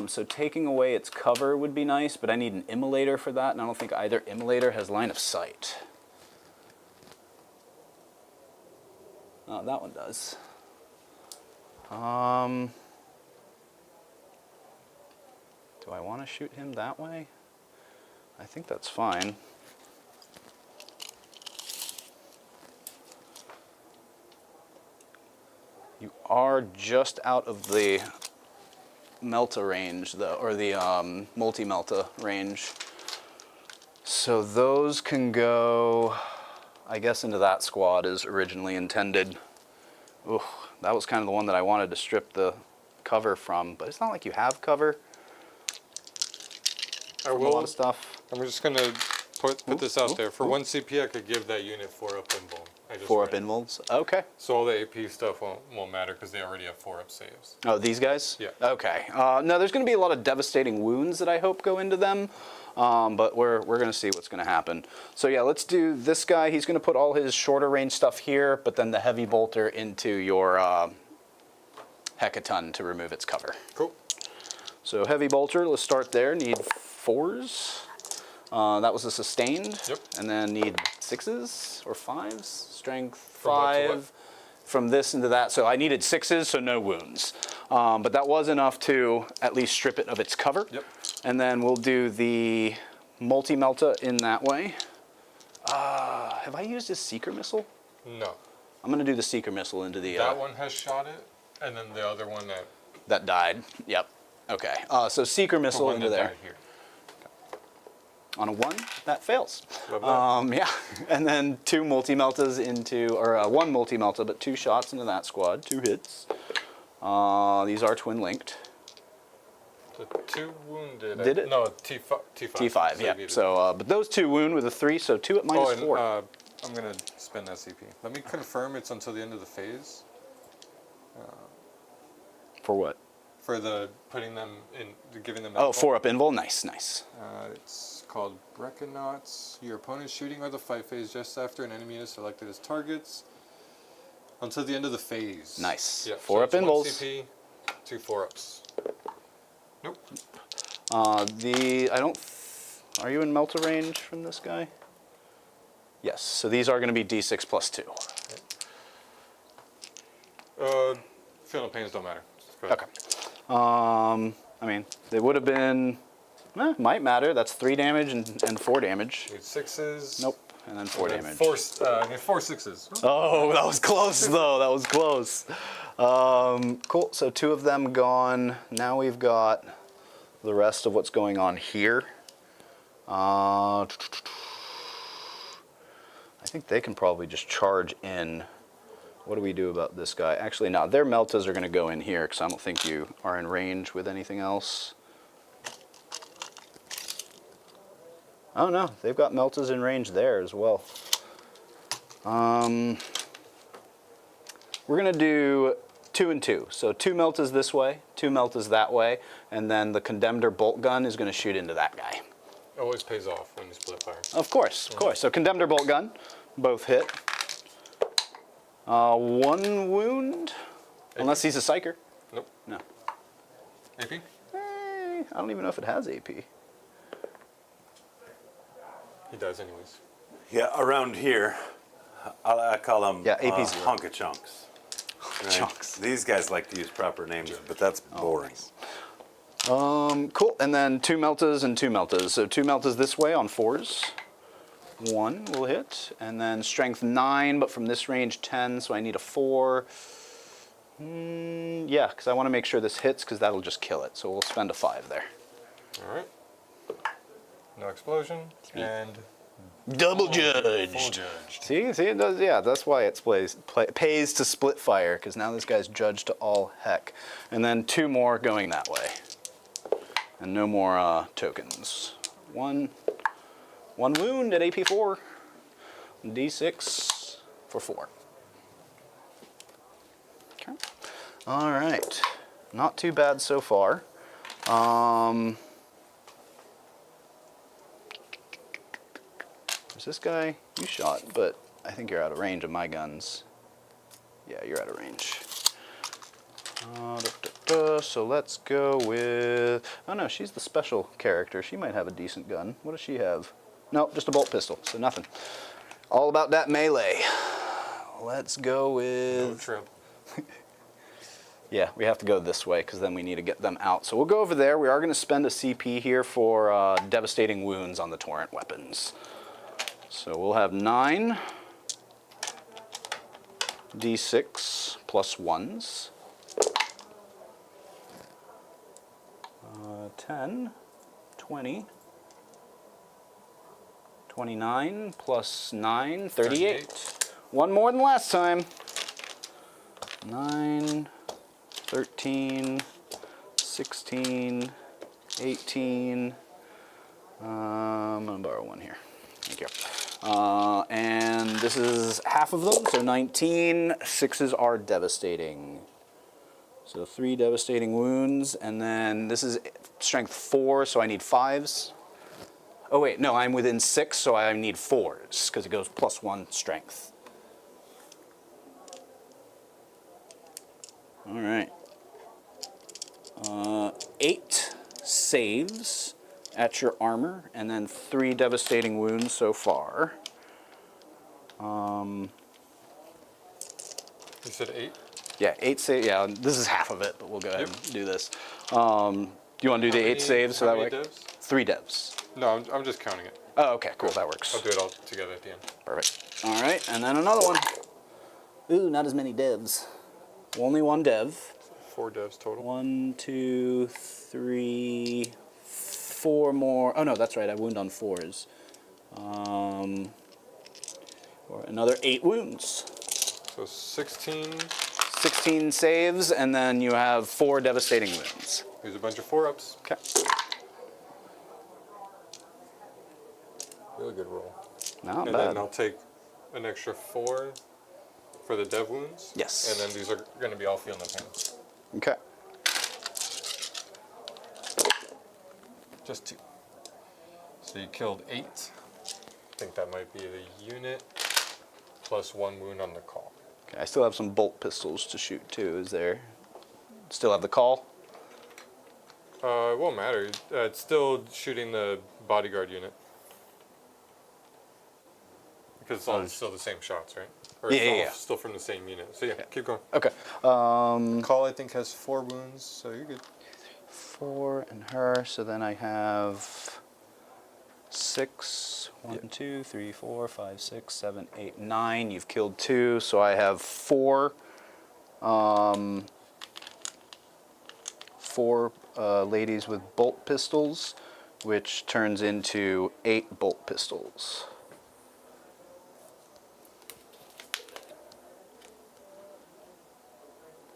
So taking away its cover would be nice, but I need an immolator for that, and I don't think either immolator has line of sight. Oh, that one does. Do I want to shoot him that way? I think that's fine. You are just out of the Melta range, though, or the multi-Melta range. So those can go, I guess, into that squad as originally intended. Ooh, that was kind of the one that I wanted to strip the cover from, but it's not like you have cover. I A will. lot of stuff. I'm just gonna put this out there. For 1 CP, I could give that unit 4-up invuln. 4-up invulns. Okay. So all the AP stuff won't matter because they already have 4-up saves. Oh, these guys? Yeah. Okay. No, there's going to be a lot of devastating wounds that I hope go into them, but we're going to see what's going to happen. So yeah, let's do this guy. He's going to put all his shorter range stuff here, but then the heavy bolter into your Hecaton to remove its cover. Cool. So heavy bolter, let's start there. Need 4s. That was a sustained. Yep. And then need 6s or 5s. Strength From what to 5. what? From this into that. So I needed 6s, so no wounds. But that was enough to at least strip it of its cover. Yep. And then we'll do the multi-melta in that way. Have I used his Seeker Missile? No. I'm going to do the Seeker Missile into the... That one has shot it, and then the other one That died. Yep. Okay. So Seeker Missile one into that there. died here. On a 1, that fails. Love that. Yeah. And then 2 multi-meltas into... Or 1 multi-melta, but 2 shots into that squad. 2 hits. These are twin-linked. The 2 wounded. Did it? No, T5. T5, yeah. So, but those 2 wound with a 3, so 2 at minus 4. I'm going to spend that CP. Let me confirm it's until the end of the phase. For what? For the putting them in, giving them. Oh, 4 up invul. Nice, nice. It's called Breckenauts. Your opponent's shooting or the fight phase just after an enemy is selected as targets. Until the end of the phase. Nice. Yeah, 4 up it's 1 invuls. CP, 2 4-ups. Nope. Are you in melta range from this guy? Yes. So these are going to be D6 plus 2. Feel no pains don't matter. Just go ahead. Okay. I mean, they would have been. Might matter. That's 3 damage and 4 damage. Need 6s. Nope. And then 4 And damage. then need 4 6s. Oh, that was close though. That was close. Cool. So 2 of them gone. Now we've got the rest of what's going on here. I think they can probably just charge in. What do we do about this guy? Actually, no. Their meltas are going to go in here because I don't think you are in range with anything else. Oh no, they've got meltas in range there as well. We're going to do 2 and 2. So 2 meltas this way, 2 meltas that way, and then the Condemned bolt gun is going to shoot into that guy. Always pays off when you split fire. Of course, of course. So Condemned bolt gun, both hit. 1 wound, unless he's a psyker. Nope. No. AP? I don't even know if it has AP. He does anyways. Yeah, around here, I call them AP 0. hunk of chunks. Right? Chunks. These guys like to use proper names, but that's boring. Cool. And then 2 meltas and 2 meltas. So 2 meltas this way on 4s. 1 will hit, and then strength 9, but from this range 10, so I need a 4. Yeah, because I want to make sure this hits, because that'll just kill it. So we'll spend a 5 there. All right. No explosion. And Double full judged. judged. See, it does. Yeah, that's why it pays to split fire, because now this guy's judged to all heck. And then 2 more going that way, and no more tokens. 1 wound at AP 4. D6 for 4. Okay. All right. Not too bad so far. There's this guy you shot, but I think you're out of range of my guns. Yeah, you're out of range. So let's go with... Oh no, she's the special character. She might have a decent gun. What does she have? Nope, just a bolt pistol, so nothing. All about that melee. Let's go No with... trip. Yeah, we have to go this way because then we need to get them out. So we'll go over there. We are going to spend a CP here for devastating wounds on the torrent weapons. So we'll have 9 D6 plus 1s. 10, 20, 29 plus 9, 38. 1 more than last time. 9, 13, 16, 18. I'm going to borrow 1 here. Thank you. And this is half of them, so 19. 6s are devastating. So 3 devastating wounds, and then this is strength 4, so I need 5s. Oh wait, no, I'm within 6, so I need 4s, because it goes plus 1 strength. All right. 8 saves at your armor, and then 3 devastating wounds so far. You said 8? Yeah, 8 saves. Yeah, this is half of it, but we'll go ahead and do this. Do you want to do the 8 saves so how that many way? devs? 3 devs. No, I'm just counting it. Oh, okay, cool. That works. I'll do it all together at the end. Perfect. All right, and then another one. Ooh, not as many devs. Only 1 dev. 4 devs total. 1, 2, 3, 4 more. Oh no, that's right. I wound on 4s. Or another 8 wounds. So 16. 16 saves, and then you have 4 devastating wounds. Here's a bunch of 4-ups. Okay. Really good roll. Not And bad. then I'll take an extra 4 for the dev wounds. Yes. And then these are going to be all feeling the pain. Okay. Just 2. So you killed 8. I think that might be the unit plus 1 wound on the call. Okay. I still have some bolt pistols to shoot too. Is there? Still have the call? It won't matter. It's still shooting the bodyguard unit. Because it's all still the same shots, right? Or it's Yeah, all yeah. still from the same unit. So yeah, keep going. Okay. Call, I think, has 4 wounds, so you're good. 4 and her. So then I have 6. 1, 2, 3, 4, 5, 6, 7, 8, 9. You've killed 2, so I have 4. 4 ladies with bolt pistols, which turns into 8 bolt pistols.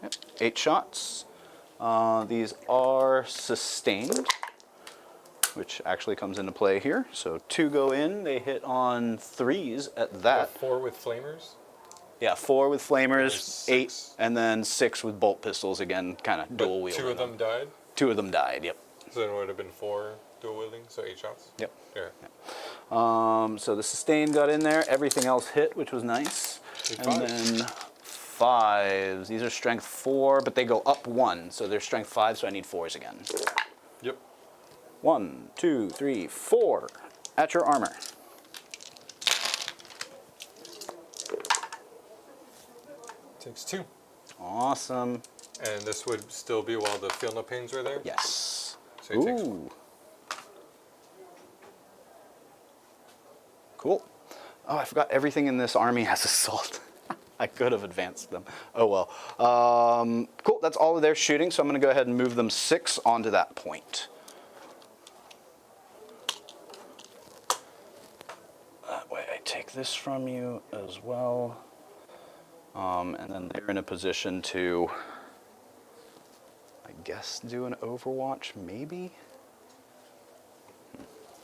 Yep, 8 shots. These are sustained, which actually comes into play here. So 2 go in, they hit on 3s at that. 4 with flamers. Yeah, 4 with flamers, There's 8, 6. and then 6 with bolt pistols. Again, kind of dual But wielding. 2 of them died. 2 of them died. Yep. So then it would have been 4 dual wielding, so 8 shots. Yep. Yeah. So the sustain got in there. Everything else hit, which was nice. Big And fives. then 5s. These are strength 4, but they go up 1, so they're strength 5. So I need 4s again. Yep. 1, 2, 3, 4. At your armor. Takes 2. Awesome. And this would still be while the feel no pains are there? Yes. So he takes 1. Ooh. Cool. Oh, I forgot everything in this army has assault. I could have advanced them. Oh well. Cool, that's all of their shooting, so I'm going to go ahead and move them 6 onto that point. That way I take this from you as well. And then they're in a position to, I guess, do an Overwatch, maybe?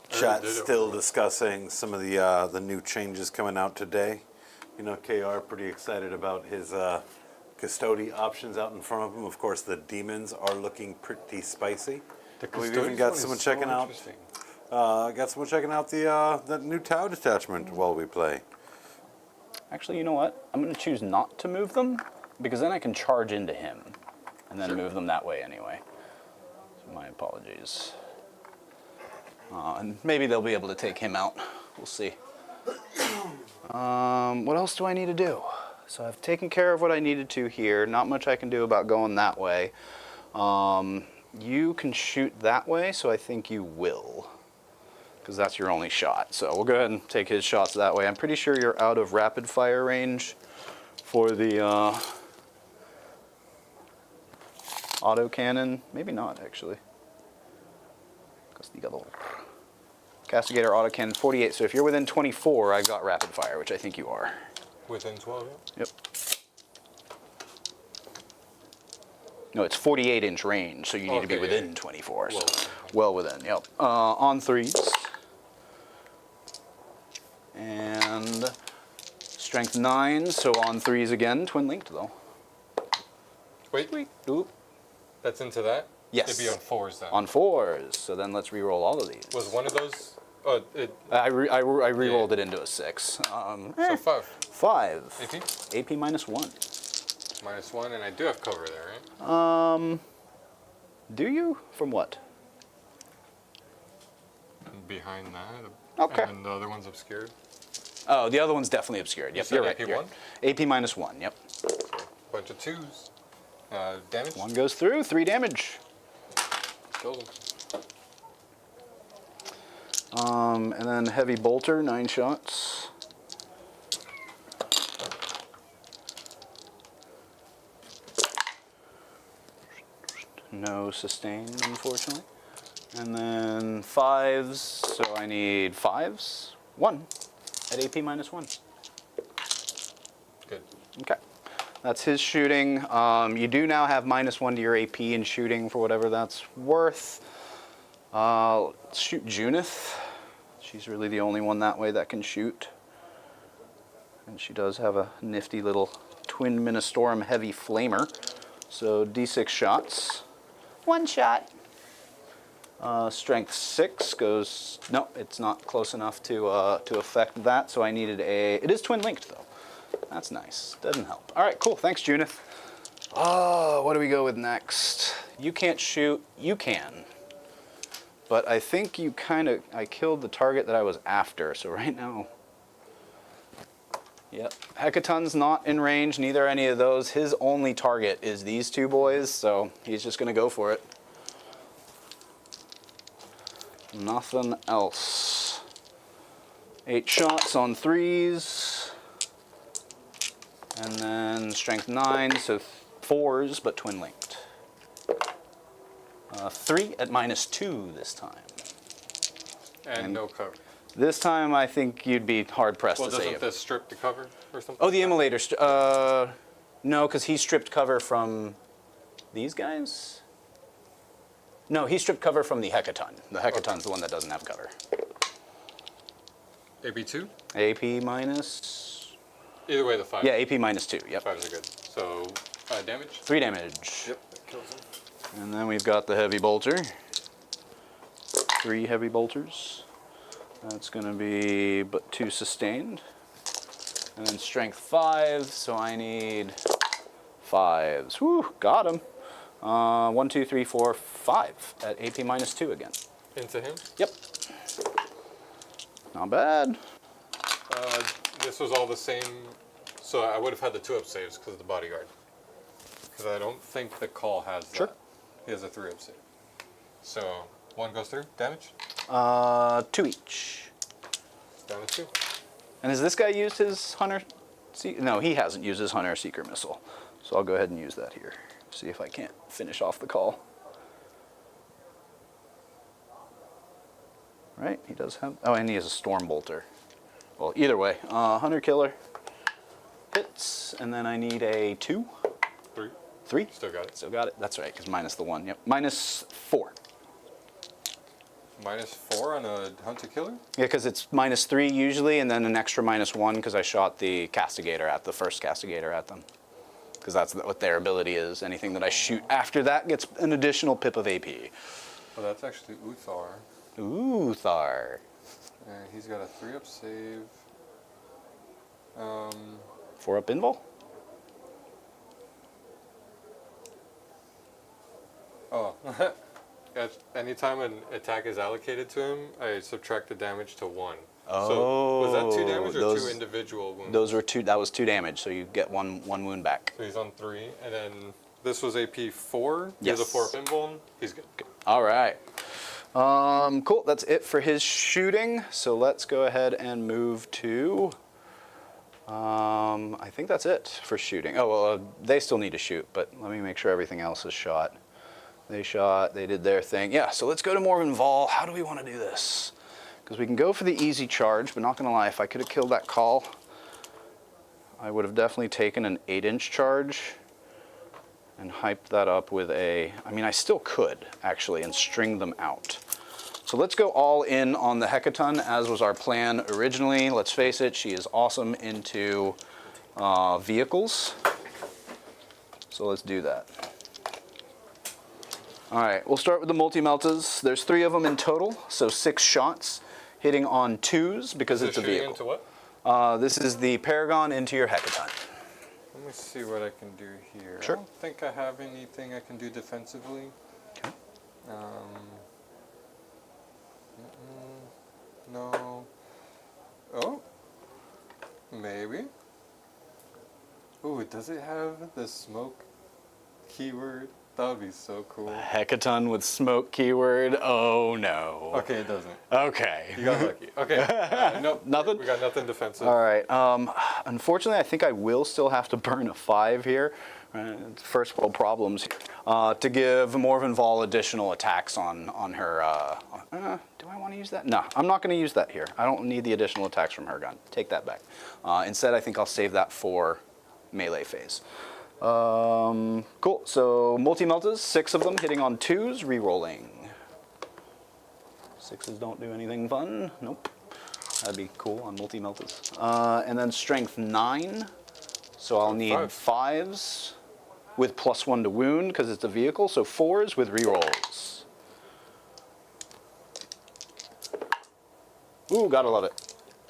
Chat did it. still discussing some of the new changes coming out today. You know, KR pretty excited about his custody options out in front of him. Of course, the demons are looking pretty spicy. We've even got someone checking out. Got someone checking out the new Tau detachment while we play. Actually, you know what? I'm going to choose not to move them, because then I can charge into him, and then move them that way anyway. So my apologies. And maybe they'll be able to take him out. We'll see. What else do I need to do? So I've taken care of what I needed to here. Not much I can do about going that way. You can shoot that way, so I think you will, because that's your only shot. So we'll go ahead and take his shots that way. I'm pretty sure you're out of rapid fire range for the auto cannon. Maybe not, actually. Castigator auto cannon 48. So if you're within 24, I've got rapid fire, which I think you are. Within 12, yeah. Yep. No, it's 48-inch range, so you need to be Okay, within yeah. 24. Well So within. well within, yep. On 3s. And strength 9, so on 3s again, twin linked though. Wait, Oop. that's into that? Yes. It'd be on 4s then. On 4s, so then let's re-roll all of these. Was one of those? Oh, it. I re-rolled it into a 6. So 5. 5. AP? AP -1. -1, and I do have cover there, right? Do you? From what? And behind that, Okay. and the other one's obscured. Oh, the other one's definitely obscured. Yep, said you're right. AP you're one? right. AP minus 1, yep. Bunch of 2s. Damage. 1 goes through, 3 damage. Kills him. And then heavy bolter, 9 shots. No sustain, unfortunately. And then 5s, so I need 5s. 1 at AP minus 1. Good. Okay. That's his shooting. You do now have minus 1 to your AP in shooting for whatever that's worth. Let's shoot Junith. She's really the only one that way that can shoot. And she does have a nifty little twin Ministorum heavy flamer. So D6 shots. 1 shot. Strength 6 goes, no, it's not close enough to affect that, so I needed it is twin linked though. That's nice, doesn't help. All right, cool, thanks Junith. What do we go with next? You can't shoot, you can. But I think I killed the target that I was after, so right now, yep. Hecaton's not in range, neither are any of those. His only target is these 2 boys, so he's just gonna go for it. Nothing else. 8 shots on 3s. And then strength 9, so 4s, but twin linked. 3 at minus 2 this time. And no cover. This time I think you'd be hard pressed Well, to doesn't save. this strip the cover or something? Oh, the immolator. No, because he stripped cover from these guys. No, he stripped cover from the Hecaton. The Hecaton's the one that doesn't have cover. AP2? AP minus. Either way, the 5. Yeah, AP minus 2. Yep. 5s are good. So, damage? 3 damage. Yep, that kills him. And then we've got the heavy bolter. 3 heavy bolters. That's going to be but 2 sustained. And then strength 5, so I need 5s. Woo, got him. 1, 2, 3, 4, 5 at AP minus 2 again. Into him? Yep. Not bad. This was all the same, so I would have had the 2-up saves because of the bodyguard. Because I don't think the call has that. Sure. He has a 3-up save. So, 1 goes through, damage? 2 each. Down to 2. And has this guy used his Hunter? No, he hasn't used his Hunter Seeker Missile. So I'll go ahead and use that here. See if I can't finish off the call. Right, he does have, oh, and he has a Storm Bolter. Well, either way, Hunter Killer hits, and then I need a 2. 3. 3? Still got it. Still got it, that's right, because minus the 1, yep. Minus 4. Minus 4 on a Hunter Killer? Yeah, because it's minus 3 usually, and then an extra minus 1 because I shot the Castigator at the first Castigator at them. Because that's what their ability is. Anything that I shoot after that gets an additional pip of AP. Well, that's actually Uthar. Ooh, Thar. He's got a 3-up save. 4-up invul? Oh. Anytime an attack is allocated to him, I subtract the damage to 1. So was that 2 damage or 2 individual wounds? Those were 2. That was 2 damage, so you get one wound back. So he's on 3, and then this was AP 4. He Yes. has a 4-up invuln. He's good. All right. Cool. That's it for his shooting. So let's go ahead and move to. I think that's it for shooting. Oh well, they still need to shoot, but let me make sure everything else is shot. They shot. They did their thing. Yeah. So let's go to Morgan Vol. How do we want to do this? Because we can go for the easy charge, but not gonna lie, if I could have killed that call, I would have definitely taken an 8-inch charge and hyped that up with a, I mean, I still could actually, and string them out. So let's go all in on the Hecaton, as was our plan originally. Let's face it, she is awesome into vehicles. So let's do that. All right, we'll start with the multi-meltas. There's 3 of them in total, so 6 shots, hitting on 2s because it's a shooting vehicle. into what? This is the Paragon into your Hecaton. Let me see what I can do here. Sure. I don't think I have anything I can do defensively. Okay. Maybe. Ooh, does it have the smoke keyword? That would be so cool. Hecaton with smoke keyword. Oh no. Okay, it doesn't. Okay. You got lucky. Okay. Nope. Nothing? We got nothing defensive. All right. Unfortunately, I think I will still have to burn a 5 here. First world problems here. To give Morven Vol additional attacks on her. Do I want to use that? No, I'm not going to use that here. I don't need the additional attacks from her gun. Take that back. Instead, I think I'll save that for melee phase. Cool. So multi-meltas, 6 of them hitting on 2s, re-rolling. 6s don't do anything fun. Nope. That'd be cool on multi-meltas. And then strength 9. So I'll need 5s with +1 to wound because it's a vehicle. So 4s with re-rolls. Ooh, gotta love it.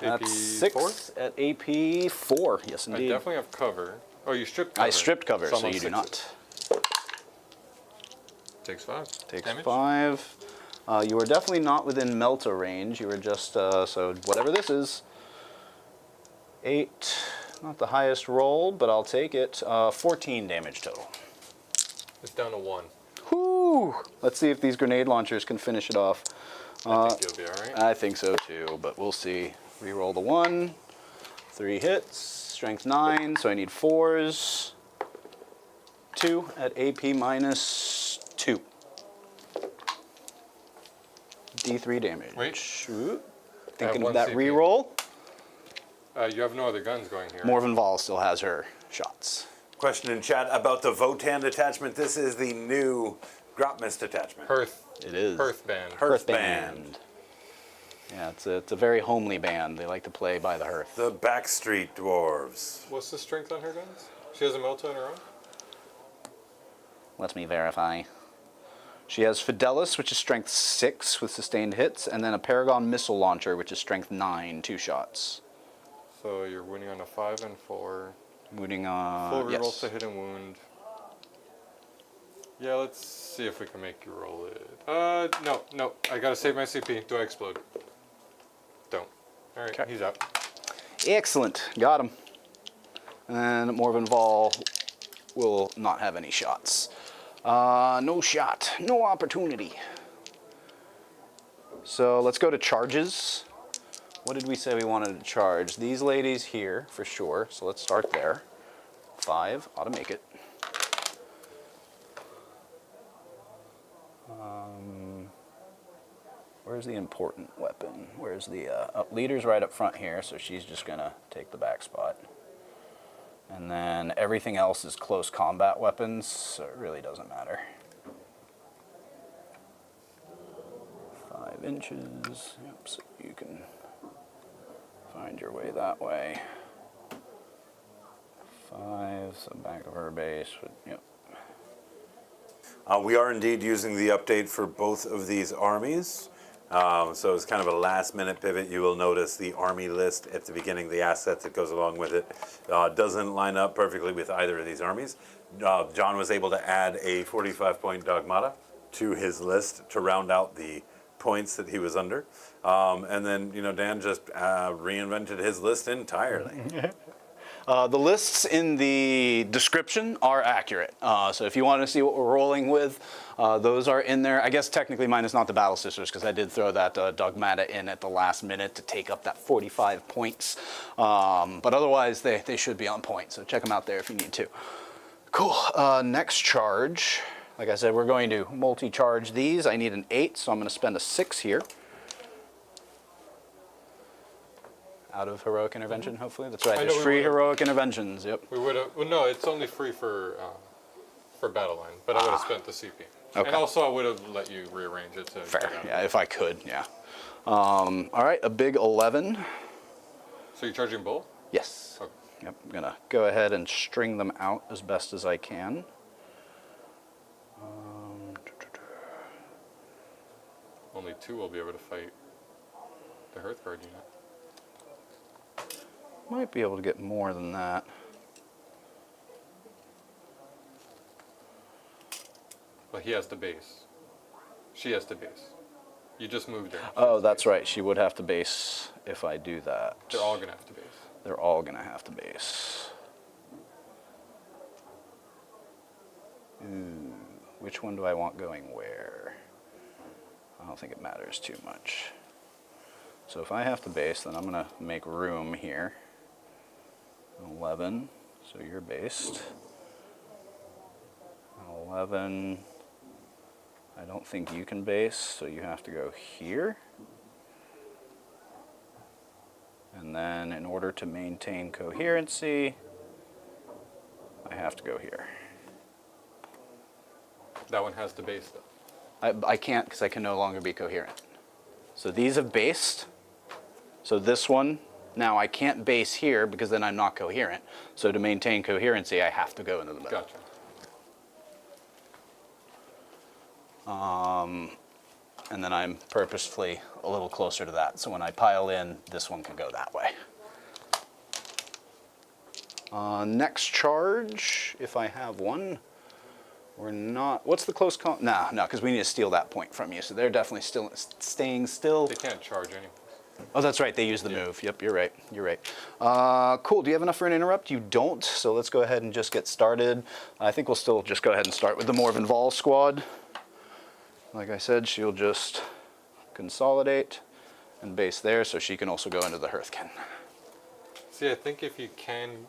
AP That's 6 4? at AP 4. Yes, I indeed. definitely have cover. Oh, you stripped cover. I stripped cover, I'm so on you do 6s. not. Takes 5. Takes Damage. 5. You were definitely not within Melta range. You were just, so whatever this is. 8. Not the highest roll, but I'll take it. 14 damage total. It's down to 1. Whoo! Let's see if these grenade launchers can finish it off. I think you'll be alright. I think so too, but we'll see. Reroll the 1. 3 hits. Strength 9, so I need 4s. 2 at AP -2. D3 damage. Wait. Ooh. Thinking of 1 that CP. reroll. You have no other guns going here. Morven Vol still has her shots. Question in chat about the Votann attachment. This is the new Grotmist attachment. Hearth. It is. Hearthband. Hearthband. Yeah, it's a very homely band. They like to play by the hearth. The Backstreet Dwarves. What's the strength on her guns? She has a Melta on her own? Let me verify. She has Fidelis, which is strength 6 with sustained hits, and then a Paragon missile launcher, which is strength 9, 2 shots. So you're winning on a 5 and 4. Wounding Full reroll yes. to hit and wound. Yeah, let's see if we can make you roll it. No. I gotta save my CP. Do I explode? Don't. Alright, Okay. he's out. Excellent. Got him. And Morven Vol will not have any shots. No shot. No opportunity. So let's go to charges. What did we say we wanted to charge? These ladies here, for sure. So let's start there. 5. Ought to make it. Where's the important weapon? Where's the leader's right up front here, so she's just gonna take the back spot. And then everything else is close combat weapons, so it really doesn't matter. 5 inches. Yep, so you can find your way that way. 5, so back of her base. Yep. We are indeed using the update for both of these armies. So it's kind of a last-minute pivot. You will notice the army list at the beginning, the assets that goes along with it, doesn't line up perfectly with either of these armies. John was able to add a 45-point Dogmata to his list to round out the points that he was under. And then, Dan just reinvented his list entirely. The lists in the description are accurate. So if you want to see what we're rolling with, those are in there. I guess technically mine is not the Battle Sisters because I did throw that Dogmata in at the last minute to take up that 45 points. But otherwise, they should be on point. So check them out there if you need to. Cool. Next charge. Like I said, we're going to multi-charge these. I need an 8, so I'm going to spend a 6 here. Out of heroic intervention, hopefully. That's right. I know There's we free would've- heroic interventions. Yep. We would have. Well, no, it's only free for battle line, but I would have spent the CP. Okay. And also, I would have let you rearrange it to. Fair. get out. Yeah, if I could. Yeah. All right. A big 11. So you're charging both? Yes. Okay. Yep. I'm gonna go ahead and string them out as best as I can. Only 2 will be able to fight the Hearthguard unit. Might be able to get more than that. Well, he has to base. She has to base. You just moved her. Oh, that's right. She would have to base if I do that. They're all gonna have to base. they're all going to have to base. Ooh, which one do I want going where? I don't think it matters too much. So if I have to base, then I'm going to make room here. 11, so you're based. 11, I don't think you can base, so you have to go here. And then in order to maintain coherency, I have to go here. That one has to base though. I can't because I can no longer be coherent. So these have based. So this one, now I can't base here because then I'm not coherent. So to maintain coherency, I have to go into the middle. Gotcha. And then I'm purposefully a little closer to that. So when I pile in, this one can go that way. Next charge, if I have one. We're not, what's the close call? No, because we need to steal that point from you. So they're definitely still staying still. They can't charge anything. Oh, that's right. They use the move. Yep, you're right. You're right. Cool. Do you have enough for an interrupt? You don't. So let's go ahead and just get started. I think we'll still just go ahead and start with the Morven Vol squad. Like I said, she'll just consolidate and base there so she can also go into the Hearthband. See, I think if you can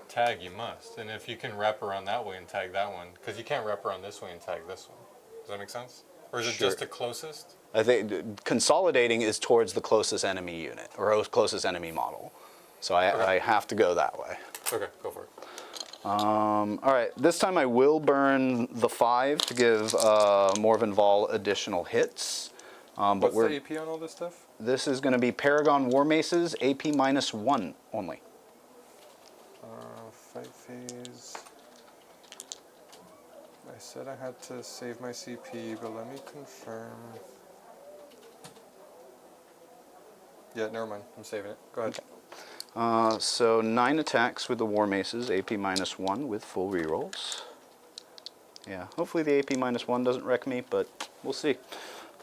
tag, you must. And if you can wrap around that way and tag that one, because you can't wrap around this way and tag this one. Does that make sense? Or is it just the closest? I think consolidating is towards the closest enemy unit or closest enemy model. So I have to go that way. Okay, go for it. All right, this time I will burn the 5 to give Morven Vol additional hits. What's the AP on all this stuff? This is going to be Paragon War Maces, AP -1 only. Fight phase. I said I had to save my CP, but let me confirm. Yeah, never mind. I'm saving it. Go ahead. Okay. So 9 attacks with the War Maces, AP -1 with full rerolls. Yeah, hopefully the AP -1 doesn't wreck me, but we'll see.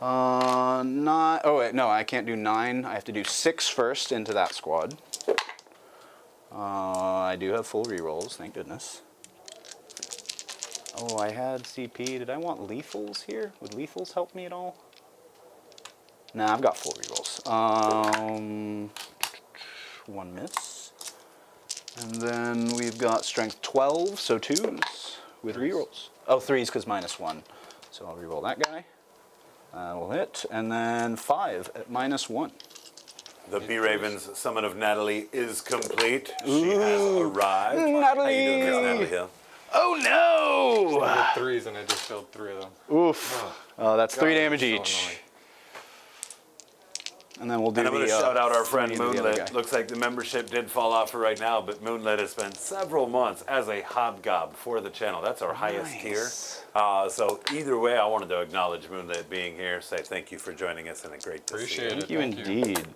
Not. Oh wait, no, I can't do 9. I have to do 6 first into that squad. I do have full rerolls, thank goodness. Oh, I had CP. Did I want lethals here? Would lethals help me at all? Nah, I've got full rerolls. 1 miss. And then we've got strength 12, so 2s with rerolls. Oh, 3s because -1. So I'll reroll that guy. Will hit. And then 5 at -1. The B Ravens Summon of Natalie is complete. She has arrived. Natalie! How you doing, Miss Natalie Hill? Oh no! I did 3s and I just killed 3 of them. Oof. That's 3 damage so each. annoying. And then we'll do And I'm going to shout out our friend 3 into the other Moonlit. guy. Looks like the membership did fall off for right now, but Moonlit has spent several months as a hobgob for the channel. That's our highest tier. So either way, I wanted to acknowledge Moonlit being here, say thank you for joining us, and a great to Appreciate see it. Thank you Thank you. indeed.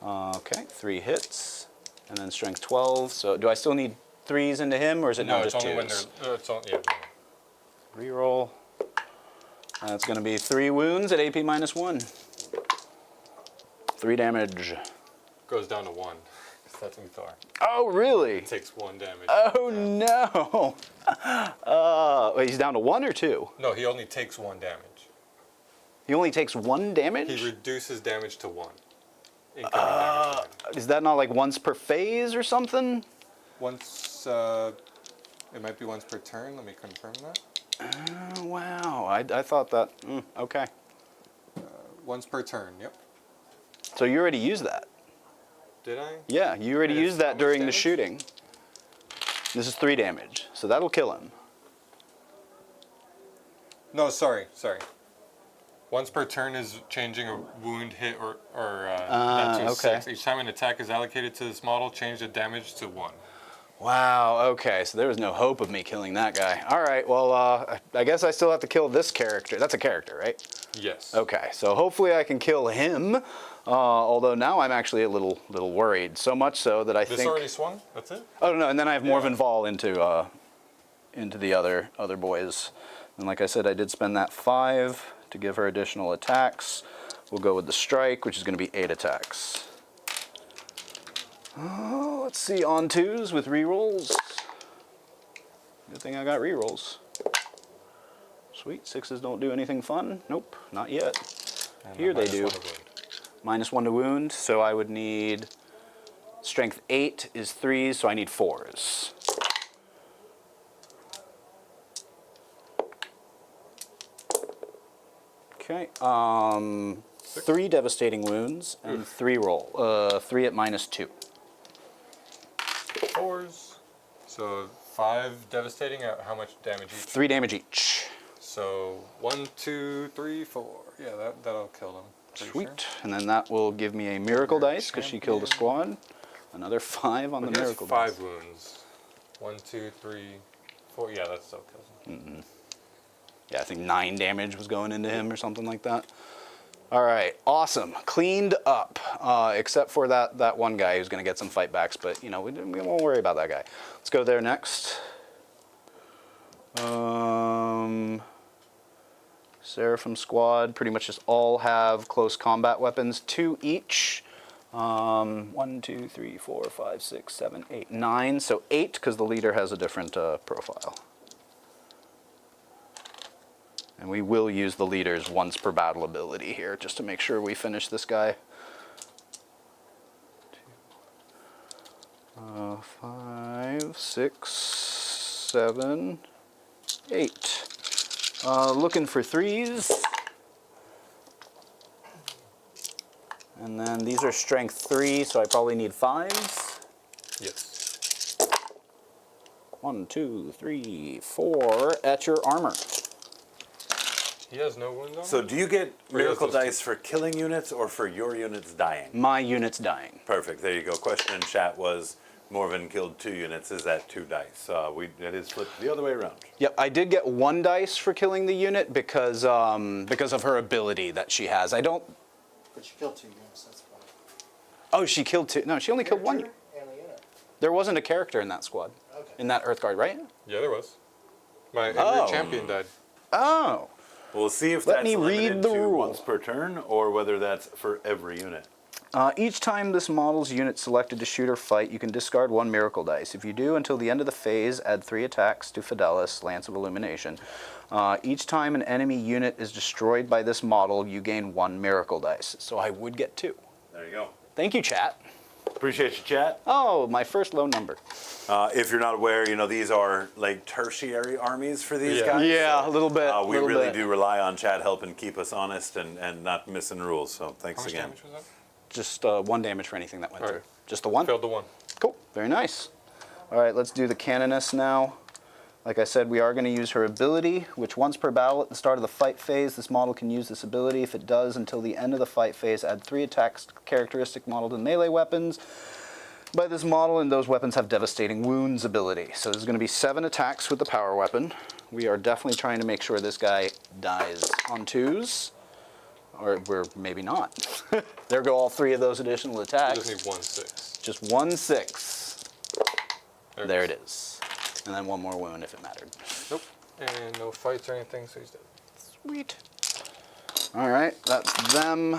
Okay, 3 hits. And then strength 12. So do I still need 3s into him, or is it No, now it's just only 2s? when they're. It's only, yeah. Reroll. That's going to be 3 wounds at AP -1. 3 damage. Goes down to 1. That's Uthar. Oh, really? It takes 1 damage. Oh, no. Wait, he's down to 1 or 2? No, he only takes 1 damage. He only takes 1 damage? He reduces damage to 1. Incoming damage. Is that not like once per phase or something? Once, it might be once per turn. Let me confirm that. Oh, wow. I thought that. Okay. Once per turn, yep. So you already used that? Did I? Yeah, you already And it's used that how much during the damage? shooting. This is 3 damage, so that'll kill him. No, sorry. Once per turn is changing a wound, hit, or that to a okay. 6. Each time an attack is allocated to this model, change the damage to 1. Wow, okay, so there was no hope of me killing that guy. All right, well, I guess I still have to kill this character. That's a character, right? Yes. Okay, so hopefully I can kill him, although now I'm actually a little worried. So much so that I This think... already swung? That's it? Oh, no, and then I have Morven Vol into the other boys. And like I said, I did spend that 5 to give her additional attacks. We'll go with the strike, which is going to be 8 attacks. Oh, let's see, on 2s with rerolls. Good thing I got rerolls. Sweet, 6s don't do anything fun. Nope, not yet. And Here they minus do. 1 to wound. -1 to wound, so I would need strength 8 is 3s, so I need 4s. Okay, 3 devastating wounds and 3 roll. 3 at -2. 4s. So 5 devastating at how much damage each? 3 damage each. So 1, 2, 3, 4. Yeah, that'll kill them. Pretty Sweet. sure. And then that will give me a miracle Your dice because she killed a champion. squad. Another 5 on But the he has miracle 5 dice. wounds. 1, 2, 3, 4. Yeah, that still kills him. Yeah, I think 9 damage was going into him or something like that. All right, awesome. Cleaned up, except for that one guy who's going to get some fight backs, but you know, we won't worry about that guy. Let's go there next. Seraphim squad pretty much just all have close combat weapons, 2 each. 1, 2, 3, 4, 5, 6, 7, 8, 9. So 8 because the leader has a different profile. And we will use the leader's once per battle ability here just to make sure we finish this guy. 5, 6, 7, 8. Looking for 3s. And then these are strength 3, so I probably need 5s. Yes. 1, 2, 3, 4 at your armor. He has no wounds on So him? do you get Or he has miracle those two? dice for killing units or for your units dying? My unit's dying. Perfect. There you go. Question in chat was Morven killed 2 units. Is that 2 dice? It is flipped the other way around. Yep, I did get 1 dice for killing the unit because of her ability that she has. I don't. But you killed 2 units, that's why. Oh, she killed 2. No, she only killed 1. Character and a unit. There wasn't a character in that squad. Okay. In that Earthguard, right? Yeah, there was. My every Oh. champion died. Oh. We'll see if Let that's me read limited the to rule. once per turn or whether that's for every unit. Each time this model's unit selected to shoot or fight, you can discard 1 miracle dice. If you do, until the end of the phase, add 3 attacks to Fidelis, Lance of Illumination. Each time an enemy unit is destroyed by this model, you gain 1 miracle dice. So I would get 2. There you go. Thank you, chat. Appreciate you, chat. Oh, my first low number. If you're not aware, you know, these are like tertiary armies for these Yeah. guys. Yeah, a little bit. We little really bit. do rely on chat helping keep us honest and not missing rules. So thanks How much again. damage was that? Just 1 damage for anything that went All through. right. Just the 1? Failed the 1. Cool, very nice. All right, let's do the Canoness now. Like I said, we are going to use her ability, which once per battle at the start of the fight phase, this model can use this ability. If it does, until the end of the fight phase, add 3 attacks characteristic model to melee weapons by this model, and those weapons have devastating wounds ability. So there's going to be 7 attacks with the power weapon. We are definitely trying to make sure this guy dies on 2s. Or we're maybe not. There go all 3 of those additional You attacks. just need 1 6. Just 1 6. There goes. it is. And then 1 more wound if it mattered. Nope. And no fights or anything, so he's dead. Sweet. All right, that's them.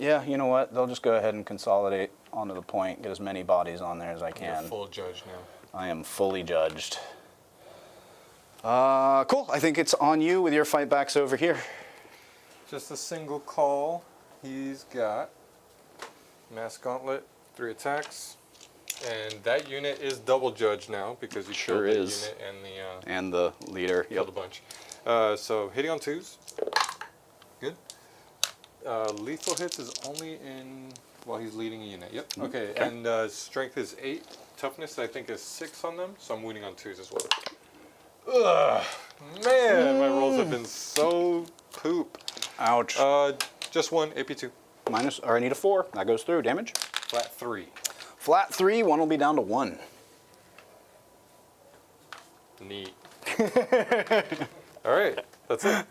Yeah, you know what? They'll just go ahead and consolidate onto the point, get as many bodies on there as I You're can. full judge now. I am fully judged. Cool. I think it's on you with your fight backs over here. Just a single call. He's got Mass Gauntlet, 3 attacks. And that unit is double judged now because you Sure killed the is. unit and the And the leader. killed a bunch. So hitting on 2s. Good. Lethal hits is only in while he's leading a unit. Yep. Okay. Okay. And strength is 8. Toughness I think is 6 on them. So I'm winning on 2s as well. Ugh. Man, my rolls have been so poop. Ouch. Just 1 AP2. Minus, or I need a 4. That goes through. Damage. Flat 3. Flat 3. 1 will be down to 1. Neat. All right. That's it.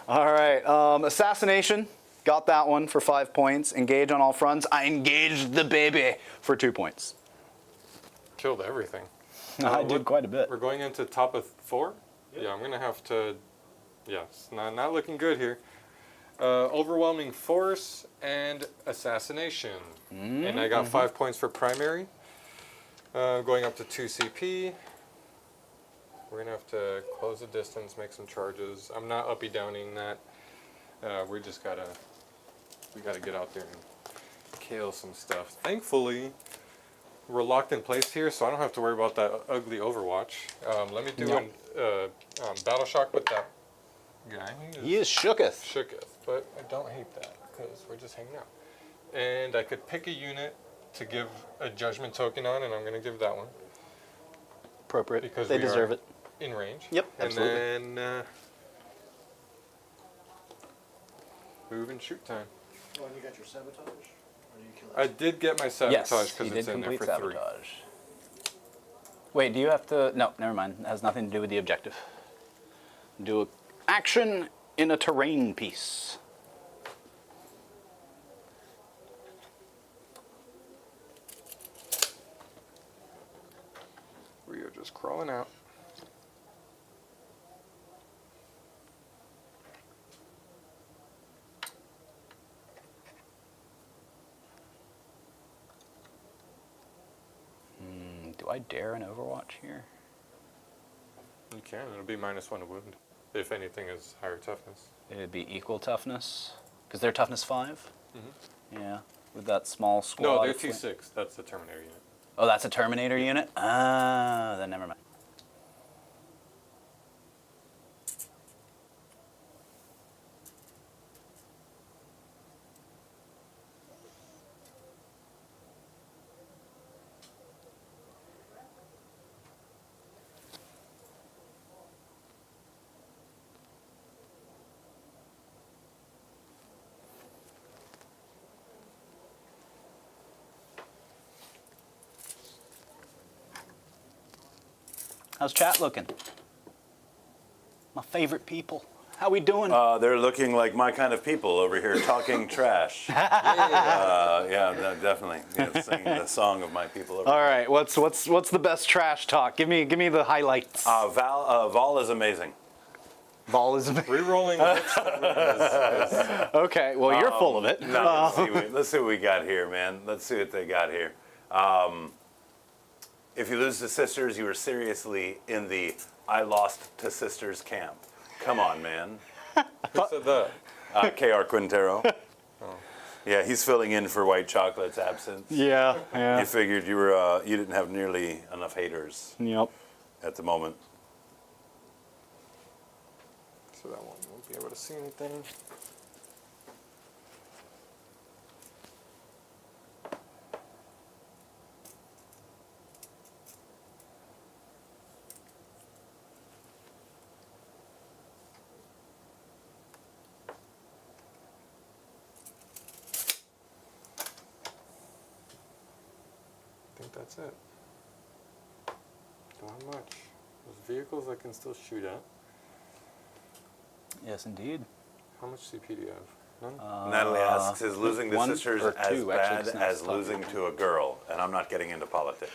All right, assassination, got that one for 5 points. Engage on all fronts. I engaged the baby for 2 points. Killed everything. I did quite a bit. We're going into top of 4? Yeah, I'm going to have to... Yeah, it's not looking good here. Overwhelming Force and Assassination. And I got 5 points for primary. Going up to 2 CP. We're gonna have to close the distance, make some charges. I'm not uppy downing that. We gotta get out there and kill some stuff. Thankfully, we're locked in place here, so I don't have to worry about that ugly Overwatch. Let me do a Battle Shock with that guy. He is shooketh. Shooketh, but I don't hate that because we're just hanging out. And I could pick a unit to give a judgment token on, and I'm going to give that one. Appropriate. Because they we deserve are it. In range. Yep, absolutely. And then move and shoot time. Oh, and you got your sabotage? Or do you kill I did get my sabotage Yes, because he it's did in there complete for 3. sabotage. Wait, do you have to? No, never mind. It has nothing to do with the objective. Do a action in a terrain piece. We are just crawling out. Do I dare an Overwatch here? You can. It'll be -1 to wound. If anything is higher toughness. It'd be equal toughness, because they're toughness 5. Yeah, with that small squad. No, they're of fl- T6. That's the Terminator unit. Oh, that's a Terminator unit? Ah, then never mind. How's chat looking? My favorite people. How we doing? They're looking like my kind of people over here talking trash. Definitely. Singing the song of my people over All right, what's the best trash talk? Give me the highlights. Vol is amazing. Ball is Rerolling is okay. Well, you're full of it. No, let's see what we got here, man. Let's see what they got here. If you lose to sisters, you are seriously in the I lost to sisters camp. Come on, man. Who said that? K.R. Quintero. Yeah, he's filling in for White Chocolate's absence. Yeah, yeah. You figured you didn't have nearly enough haters Yep. at the moment. So that one won't be able to see anything. I think that's it. Not much. There's vehicles I can still shoot at. Yes, indeed. How much CP do you have? None? Natalie asks, is losing to one sisters or as two, actually, bad it's not as stuck. losing to a girl? And I'm not getting into politics.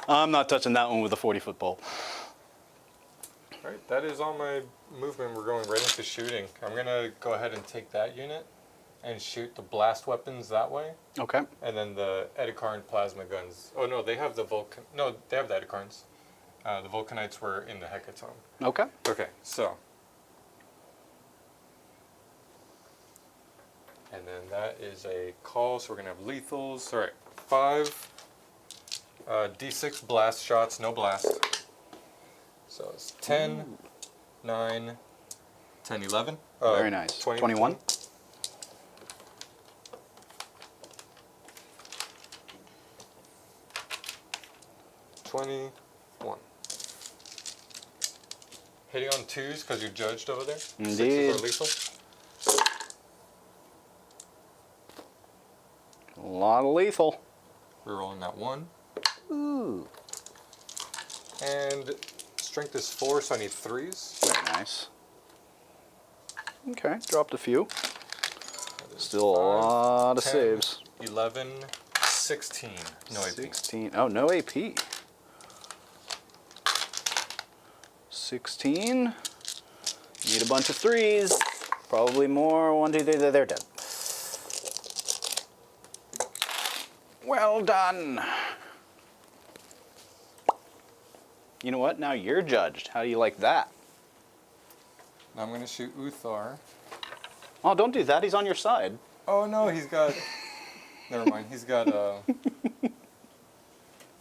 I'm not touching that one with a 40-foot pole. All right, that is all my movement. We're going right into shooting. I'm going to go ahead and take that unit and shoot the blast weapons that way. Okay. And then the Edikarn plasma guns. Oh, no, they have the Vulcan. No, they have the Edikarns. The Vulcanites were in the Hecatomb. Okay. Okay, so. And then that is a call, so we're going to have lethals. All right, 5 D6 blast shots, no blast. So it's 10, 9, 10, 11. Very nice. 21. 21. Hitting on 2s because you're judged over there. Indeed. 6s are lethal. A lot of lethal. We're rolling that 1. Ooh. And strength is 4, so I need 3s. Very nice. Okay, dropped a few. That is Still a 5, lot of 10, saves. 11, 16. No AP. 16. Oh, no AP. 16. Need a bunch of 3s. Probably more. 1, 2, 3, they're dead. Well done. You know what? Now you're judged. How do you like that? Now I'm going to shoot Uthar. Oh, don't do that. He's on your side. Oh no, he's got... Never mind. He's got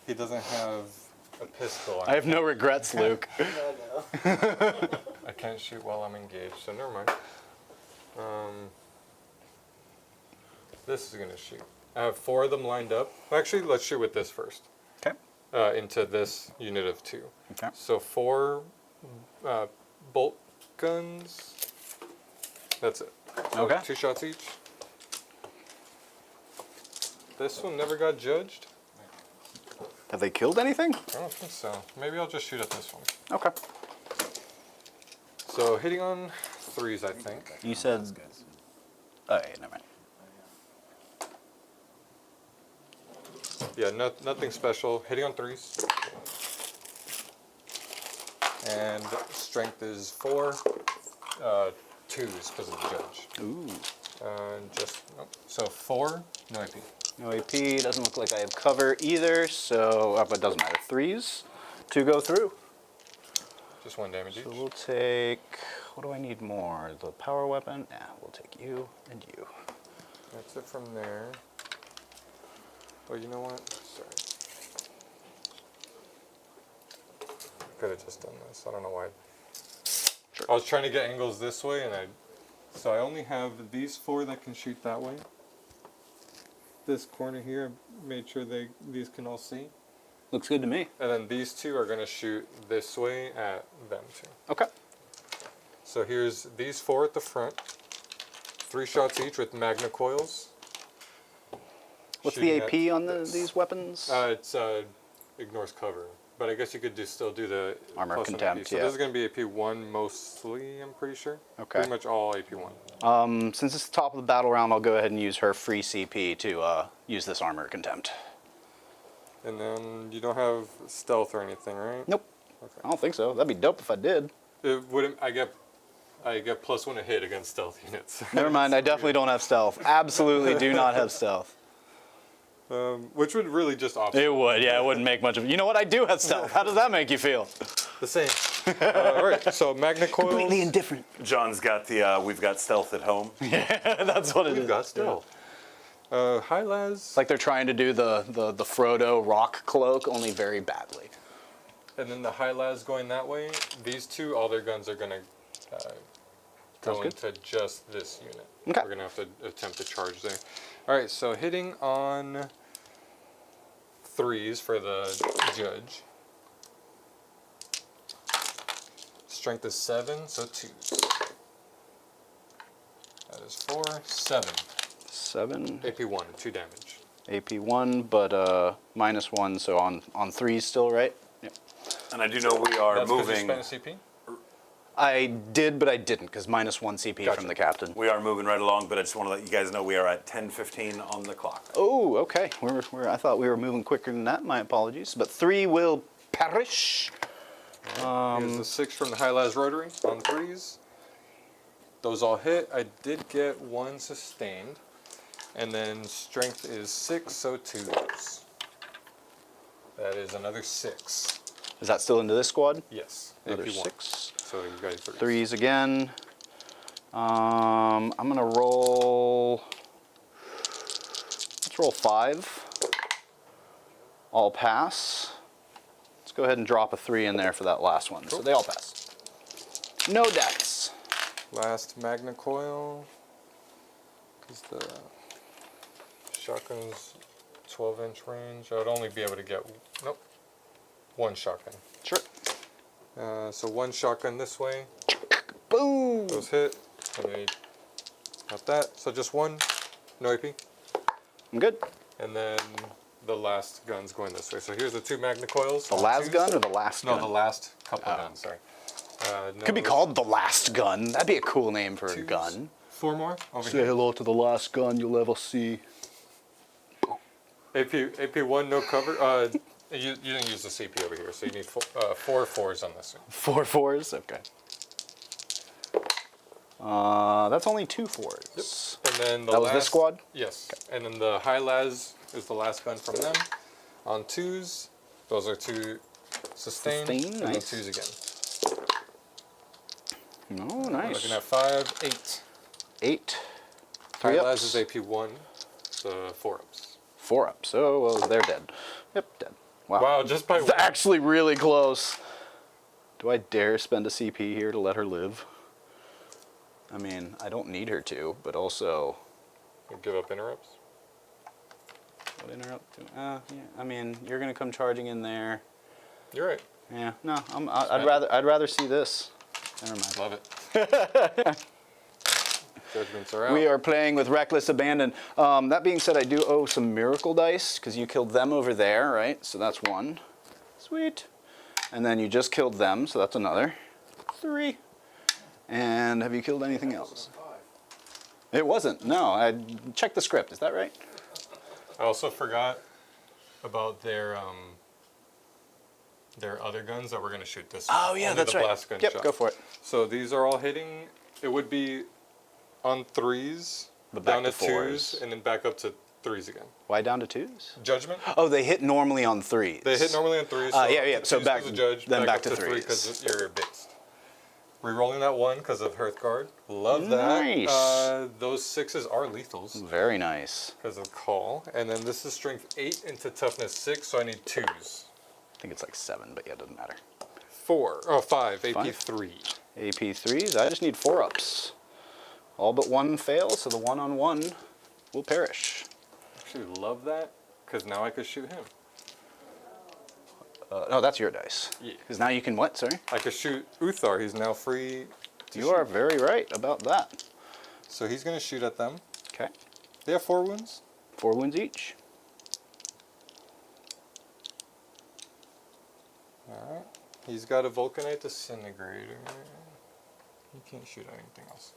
he doesn't have a pistol. I have no regrets, Luke. I can't shoot while I'm engaged, so never mind. This is going to shoot. I have 4 of them lined up. Actually, let's shoot with this first. Okay. Into this unit of 2. Okay. So 4 bolt guns. That's it. So Okay. 2 shots each. This one never got judged. Have they killed anything? I don't think so. Maybe I'll just shoot at this one. Okay. So hitting on 3s, I think. You said... Oh, yeah, never mind. Yeah, nothing special. Hitting on 3s. And strength is 4. 2s because of the judge. Ooh. Nope. So 4, no AP. No AP. Doesn't look like I have cover either, so... but it doesn't matter. 3s. 2 go through. Just 1 damage So each. we'll take... What do I need more? The power weapon? Yeah, we'll take you and you. That's it from there. Oh, you know what? Sorry. Could have just done this. I don't know why. Sure. I was trying to get angles this way, and so I only have these 4 that can shoot that way. This corner here, I made sure these can all see. Looks good to me. And then these 2 are going to shoot this way at them too. Okay. So here's these 4 at the front. 3 shots each with magna coils. What's Shooting the at AP on this. these weapons? It's ignores cover, but I guess you could still do the Armor plus 1 contempt, AP. So yeah. this is going to be AP 1 mostly, I'm pretty sure. Okay. Pretty much all AP 1. Since it's the top of the battle round, I'll go ahead and use her free CP to use this armor contempt. And then you don't have stealth or anything, right? Nope. Okay. I don't think so. That'd be dope if I did. It wouldn't. I get +1 to hit against stealth units. Never mind. I definitely don't have stealth. Absolutely do not have stealth. Which would really just offset. It would. Yeah, it wouldn't make much of it. You know what? I do have stealth. How does that make you feel? The same. All right. So magna coils. Completely indifferent. John's got the we've got stealth at home. That's what it is. We've got stealth. High las. It's like they're trying to do the Frodo rock cloak, only very badly. And then the high las going that way. These 2, all their guns are gonna go Sounds good. into just this unit. Okay. We're gonna have to attempt to charge there. All right. So hitting on 3s for the judge. Strength is 7, so 2s. That is 4, 7. 7. AP 1, 2 damage. AP 1, but -1, so on 3s still, right? Yep. And I do know we are That's 'cause you moving. spent a CP? I did, but I didn't, because -1 CP Gotcha. from the captain. We are moving right along, but I just want to let you guys know we are at 10:15 on the clock. Oh, okay. I thought we were moving quicker than that. My apologies. But 3 will perish. Here's the 6 from the high las rotary on 3s. Those all hit. I did get 1 sustained. And then strength is 6, so 2s. That is another 6. Is that still into this squad? Yes. Another AP 1. 6. So you got 3s. 3s again. I'm gonna roll. Let's roll 5. All pass. Let's go ahead and drop a 3 in there for that last one. So they all pass. No deaths. Last magna coil. Because the shotgun's 12-inch range. I would only be able to get, nope, 1 shotgun. Sure. So 1 shotgun this way. Boom. Those hit. And then got that. So just 1. No AP. I'm good. And then the last gun's going this way. So here's the 2 magna coils. The last gun or the last gun? No, the last couple guns, sorry. Could be called the last gun. That'd be a cool name for a gun. 4 more over Say here. hello to the last gun you'll ever see. AP 1, no cover. You didn't use the CP over here, so you need 4 4s on this one. 4 4s? Okay. That's only 2 4s. And then the That was this squad? Yes. And then the high las is the last gun from them. On 2s, those are 2 sustained. Sustain, And then nice. 2s again. Oh, nice. Looking at 5, 8. 8. High 3 las ups. is AP1, the 4 ups. 4 ups. Oh, well, they're dead. Yep, dead. Wow. Wow, just by It's actually really close. Do I dare spend a CP here to let her live? I mean, I don't need her to, but also... give up interrupts. What interrupt? Yeah, I mean, you're gonna come charging in there. You're right. Yeah, no, I'd rather see this. Never mind. Love it. Judgments are out. We are playing with Reckless Abandon. That being said, I do owe some Miracle Dice, because you killed them over there, right? So that's 1. Sweet. And then you just killed them, so that's another. 3. And have you killed anything else? It wasn't. No, I checked the script. Is that right? I also forgot about their other guns that we're going to shoot this. Oh, yeah, only that's the right. blast gun Yep, shot. go for it. So these are all hitting. It would be on 3s, But back down to to 4s. 2s, and then back up to 3s again. Why down to 2s? Judgment. Oh, they hit normally on 3s. They hit normally on 3s. yeah. So back, to judge, then back up to 3 3s. because you're based. Rerolling that 1 because of Hearthguard. Love that. Nice. Those 6s are lethals Very nice. because of call. And then this is strength 8 into toughness 6, so I need 2s. I think it's like 7, but yeah, it doesn't matter. 5, AP Five? 3. AP 3s, I just need 4 ups. All but 1 fails, so the 1-on-1 will perish. Actually love that because now I could shoot him. No, that's your dice. Yeah. Because now you can what, sorry? I could shoot Uthar. He's now free to You shoot. are very right about that. So he's going to shoot at them. Okay. They have 4 wounds. 4 wounds each. Alright. He's got a Vulcanite Disintegrator. He can't shoot at anything else.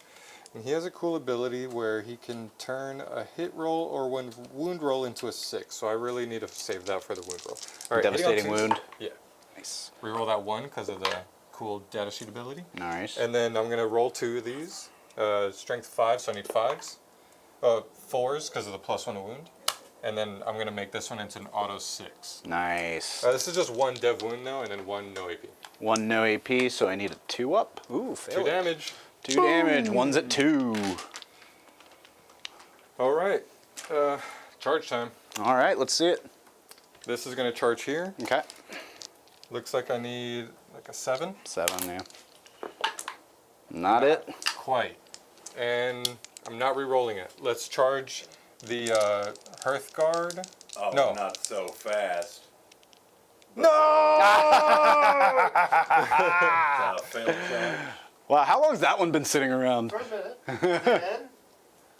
And he has a cool ability where he can turn a hit roll or one wound roll into a 6. So I really need to save that for the wound roll. Alright, Devastating hitting on 2s. wound. Yeah. Nice. Reroll that 1 because of the cool data sheet ability. Nice. And then I'm going to roll 2 of these. Strength 5, so I need 5s. 4s because of the +1 to wound. And then I'm going to make this one into an auto 6. Nice. This is just 1 dev wound now and then 1 no AP. 1 no AP, so I need a 2 up. Ooh, fail 2 it. damage. 2 damage. 1's at 2. All right. Charge time. All right, let's see it. This is going to charge here. Okay. Looks like I need like a 7. 7, yeah. Not it. Quite. And I'm not re-rolling it. Let's charge the Hearthguard. Oh, No. not so fast. No! Fail charge. Wow, how long's that one been sitting around? For a minute.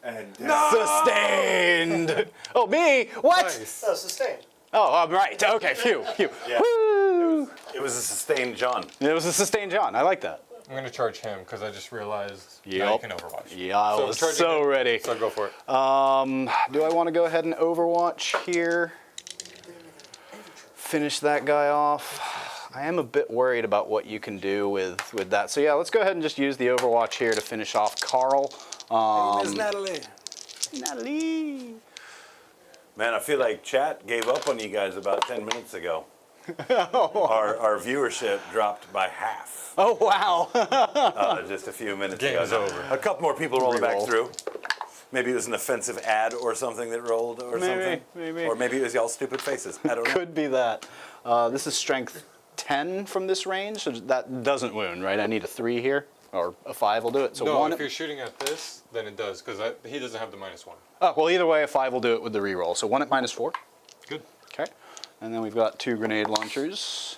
And Sustained. Oh, me? What? Nice. no, sustained. Oh, I'm right. Okay, phew. Yeah. Woo! It was a sustained John. It was a sustained John. I like that. I'm going to charge him because I just realized now you Yep. can Overwatch. Yeah, I So was charging so him, ready. So go for it. Do I want to go ahead and Overwatch here? Finish that guy off. I am a bit worried about what you can do with that. So yeah, let's go ahead and just use the Overwatch here to finish off Carl. Miss Natalie. Natalie. Man, I feel like chat gave up on you guys about 10 minutes ago. Our viewership dropped by half Oh, wow. just a few minutes Game ago. is over. A couple more people rolling back Reroll. through. Maybe it was an offensive ad or something that rolled or something. Maybe. Or maybe it was y'all stupid faces. I don't know. Could be that. This is strength 10 from this range, so that doesn't wound, right? I need a 3 here, or a 5 will do it. So No, 1. if you're shooting at this, then it does because he doesn't have the -1. Oh, well, either way, a 5 will do it with the reroll. So 1 at -4. Good. Okay. And then we've got 2 grenade launchers.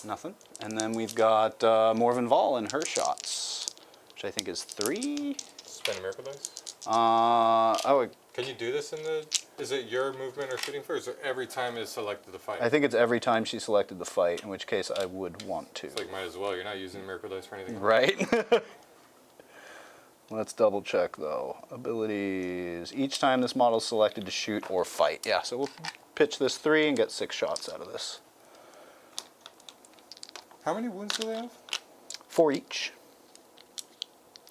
Nothing. And then we've got Morven Vol and her shots, which I think is 3. Spend a miracle dice. Oh, Can you do this in the? Is it your movement or shooting first, or every time it's selected the fight? I think it's every time she selected the fight, in which case I would want to. It's like might as well. You're not using miracle dice for anything. Right? Let's double check though. Abilities. Each time this model is selected to shoot or fight. Yeah, so we'll pitch this 3 and get 6 shots out of this. How many wounds do they have? 4 each.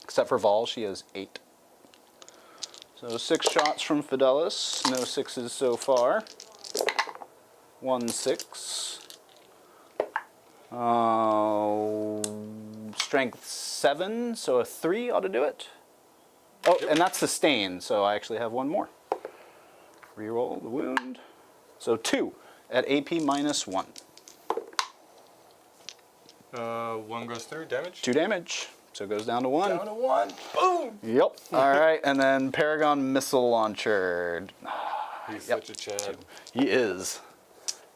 Except for Vol, she has 8. So 6 shots from Fidelis. No 6s so far. 1 6. Strength 7, so a 3 ought to do it. Oh, and that's sustained, so I actually have 1 more. Reroll the wound. So 2 at AP minus 1. 1 goes through, damage? 2 damage, so it goes down to 1. Down to 1. Boom. Yep. All right, and then Paragon Missile Launcher. He's such a Chad. He is.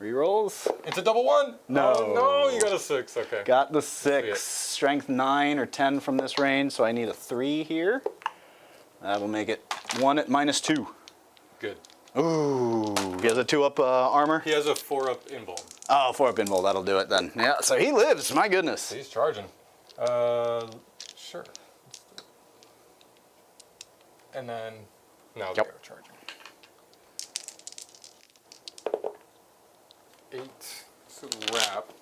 Rerolls. Into double 1? No. Oh, no, you got a 6. Okay. Got the See 6. it. Strength 9 or 10 from this range, so I need a 3 here. That'll make it 1 at minus 2. Good. Ooh. He has a 2 up armor? He has a 4 up invul. Oh, 4 up invul. That'll do it then. Yeah, so he lives. My goodness. He's charging. Sure. And then now they Yep. are charging. 8. So wrap.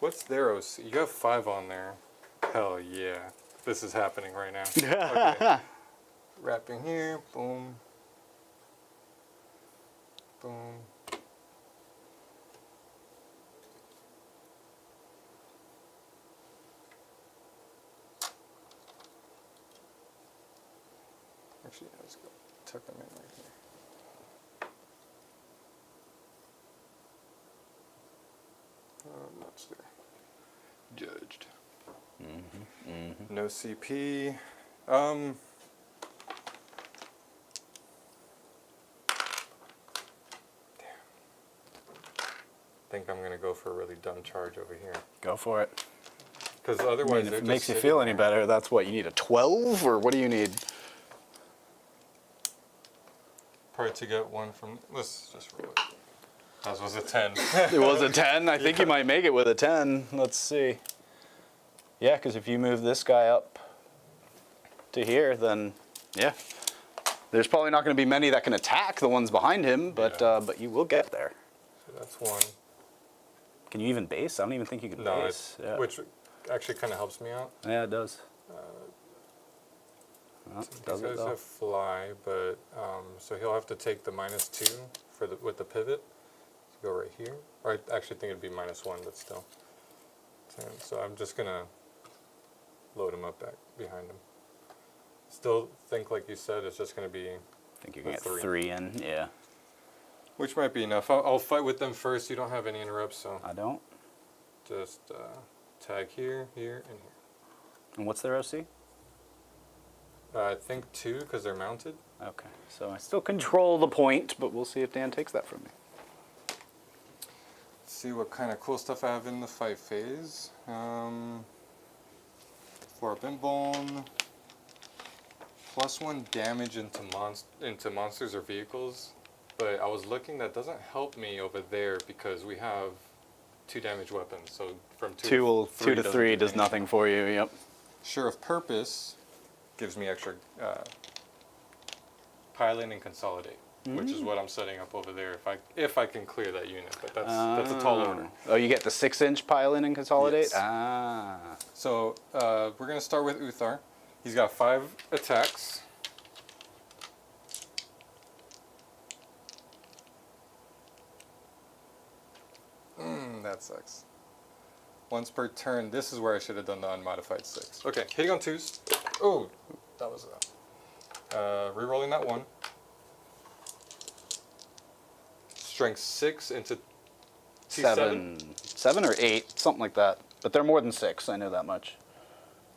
What's their OC? You have 5 on there. Hell yeah. This is happening right now. Okay. Wrapping here. Boom. Boom. Actually, let's go tuck them in right here. That's there. Judged. No CP. I think I'm gonna go for a really dumb charge over here. Go for it. Because I otherwise, mean, if they're it just makes you sitting feel any there. better, that's what you need, a 12, or what do you need? Probably to get 1 from. Let's just roll it. That was a 10. It was a 10. I think you might make it with a 10. Let's see. Yeah, because if you move this guy up to here, then yeah. There's probably not going to be many that can attack the ones behind him, but Yeah. but you will get there. So that's 1. Can you even base? I don't even think you can No, base. Yeah. which actually kind of helps me out. Yeah, it does. Well, These does it guys though? have fly, but so he'll have to take the -2 for the with the pivot. So go right here. Or I actually think it'd be -1, but still. 10. So I'm just gonna load him up back behind him. Still think, like you said, it's just gonna be. I think you can a get 3. 3 in. Yeah, Which might be enough. I'll fight with them first. You don't have any interrupts, so I don't. just tag here, here, and here. And what's their OC? I think 2 because they're mounted. Okay, so I still control the point, but we'll see if Dan takes that from me. See what kind of cool stuff I have in the fight phase. 4 up in bone. +1 damage into monsters or vehicles. But I was looking, that doesn't help me over there because we have 2 damage weapons. So from 2 2 to doesn't 3 do does anything. nothing for you. Yep. Sure of Purpose gives me extra pile-in and consolidate, which is what I'm setting up over there if I can clear that unit. But that's a tall order. Oh, you get the 6-inch pile in and consolidate? Yes. Ah. So we're gonna start with Uthar. He's got 5 attacks. That sucks. Once per turn. This is where I should have done the unmodified 6. Okay, hitting on 2s. Oh, that was re-rolling that 1. Strength 6 into T7. 7 or 8, something like that. But they're more than 6, I know that much.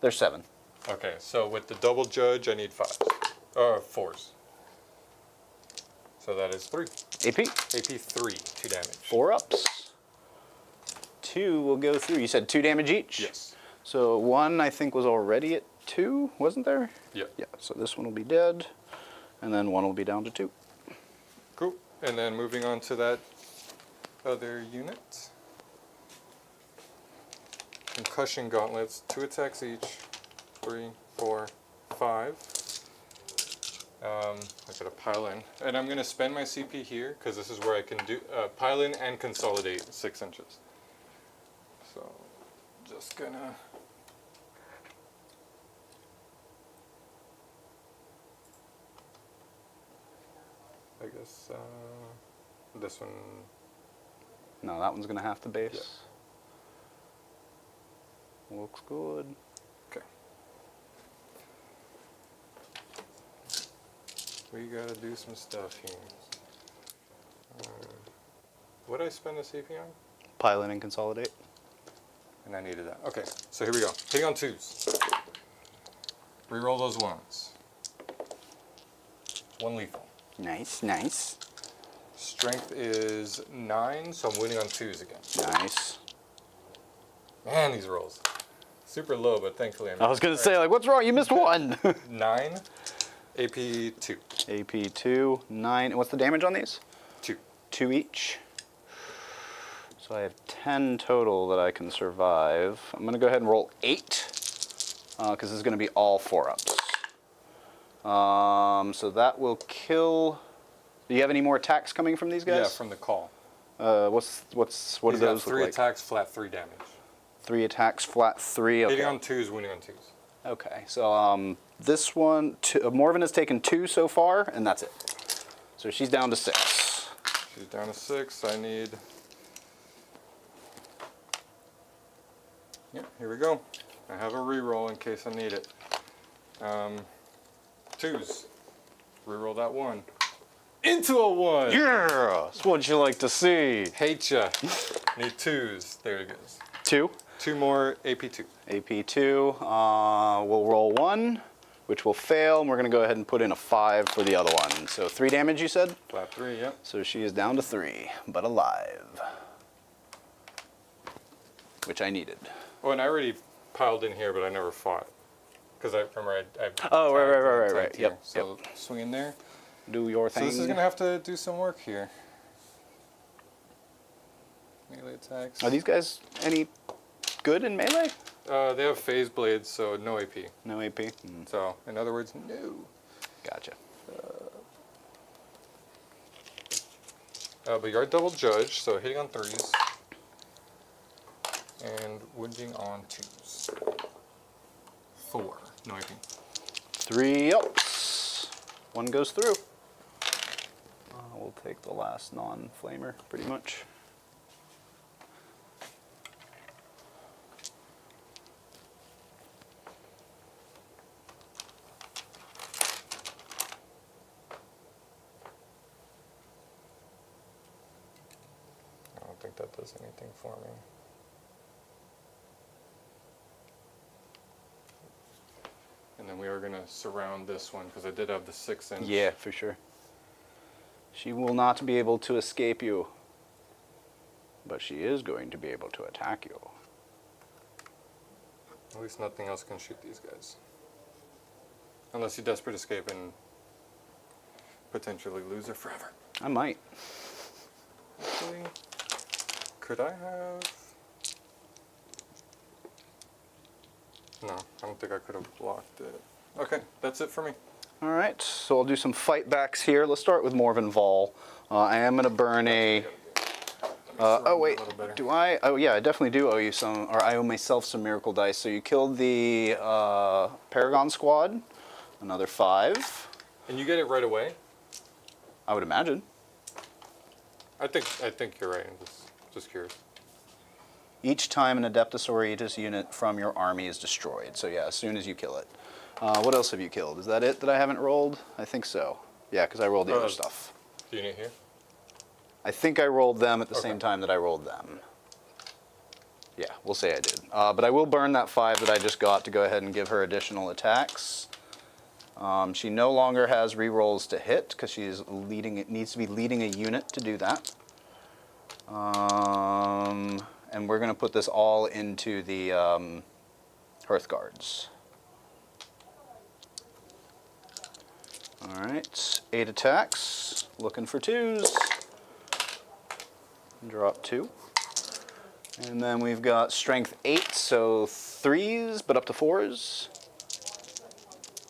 They're 7. Okay, so with the double judge, I need 5s. Or 4s. So that is 3. AP, AP 3, 2 damage. 4 ups. 2 will go through. You said 2 damage each? Yes. So 1, I think, was already at 2, wasn't there? Yep. Yeah, so this one will be dead. And then 1 will be down to 2. Cool. And then moving on to that other unit. Concussion gauntlets, 2 attacks each. 3, 4, 5. I gotta pile in. And I'm gonna spend my CP here, because this is where I can do pile in and consolidate 6 inches. So Just gonna. I guess this one. No, that one's gonna have to base. Looks good. Okay. We gotta do some stuff here. What did I spend the CP on? Pilot and consolidate. And I needed that. Okay, so here we go. Hitting on 2s. Reroll those 1s. 1 lethal. Nice, nice. Strength is 9, so I'm winning on 2s again. Nice. Man, these rolls. Super low, but thankfully I'm I was gonna say, like, what's wrong? You missed one. 9, AP 2. AP 2, 9. What's the damage on these? 2. 2 each. So I have 10 total that I can survive. I'm gonna go ahead and roll 8, because this is gonna be all 4-ups. So that will kill. Do you have any more attacks coming from these guys? Yeah, from the call. What do He's those got look 3 like? attacks, flat 3 damage. 3 attacks, flat 3. Okay. Hitting on 2s, winning on 2s. Okay. So this one, Morven has taken 2 so far, and that's it. So she's down to 6. She's down to 6. I need. Yeah, here we go. I have a reroll in case I need it. 2s. Reroll that 1. Into a 1! Yeah, that's what you like to see. Hate ya. Need 2s. There it goes. 2. 2 more AP2. AP2. We'll roll 1, which will fail, and we're going to go ahead and put in a 5 for the other one. So 3 damage, you said? Flat 3, yep. So she is down to 3, but alive. Which I needed. Oh, and I already piled in here, but I never fought. Because I remember I Oh, right. tagged Yep, here. So swing in there. Do your So thing. this is going to have to do some work here. Melee attacks. Are these guys any good in melee? They have phase blades, so no AP. No AP? So, in other words, no. Gotcha. But you are double judged, so hitting on 3s. And wounding on 2s. 4. No AP. 3 ups. 1 goes through. We'll take the last non-flamer, pretty much. I don't think that does anything for me. And then we are going to surround this one because I did have the 6-inch. Yeah, for sure. She will not be able to escape you, but she is going to be able to attack you. At least nothing else can shoot these guys. Unless you desperate escape and potentially lose her forever. I might. Actually, could I have... No, I don't think I could have blocked it. Okay, that's it for me. All right, so I'll do some fight backs here. Let's start with Morven Vol. I am going to burn a... oh wait, do I? Oh yeah, I definitely do owe you some, or I owe myself some miracle dice. So you killed the Paragon squad, another 5. And you get it right away? I would imagine. I think you're right. I'm just curious. Each time an Adepta Sororitas unit from your army is destroyed. So yeah, as soon as you kill it. What else have you killed? Is that it that I haven't rolled? I think so. Yeah, because I rolled the other stuff. Unit here? I think I rolled them at the Okay. same time that I rolled them. Yeah, we'll say I did. But I will burn that 5 that I just got to go ahead and give her additional attacks. She no longer has rerolls to hit because she's leading. It needs to be leading a unit to do that. And we're going to put this all into the Hearth Guards. All right, 8 attacks. Looking for 2s. Drop 2. And then we've got strength 8, so 3s, but up to 4s.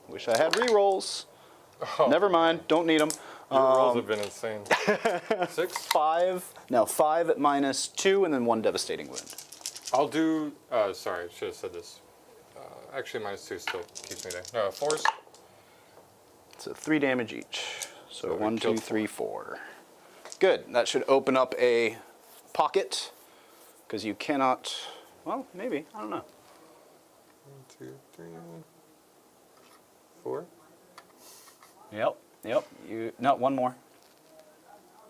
Wish I had rerolls. Oh, Never mind, don't need them. your rolls have been insane. 6? 5 at -2, and then 1 devastating wound. I'll do. Sorry, I should have said this. Actually, -2 still keeps me there. No, 4s. So 3 damage each. So we 1, 2, killed 3, 4. Good. That should open up a pocket because you cannot. Well, maybe. I don't know. 1, 2, 3, 4. Yep. You no, one more.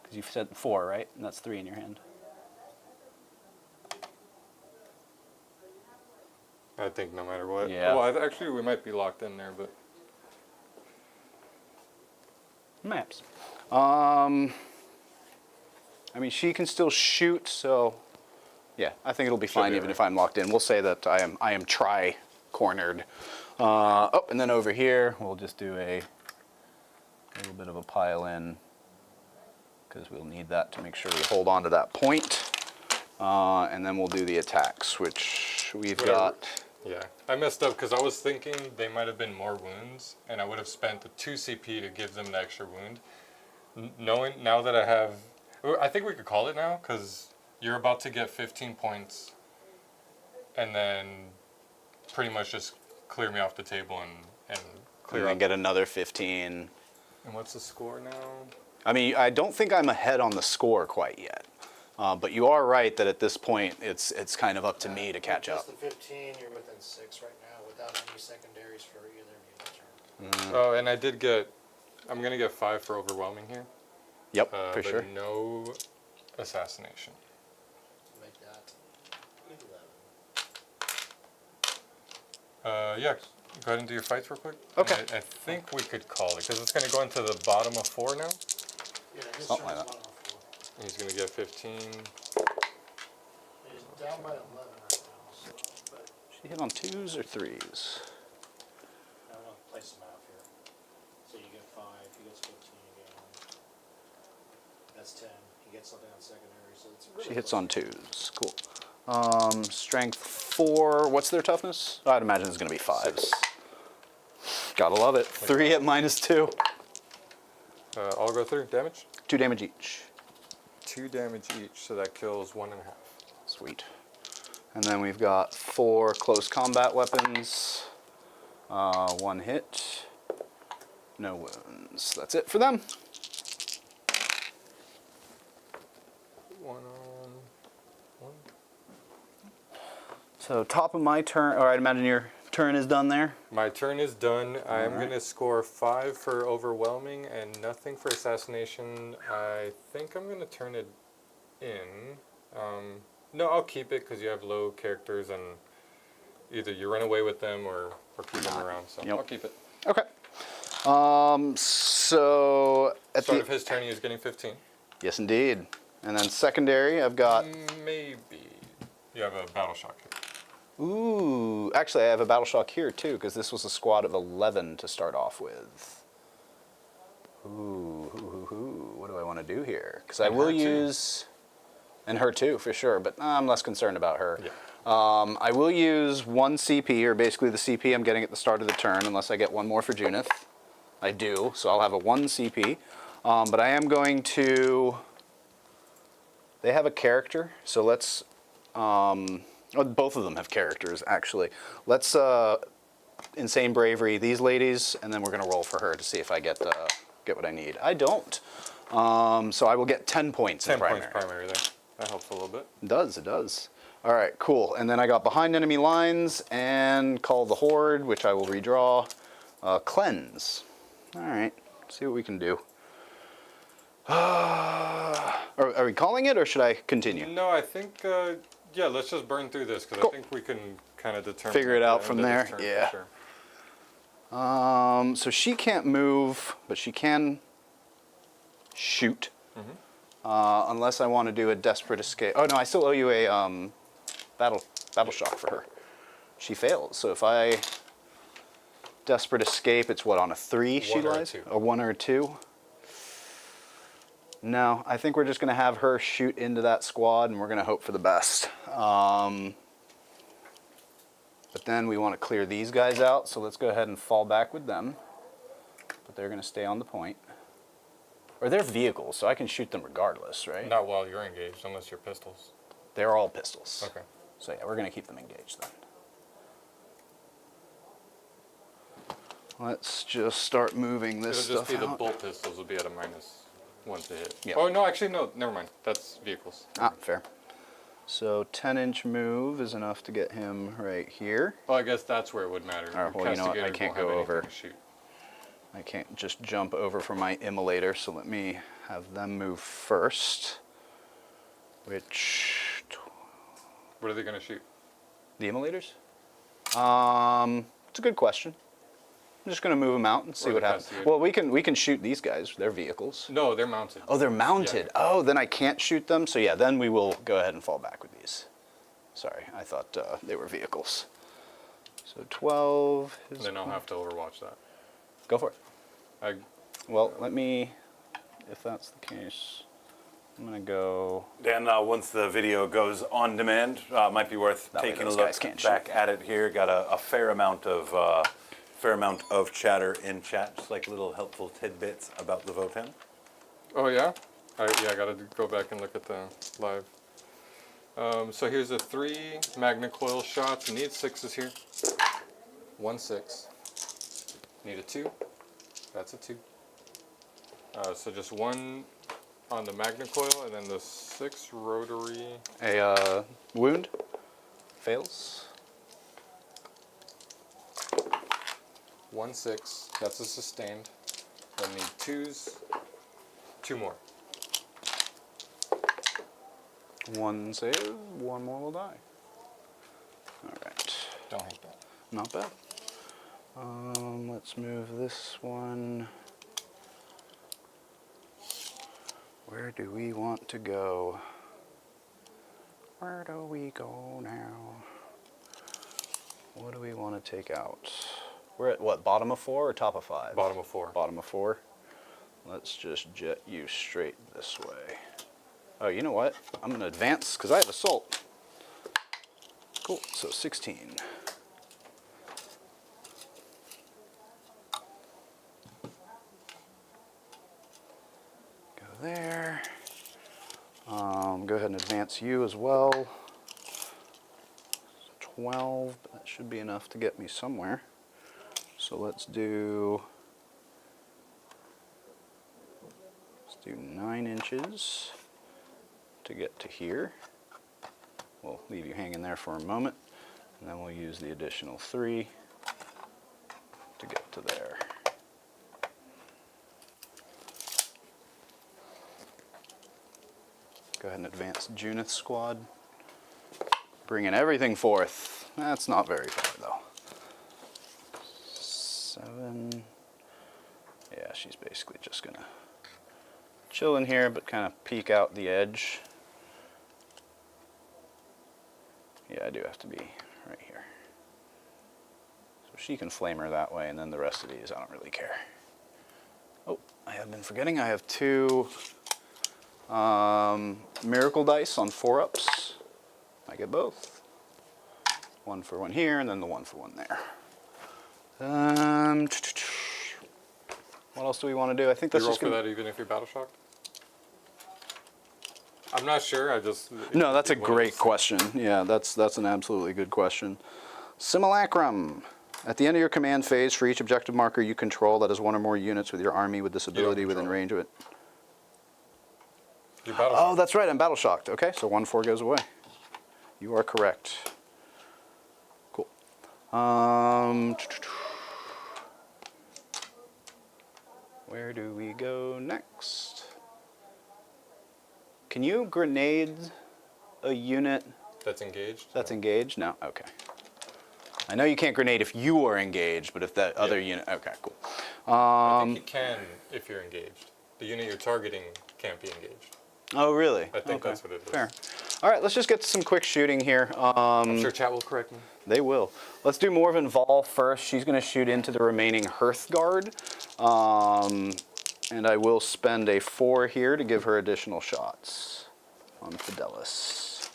Because you said 4, right? And that's 3 in your hand. I think no matter what. Yeah. Well, actually, we might be locked in there, but. Maps. I mean, she can still shoot, so yeah, I think it'll be fine be even alright. if I'm locked in. We'll say that I am tri-cornered. Oh, and then over here we'll just do a little bit of a pile in because we'll need that to make sure we hold on to that point. And then we'll do the attacks, which we've Whatever. got. Yeah, I messed up because I was thinking they might have been more wounds, and I would have spent the 2 CP to give them the extra wound. Knowing now that I have, I think we could call it now because you're about to get 15 points, and then pretty much just clear me off the table and clear And then up. get another 15. And what's the score now? I mean, I don't think I'm ahead on the score quite yet. But you are right that at this point, it's kind of up to me to catch up. Just the 15, you're within 6 right now without any secondaries for either of you. Turn. Oh, and I did get, I'm gonna get 5 for overwhelming here. Yep, for but sure. no assassination. Make that 11. Yeah, go ahead and do your fights real quick. Okay. I think we could call it because it's going to go into the bottom of 4 now. Yeah, his Something turn's like that. 1 off 4. He's going to get 15. He's down by 11 right now, so, but She hit on 2s or 3s? I'm gonna place them out here. So you get 5, he gets 15 again. That's 10. He gets something on secondary, so it's really She hits close. on 2s. Cool. Strength 4. What's their toughness? I'd imagine it's going to be 5s. Gotta love it. 3 at -2. I'll go through. Damage? 2 damage each. 2 damage each, so that kills 1.5. Sweet. And then we've got 4 close combat weapons. 1 hit. No wounds. That's it for them. 1 on 1. So top of my turn, or I'd imagine your turn is done there. My turn is done. I am Alright. going to score 5 for overwhelming and nothing for assassination. I think I'm going to turn it in. No, I'll keep it because you have low characters and either you run away with them or keep them around. So Yep. I'll keep it. Okay. So at Start the of his turn, he was getting 15. yes, indeed. And then secondary, I've got. Maybe. You have a battle shock here. Ooh, actually, I have a battle shock here too, because this was a squad of 11 to start off with. Ooh. What do I want to do here? Because I And will her too. use, and her too for sure, but I'm less concerned about her. Yeah. I will use 1 CP, or basically the CP I'm getting at the start of the turn, unless I get 1 more for Junith. I do, so I'll have a 1 CP. But I am going to. They have a character, so let's. Both of them have characters, actually. Let's Insane Bravery these ladies, and then we're going to roll for her to see if I get what I need. I don't. So I will get 10 points 10 in primary. points primary there. That helps a little bit. It does. All right, cool. And then I got Behind Enemy Lines and Call the Horde, which I will redraw. Cleanse. All right, see what we can do. Are we calling it, or should I continue? No, I think, yeah, let's just burn through this because Cool. I think we can kind of determine. Figure it at the out end from of this there, turn for yeah. sure. So she can't move, but she can shoot. Unless I want to do a desperate escape. Oh no, I still owe you a battle shock for her. She fails. So if I desperate escape, it's what, on a 3 she 1 or a lies? 2. A 1 or a 2? No, I think we're just going to have her shoot into that squad, and we're going to hope for the best. But then we want to clear these guys out, so let's go ahead and fall back with them. But they're going to stay on the point. Or they're vehicles, so I can shoot them regardless, right? Not while you're engaged, unless you're pistols. They're all pistols. Okay. So yeah, we're going to keep them engaged then. Let's just start moving this It'll stuff just be the out. bolt pistols will be at a -1 to hit. Yeah. Oh no, actually no, never mind. That's vehicles. Ah, fair. So 10-inch move is enough to get him right here. Well, I guess that's where it would matter. All right, well, you know what, I Castigators can't won't have go anything over. to shoot. I can't just jump over for my immolator, so let me have them move first. Which... What are they going to shoot? The immolators? It's a good question. I'm just going to move them out and see Or what the happens. castigator. Well, we can shoot these guys. They're vehicles. No, they're mounted. Oh, they're mounted. Yeah. Oh, then I can't shoot them. So yeah, then we will go ahead and fall back with these. Sorry, I thought they were vehicles. So 12. And then I'll have to overwatch that. Go for it. I, Well, let me, if that's the case, I'm going to go. Dan, once the video goes on demand, might be worth That way taking a those look guys can't back shoot. at it here. Got a fair amount of chatter in chat, just like little helpful tidbits about the Votann. oh yeah? I got to go back and look at the live. So here's the 3 Magna Coil shots. Need 6s here. 1 6. Need a 2. That's a 2. So just 1 on the Magna Coil, and then the 6 rotary. A wound. Fails. 1 6. That's a sustained. I need 2s. 2 more. 1 save, 1 more will die. All right. Don't hate that. Not bad. Let's move this one. Where do we want to go? Where do we go now? What do we want to take out? We're at what, bottom of 4 or top of 5? Bottom of 4. Bottom of 4. Let's just jet you straight this way. Oh, you know what? I'm going to advance because I have assault. Cool, so 16. Go there. Go ahead and advance you as well. 12, but that should be enough to get me somewhere. So let's do 9 inches to get to here. We'll leave you hanging there for a moment, and then we'll use the additional 3 to get to there. Go ahead and advance Junith's squad. Bringing everything forth. That's not very far though. 7. Yeah, she's basically just gonna chill in here, but kind of peek out the edge. Yeah, I do have to be right here. So she can flame her that way, and then the rest of these, I don't really care. Oh, I have been forgetting, I have 2 miracle dice on 4-ups. I get both. 1 for 1 here, and then the 1 for 1 there. What else do we want to do? I think You that's roll just for gonna... that even if you're battle shocked? I'm not sure. I just No, that's a it was- great question. Yeah, that's an absolutely good question. Simulacrum. At the end of your command phase, for each objective marker you control that is 1 or more units with your army with this ability within control it. range of it. You're battle Oh, shocked. that's right. I'm battle shocked. Okay, so 1/4 goes away. You are correct. Cool. Where do we go next? Can you grenade a unit That's engaged? that's engaged? No? Okay. I know you can't grenade if you are engaged, but if that other unit... Okay, cool. I think you can if you're engaged. The unit you're targeting can't be engaged. Oh, really? I think that's what it is. Fair. All right, let's just get to some quick shooting here. I'm sure chat will correct me. They will. Let's do Morven Vol first. She's going to shoot into the remaining Hearthguard. And I will spend a 4 here to give her additional shots on Fidelis.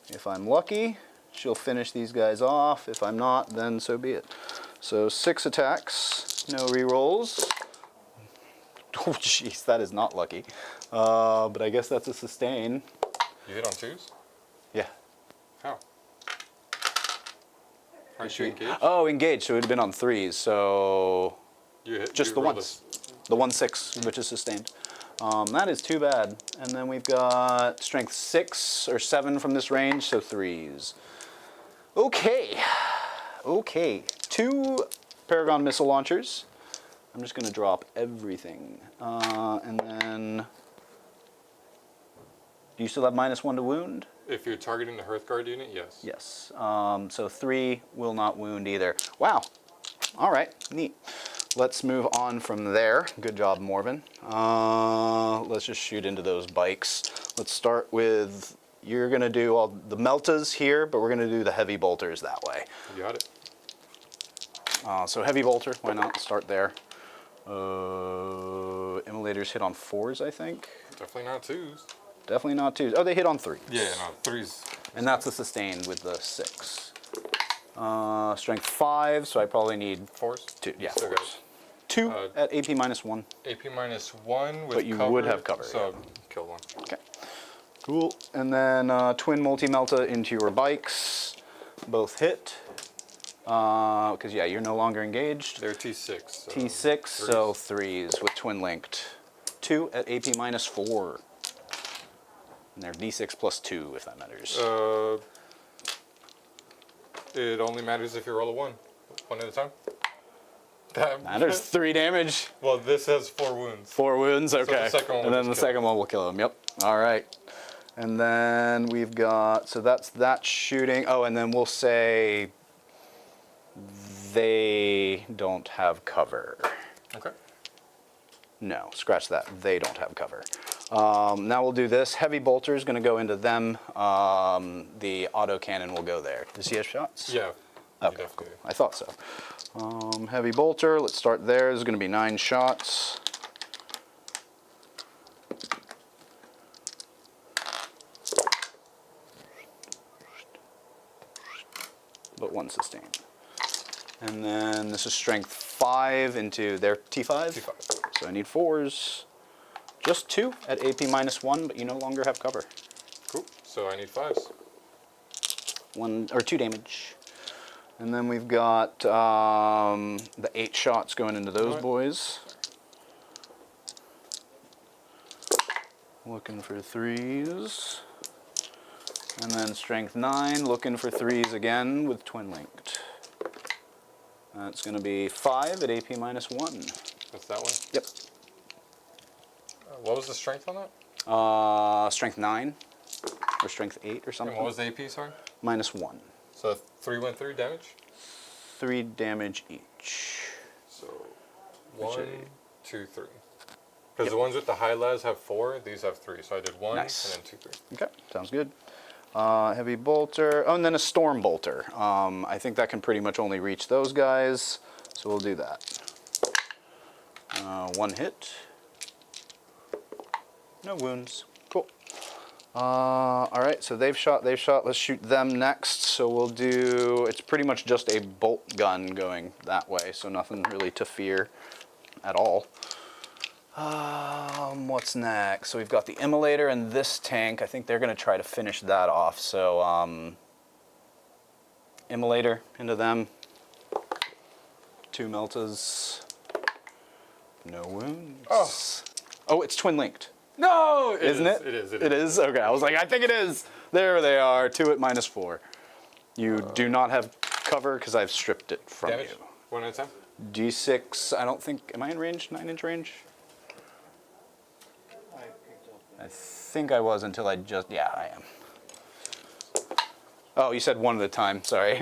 If I'm lucky, she'll finish these guys off. If I'm not, then so be it. So 6 attacks, no rerolls. Oh, jeez, that is not lucky. But I guess that's a sustain. You hit on 2s? Yeah. How? Aren't you engaged? Oh, engaged. So it would have been on 3s. So You hit, just you the rolled ones. The 1/6, which is sustained. That is too bad. And then we've got strength 6 or 7 from this range, so 3s. Okay. Okay. 2 Paragon missile launchers. I'm just going to drop everything. And then... Do you still have -1 to wound? If you're targeting the Hearthguard unit, yes. Yes. So 3 will not wound either. Wow. All right. Neat. Let's move on from there. Good job, Morven. Let's just shoot into those bikes. Let's start with, you're going to do all the Meltas here, but we're going to do the Heavy Bolters that way. You got it. So Heavy Bolter, why not start there? Immolators hit on 4s, I think. Definitely not 2s. Definitely not 2s. Oh, they hit on 3s. Yeah, no, 3s. And that's a sustained with the 6. Strength 5, so I probably need 4s? 2. Yeah, Still got 4s. 2 at AP -1. AP -1 with But you cover, would have cover, so kill one. Okay. Cool. And then twin multi-melta into your bikes. Both hit. Because, yeah, you're no longer engaged. They're T6. So T6, 3s. so 3s with twin linked. 2 at AP -4. And they're D6 plus 2, if that matters. It only matters if you roll a 1. 1 at a time. That Matters 3 damage. Well, this has 4 wounds. 4 wounds, okay. the second one And will then the just kill second one will kill him, yep. All right. And then we've got, so that's that shooting. Oh, and then we'll say they don't have cover. Okay. No, scratch that. They don't have cover. Now we'll do this. Heavy bolter is going to go into them. The auto cannon will go there. Does he have shots? Yeah. Okay, cool. I thought so. Heavy bolter, let's start there. There's going to be 9 shots. But 1 sustained. And then this is strength 5 into their T5. T5. So I need 4s. Just 2 at AP -1, but you no longer have cover. Cool. So I need 5s. 1 or 2 damage. And then we've got the 8 shots going into those boys. Looking for 3s. And then strength 9, looking for 3s again with twin linked. That's going to be 5 at AP -1. That's that one? Yep. What was the strength on that? Strength 9 or strength 8 or something. And what was the AP, sorry? -1. So 3 went through damage? 3 damage each. So Which 1, 2, 3. Because the ones with the high las have 4, these have 3. So I did 1 Nice. and then 2, 3. Okay, sounds good. Heavy bolter. Oh, and then a storm bolter. I think that can pretty much only reach those guys, so we'll do that. 1 hit. No wounds. Cool. All right, so they've shot. Let's shoot them next. So we'll do, it's pretty much just a bolt gun going that way, so nothing really to fear at all. What's next? So we've got the immolator and this tank. I think they're going to try to finish that off. So immolator into them. 2 meltas. No wounds. Oh, it's twin linked. No! Isn't it? It is. It is? Okay, I was like, I think it is. There they are, 2 at -4. You do not have cover because I've stripped it from Damage? you. 1 at a time? D6, I don't think, am I in range? 9-inch range? I picked up. I think I was until I just, yeah, I am. Oh, you said 1 at a time, sorry.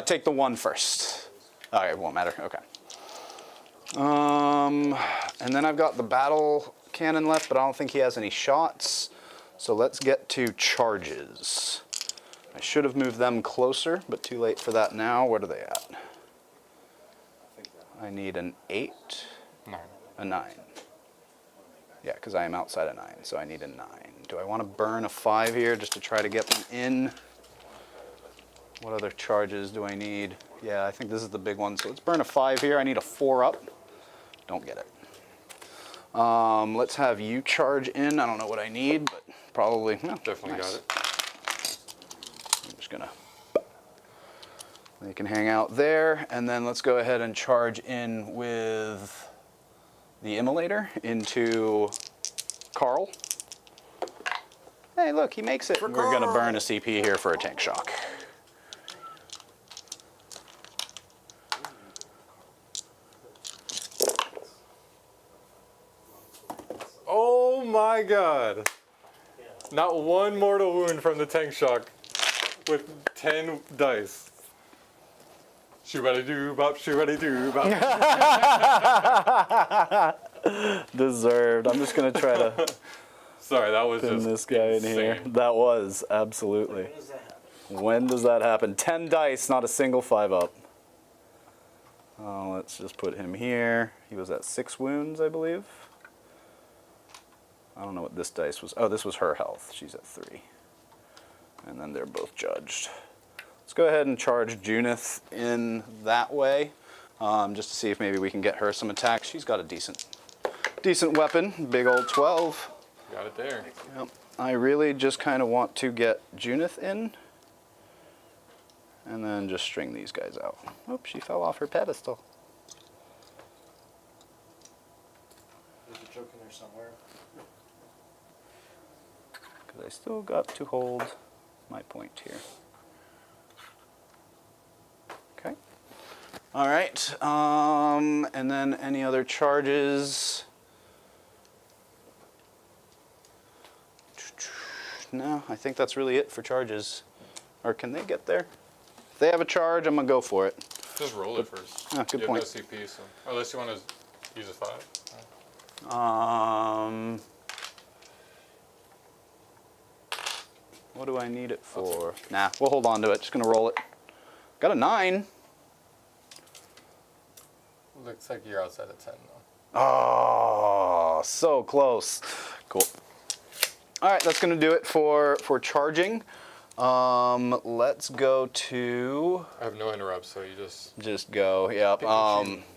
Take the 1 first. All right, it won't matter, okay. And then I've got the battle cannon left, but I don't think he has any shots. So let's get to charges. I should have moved them closer, but too late for that now. What are they at? I need an 8, 9. a 9. Yeah, because I am outside a 9, so I need a 9. Do I want to burn a 5 here just to try to get them in? What other charges do I need? Yeah, I think this is the big one. So let's burn a 5 here. I need a 4 up. Don't get it. Let's have you charge in. I don't know what I need, but probably. No, Definitely nice. got it. gonna. They can hang out there, and then let's go ahead and charge in with the Immolator into Carl. Hey, look, he makes it. We're gonna burn a CP here for a tank shock. Oh my god! Not one mortal wound from the tank shock with 10 dice. Shoobity-doo bop, shoobity-doo bop. Deserved. I'm just gonna try to Sorry, that was pin just this guy in here. insane. That was, absolutely. When does that happen? When does that happen? 10 dice, not a single 5-up. Let's just put him here. He was at 6 wounds, I believe. I don't know what this dice was. Oh, this was her health. She's at 3. And then they're both judged. Let's go ahead and charge Junith in that way, just to see if maybe we can get her some attacks. She's got a decent weapon, big old 12. Got it there. Yep. I really just kind of want to get Junith in, and then just string these guys out. Oh, she fell off her pedestal. There's a joke in there somewhere. Because I still got to hold my point here. Okay. All right. And then any other charges? No, I think that's really it for charges. Or can they get there? If they have a charge, I'm going to go for it. Just roll it first. Ah, good you point. have no CP, so unless you want to use a 5. What do I need it for? Nah, we'll hold on to it. Just going to roll it. Got a 9. Looks like you're outside of 10 though. Oh, so close. Cool. All right, that's going to do it for charging. Let's go to... I have no interrupts, so you just go, yep.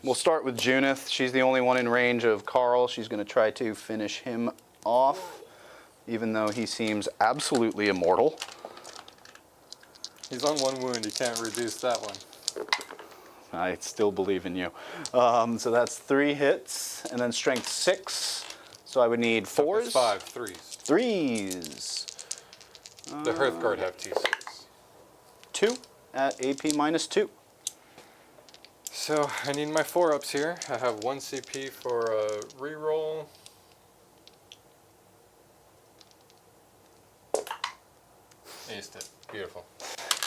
We'll start with Junith. She's the only one in range of Carl. She's going to try to finish him off, even though he seems absolutely immortal. He's on 1 wound. You can't reduce that one. I still believe in you. So that's 3 hits, and then strength 6. So I would need 4s. 5, 3s. 3s. The Hearthguard have T6. 2 at AP -2. So I need my 4-ups here. I have 1 CP for a reroll. Aced it. Beautiful.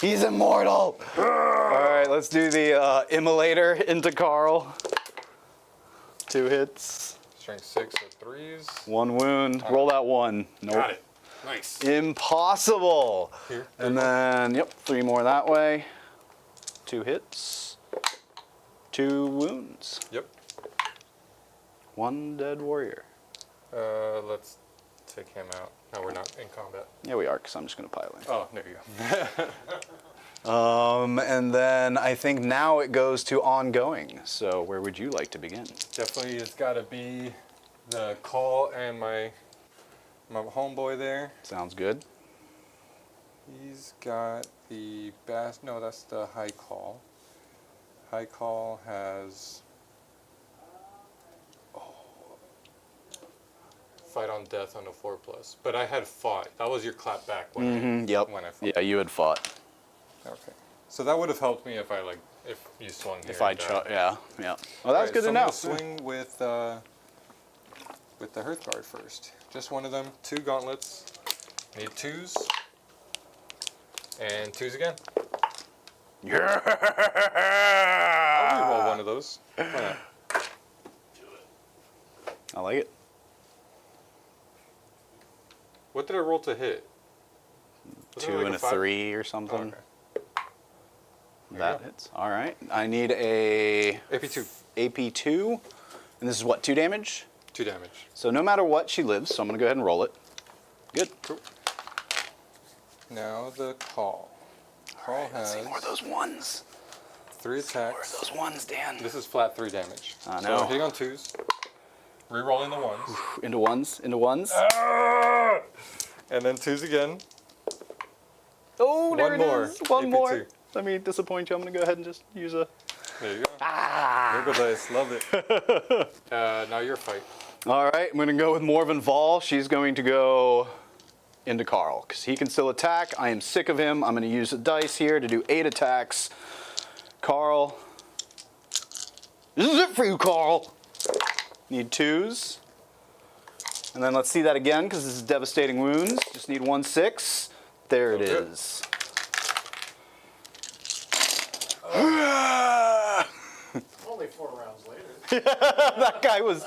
He's immortal. All right, let's do the Immolator into Carl. 2 hits. Strength 6 at 3s. 1 wound. Roll that 1. Nope. Got it. Nice. Impossible. Here. And then, yep, 3 more that way. 2 hits. 2 wounds. Yep. 1 dead warrior. Let's take him out. No, we're not in combat. Yeah, we are, because I'm just going to pile in. Oh, there you go. And then I think now it goes to ongoing. So where would you like to begin? Definitely, it's got to be the call and my homeboy there. Sounds good. He's got the bass. No, that's the high call. High call has. Fight on death on a 4+. But I had fought. That was your clap back when Yep. when I fought. Yeah, you had fought. Okay. So that would have helped me if if you swung here. If I and, yeah. Well, that's good to I'm know. gonna swing with the Hearthguard first. Just one of them. 2 gauntlets. Need 2s. And 2s again. Yeah. I'll reroll one of those. Why not? I like it. What did I roll to hit? Wasn't it 2 like and a 5? 3 or something. Oh, okay. That hits. All right. I need a AP2. AP2. And this is what, 2 damage? 2 damage. So no matter what, she lives. So I'm going to go ahead and roll it. Good. Cool. Now the call. Call Let's see has more of those 1s. 3 More attacks. of those 1s, Dan. This is flat 3 damage. I know. So hitting on 2s. Rerolling the 1s. Into 1s. Into 1s. And then 2s again. Oh, there One it more. is. One AP2. more. Let me disappoint you. I'm going to go ahead and just use a... There you go. Miracle dice, love it. Now your fight. All right, I'm going to go with Morven Vol. She's going to go into Carl, because he can still attack. I am sick of him. I'm going to use a dice here to do 8 attacks. Carl. This is it for you, Carl. Need 2s. And then let's see that again, because this is devastating wounds. Just need 1 6. There it Okay. is. Only 4 rounds later. That guy was.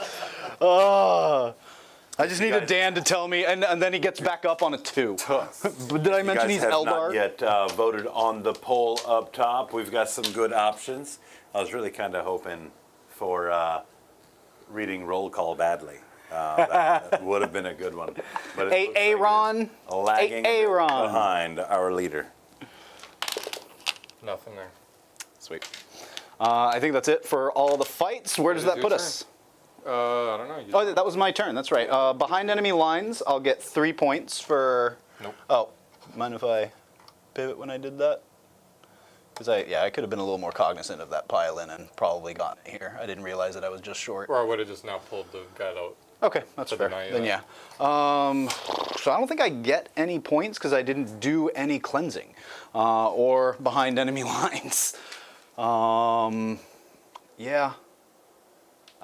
I just needed Dan to tell me, and then he gets back up on a 2. But did I mention he's You guys have Eldar? not yet voted on the poll up top. We've got some good options. I was really kind of hoping for reading roll call badly. That would have been a good one. But it looks like Aaron. it's lagging a bit Aaron. behind our leader. Nothing there. Sweet. I think that's it for all the fights. Where does It is that your put turn. us? I don't know. Oh, that was my turn. That's right. Behind enemy lines, I'll get 3 points for. Nope. Oh, mind if I pivot when I did that? Because I could have been a little more cognizant of that pile-in and probably gotten it here. I didn't realize that I was just short. Or I would have just now pulled the guy out. Okay, that's To fair. deny you Then that. yeah. So I don't think I get any points because I didn't do any cleansing or behind enemy lines. Yeah.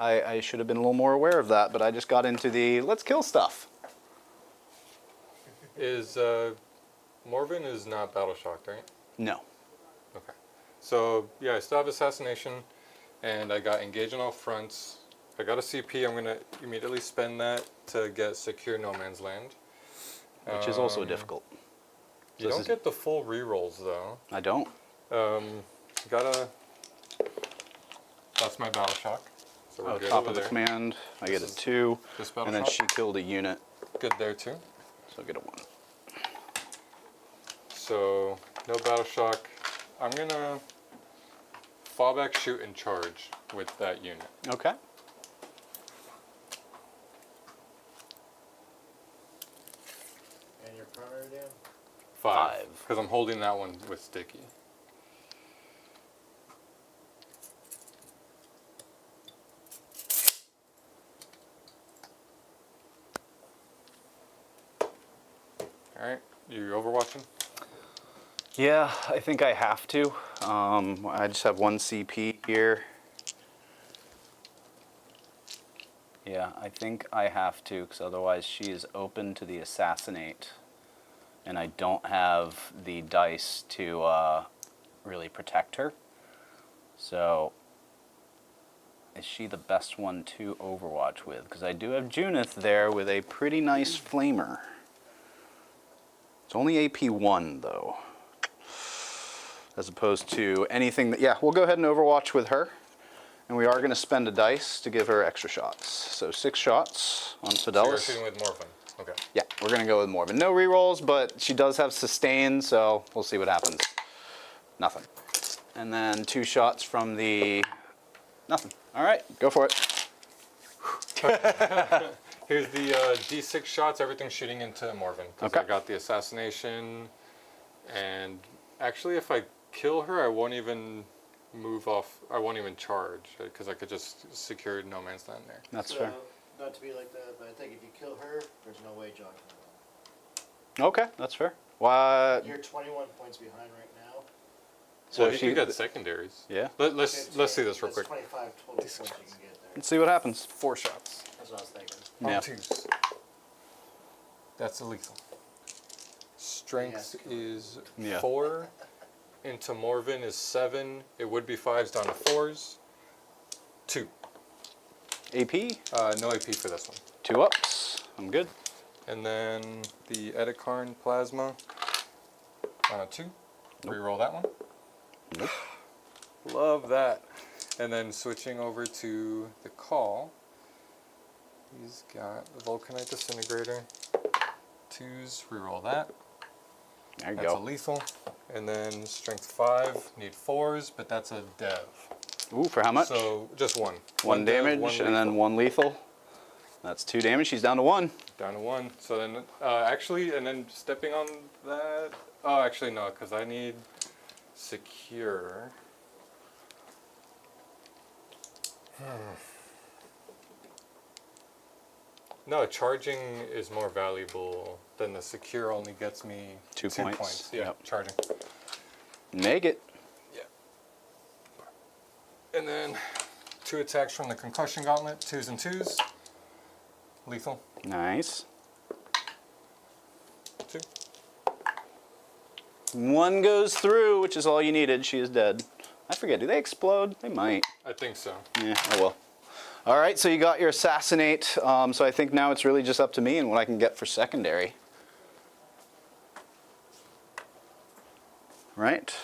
I should have been a little more aware of that, but I just got into the let's kill stuff. Is Morven is not battle shocked, right? No. Okay. So yeah, I still have assassination, and I got engage on all fronts. I got a CP. I'm gonna immediately spend that to get secure no man's land. Which is also difficult. You this don't is- get the full rerolls though. I don't. Gotta. That's my battle shock. So we're Oh, good top over of the there. command. I get a This is 2, This battle and then shock. she killed a unit, Good there too. so I get a 1. So no battle shock. I'm gonna fall back, shoot, and charge with that unit. Okay. And your primary Dan? 5. Because I'm holding that one with sticky. Alright, you overwatching? Yeah, I think I have to. I just have 1 CP here. Yeah, I think I have to, because otherwise she is open to the assassinate. And I don't have the dice to really protect her. So, is she the best one to overwatch with? Because I do have Junith there with a pretty nice flamer. It's only AP 1, though. As opposed to anything that... Yeah, we'll go ahead and overwatch with her. And we are going to spend a dice to give her extra shots. So 6 shots on So you're Fidelis. shooting with Morphin. Okay. Yeah, we're going to go with Morven. No rerolls, but she does have sustain, so we'll see what happens. Nothing. And then 2 shots from the... Nothing. All right, go for it. Here's the D6 shots, everything's shooting into Morven. 'Cause Okay. I got the assassination, and actually if I kill her, I won't even move off, I won't even charge, because I could just secure no man's land there. That's So, fair. not to be like that, but I think if you kill her, there's no way John can win. Okay, that's fair. What? You're 21 points behind right now. So Well, you she can get secondaries. Yeah. Let's see this real That's quick. 25 total points you can get there. Let's see what happens. 4 shots. That's what I was thinking. Yeah. On 2s. That's illegal. Strength is Yeah. 4. Into Morven is 7. It would be 5s down to 4s. 2. AP, No AP for this one. 2 ups. I'm good. And then the Edikarn Plasma on a 2. Reroll that one. Nope. Love that. And then switching over to the Call. He's got the Vulcanite Disintegrator. 2s, reroll that. There you That's a go. lethal. And then strength 5, need 4s, but that's a dev. Ooh, for how much? So just one. 1 dev, damage, one and then lethal. 1 lethal. That's 2 damage. She's down to 1. Down to 1. So then, actually, and then stepping on that. Oh, actually, no, because I need secure. No, charging is more valuable than the secure. Only gets me 2 points. Yeah, Yep. charging. Make it. Yeah. And then 2 attacks from the concussion gauntlet. 2s and 2s. Lethal. Nice. 2. 1 goes through, which is all you needed. She is dead. I forget, do they explode? They might. I think so. Yeah, oh well. All right, so you got your assassinate. So I think now it's really just up to me and what I can get for secondary. Right?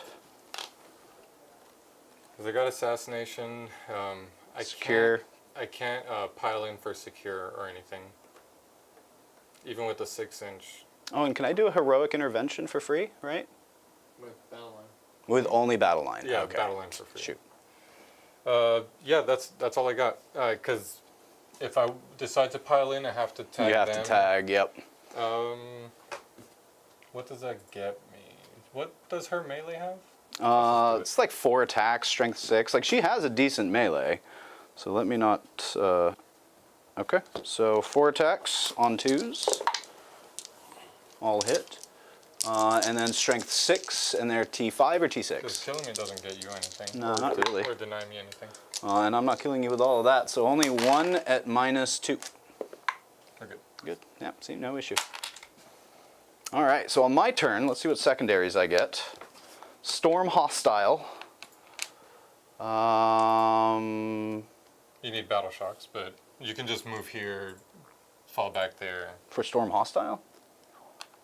Because I got assassination. Secure. I can't pile in for secure or anything. Even with the 6-inch. Oh, and can I do a heroic intervention for free, right? With battle line. With only battle line. Yeah, okay. battle line for free. Shoot. Yeah, that's all I got. Because if I decide to pile in, I have to tag You have them. to tag, yep. What does that get me? What does her melee have? It's like 4 attacks, strength 6. Like she has a decent melee. So let me not. Okay, so 4 attacks on 2s. All hit. And then strength 6, and they're T5 or Because T6. killing me doesn't get you anything. No, not really. Or deny me anything. And I'm not killing you with all of that, so only 1 at -2. We're good. Good. Yeah, see, no issue. All right, so on my turn, let's see what secondaries I get. Storm Hostile. You need battle shocks, but you can just move here, fall back there. For Storm Hostile?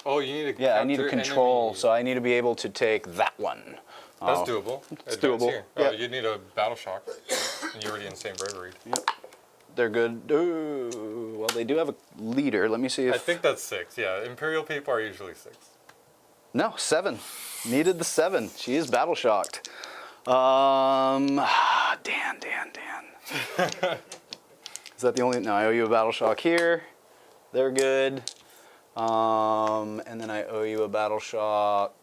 Oh, you need to Yeah, I need to capture control, enemy. so I need to be able to take that one. That's doable. It's Advance doable. Here. Yeah. You need a battle shock, and you're already in same bravery. Yep. They're good. Ooh, well, they do have a leader. Let me see if... I think that's 6. Yeah, Imperial people are usually 6. No, 7. Needed the 7. She is battle shocked. Dan. Is that the only... No, I owe you a battle shock here. They're good. And then I owe you a battle shock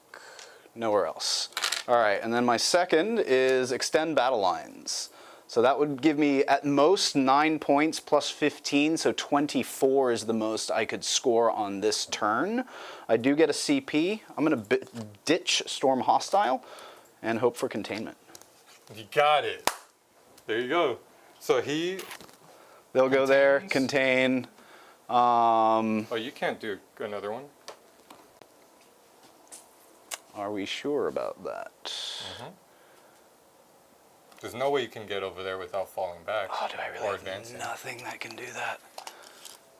nowhere else. All right, and then my second is extend battle lines. So that would give me at most 9 points plus 15, so 24 is the most I could score on this turn. I do get a CP. I'm gonna ditch Storm Hostile and hope for containment. You got it. There you go. So he... They'll go there, Contains? contain. Oh, you can't do another one. Are we sure about that? There's no way you can get over there without falling back. Oh, do I really or have advancing. nothing that can do that?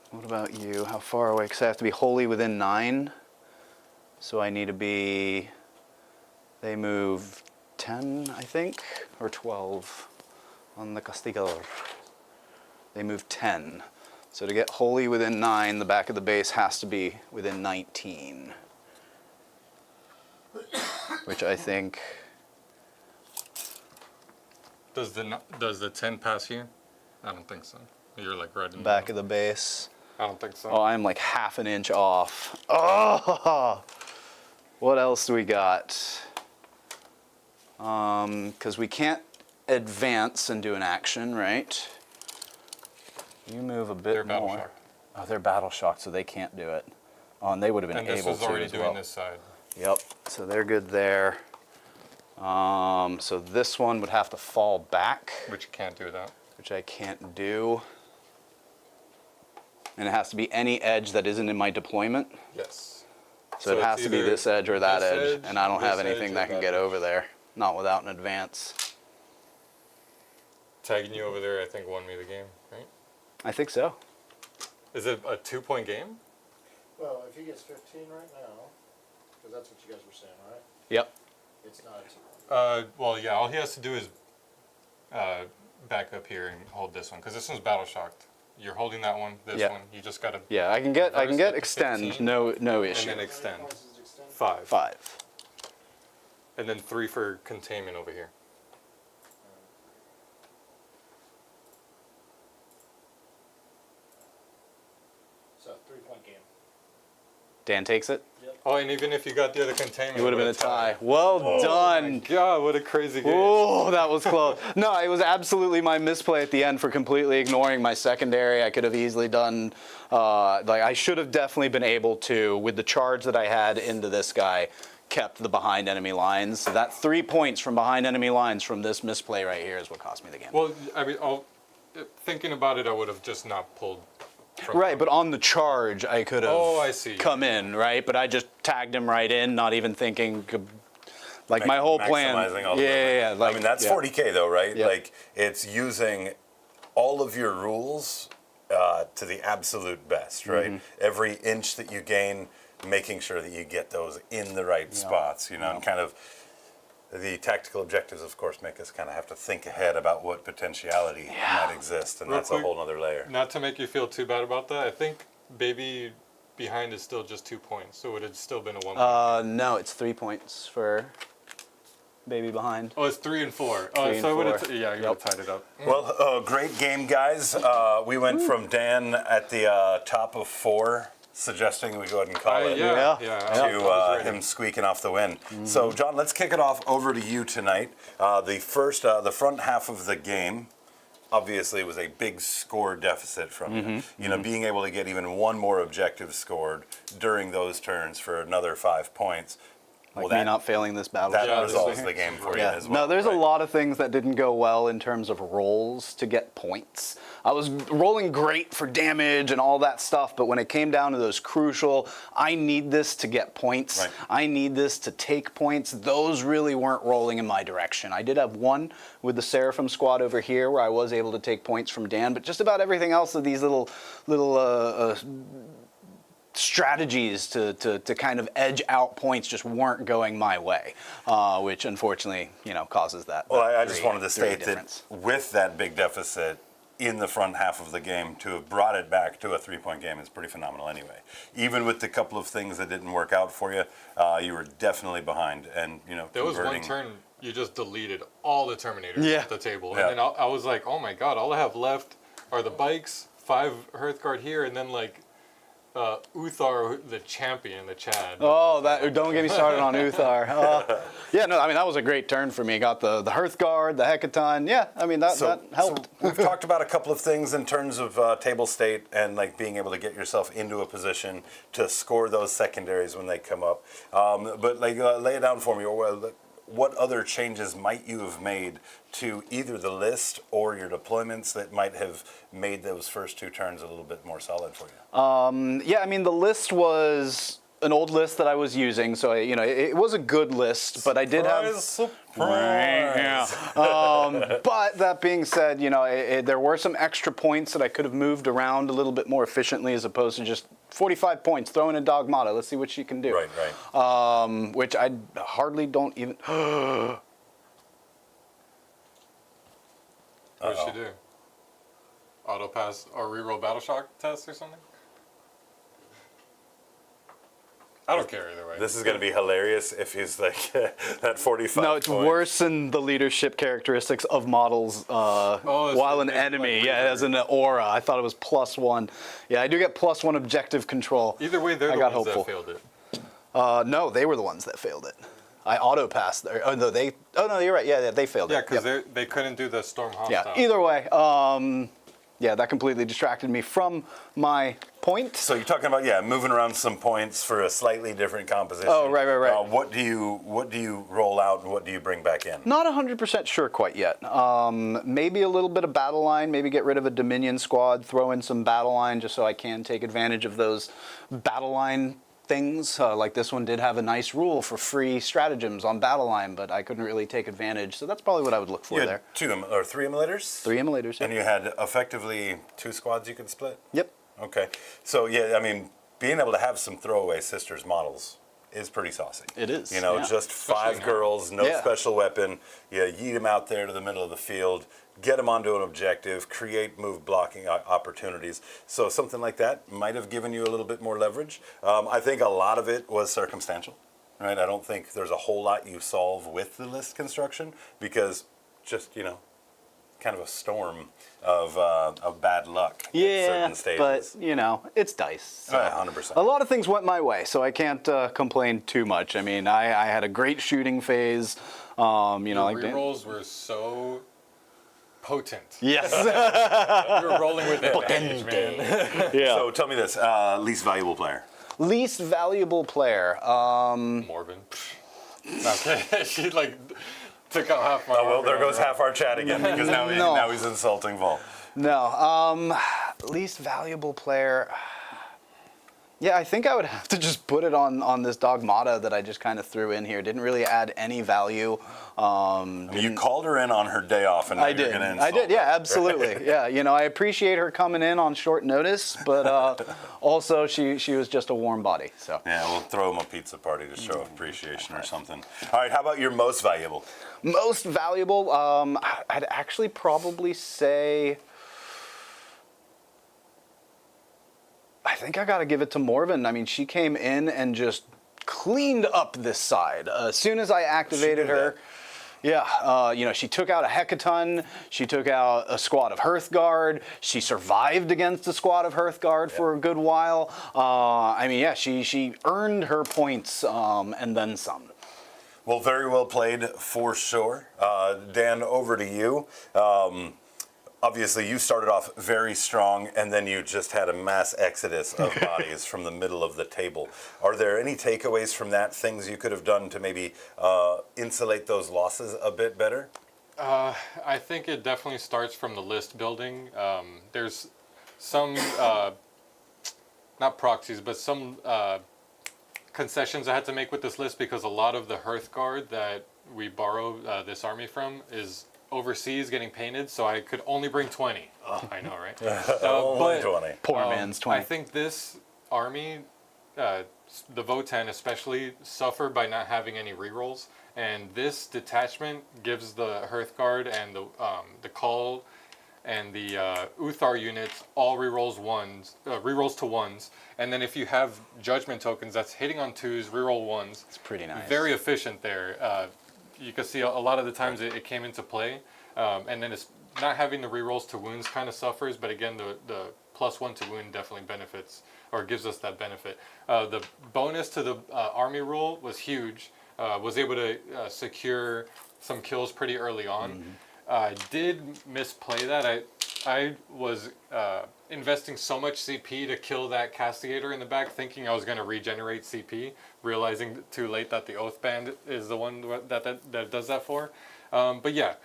What about you? How far away? Because I have to be wholly within 9. So I need to be... They move 10, I think, or 12 on the Castigador. They move 10. So to get wholly within 9, the back of the base has to be within 19. Which I think... Does the 10 pass here? I don't think so. You're like right in Back the of the base. I don't think so. Oh, I'm like half an inch off. Oh! What else do we got? Because we can't advance and do an action, right? You move a bit They're battle more. shocked. Oh, they're battle shocked, so they can't do it. Oh, and they would have been And this able was to already as doing well. this side. Yep. So they're good there. So this one would have to fall back, Which you can't do that. which I can't do. And it has to be any edge that isn't in my deployment. Yes. So it it's has to be either this edge or that this edge, and I don't have this anything edge, that or can get edge. over there. Not without an advance. Tagging you over there, I think, won me the game, right? I think so. Is it a 2-point game? Well, if he gets 15 right now, because that's what you guys were saying, right? Yep. It's not a 2. Well, yeah, all he has to do is back up here and hold this one, because this one's battle shocked. You're holding that one, this Yeah. one. You just gotta, Yeah, I can get Reverse up to extend, 15, no and issue. then extend. How many points does it extend? 5. 5. And then 3 for containment over here. Dan takes it. Oh, and even if you got the other containment, It would have been a tie. Well done. God, what a crazy game. Oh, that was close. No, it was absolutely my misplay at the end for completely ignoring my secondary. I could have easily done, like I should have definitely been able to, with the charge that I had into this guy, kept the behind enemy lines. So that 3 points from behind enemy lines from this misplay right here is what cost me the game. Well, I mean, thinking about it, I would have just not pulled. Right, but on the charge, I could have I see. come in, right? But I just tagged him right in, not even thinking, like my whole plan. Maximizing all the Yeah. movement. I mean, that's 40K though, right? Yep. Like, it's using all of your rules to the absolute best, right? Mm-hmm. Every inch that you gain, making sure that you get those in the right spots, you know, and kind of the tactical objectives, of course, make us kind of have to think ahead about what potentiality might exist, and Real that's a quick, whole other layer. Not to make you feel too bad about that, I think baby behind is still just 2 points, so it would have still been a 1 point. No, it's 3 points for baby behind. Oh, it's 3 and 4. Oh, 3 and so I would have. 4. Yeah, you would have tied it up. Well, great game, guys. We went from Dan at the top of 4, suggesting we go ahead and call it. Yeah. I To was ready. him squeaking off the win. So, John, let's kick it off over to you tonight. The front half of the game, obviously, was a big score deficit from you. You know, being able to get even one more objective scored during those turns for another 5 points. Like me not failing this battle. That Yeah, resolves this the is- game for you Yeah. as well. No, there's a right? lot of things that didn't go well in terms of rolls to get points. I was rolling great for damage and all that stuff, but when it came down to those crucial, I need this to get points. Right. I need this to take points. Those really weren't rolling in my direction. I did have one with the Seraphim squad over here where I was able to take points from Dan, but just about everything else of these little strategies to kind of edge out points just weren't going my way, which unfortunately, causes that. Well, that I just three- wanted to three state difference. that with that big deficit in the front half of the game, to have brought it back to a 3-point game is pretty phenomenal anyway. Even with the couple of things that didn't work out for you, you were definitely behind. And, There was one converting- turn you just deleted all the Terminators Yeah. off the table. Yeah. And then I was like, oh my god, all I have left are the bikes, 5 Hearthguard here, and then like Uthar, the champion, the Chad. Oh, don't get me started on Uthar. That was a great turn for me. Got the Hearthguard, the Hecaton. Yeah, I mean, that helped. So we've talked about a couple of things in terms of table state and like being able to get yourself into a position to score those secondaries when they come up. But like, lay it down for me. What other changes might you have made to either the list or your deployments that might have made those first 2 turns a little bit more solid for you? The list was an old list that I was using, so it was a good list, but I did have. Surprise! But that being said, there were some extra points that I could have moved around a little bit more efficiently as opposed to just 45 points, throw in a Dogmata, let's see what she can do. Right. Which I hardly don't even. What did she do? Auto pass or reroll battle shock test or something? I don't care either way. This is going to be hilarious if he's like that 45. No, it's points. worse than the leadership characteristics of models while an it's enemy. like Yeah, as an aura. I thought it was +1. Yeah, I do get +1 objective control. Either way, they're I the got ones hopeful. that failed it. No, they were the ones that failed it. I auto passed there. Oh no, you're right. Yeah, they failed Yeah, it. because they couldn't do the storm Yeah. hostile. Either way, that completely distracted me from my point. So you're talking about moving around some points for a slightly different composition. Oh, right. What do you roll out and what do you bring back in? Not 100% sure quite yet. Maybe a little bit of battle line. Maybe get rid of a Dominion squad, throw in some battle line just so I can take advantage of those battle line things. Like this one did have a nice rule for free stratagems on battle line, but I couldn't really take advantage. So that's probably what I would look for You there. had 3 immolators? 3 immolators. And you had effectively 2 squads you could split? Yep. Okay. So, being able to have some throwaway sisters models is pretty saucy. It is, yeah. Just 5 now. girls, no Yeah. special weapon. You yeet them out there to the middle of the field, get them onto an objective, create move blocking opportunities. So something like that might have given you a little bit more leverage. I think a lot of it was circumstantial, right? I don't think there's a whole lot you solve with the list construction because just, kind of a storm of bad luck at Yeah, certain stages. but you know, it's dice. So. 100%. A lot of things went my way, so I can't complain too much. I mean, I had a great shooting phase. You know, Your like rerolls were so potent. yes, You were rolling with advantage, man. yeah. So tell me this, least valuable player. Least valuable player. Morven. Okay, she like took out half my. Oh, well, armor there goes already. half our chat again because now, No. now he's insulting Vol. No. Least valuable player. Yeah, I think I would have to just put it on this Dogmata that I just kind of threw in here. Didn't really add any value. You called her in on her day off, and now I you're did. going to insult I did. Yeah, her. absolutely. Yeah, you know, I appreciate her coming in on short notice, but also she was just a warm body. So Yeah, we'll throw him a pizza party to show appreciation or something. All right, how about your most valuable? most valuable, I'd actually probably say. I think I got to give it to Morven. I mean, she came in and just cleaned up this side. As soon as I activated her, yeah, you know, she took out a Hecaton. She took out a squad of Hearthguard. She survived against a squad of Hearthguard for a good while. I mean, yeah, she earned her points and then some. Well, very well played for sure. Dan, over to you. Obviously, you started off very strong, and then you just had a mass exodus of bodies from the middle of the table. Are there any takeaways from that, things you could have done to maybe insulate those losses a bit better? I think it definitely starts from the list building. There's some, not proxies, but some concessions I had to make with this list because a lot of the Hearthguard that we borrow this army from is overseas getting painted, so I could only bring 20. I know, right? Only but, 20. Poor man's 20. I think this army, the Votann especially, suffer by not having any rerolls, and this detachment gives the Hearthguard and the Call and the Uthar units all rerolls to ones, and then if you have Judgment tokens, that's hitting on twos, reroll ones. It's pretty nice. Very efficient there. You can see a lot of the times it came into play, and then it's not having the rerolls to wounds kind of suffers, but again, the +1 to wound definitely benefits, or gives us that benefit. The bonus to the army rule was huge. Was able to secure some kills pretty early on. I did misplay that. I was investing so much CP to kill that Castigator in the back, thinking I was going to regenerate CP, realizing too late that the Oathband is the one that does that for. But yeah,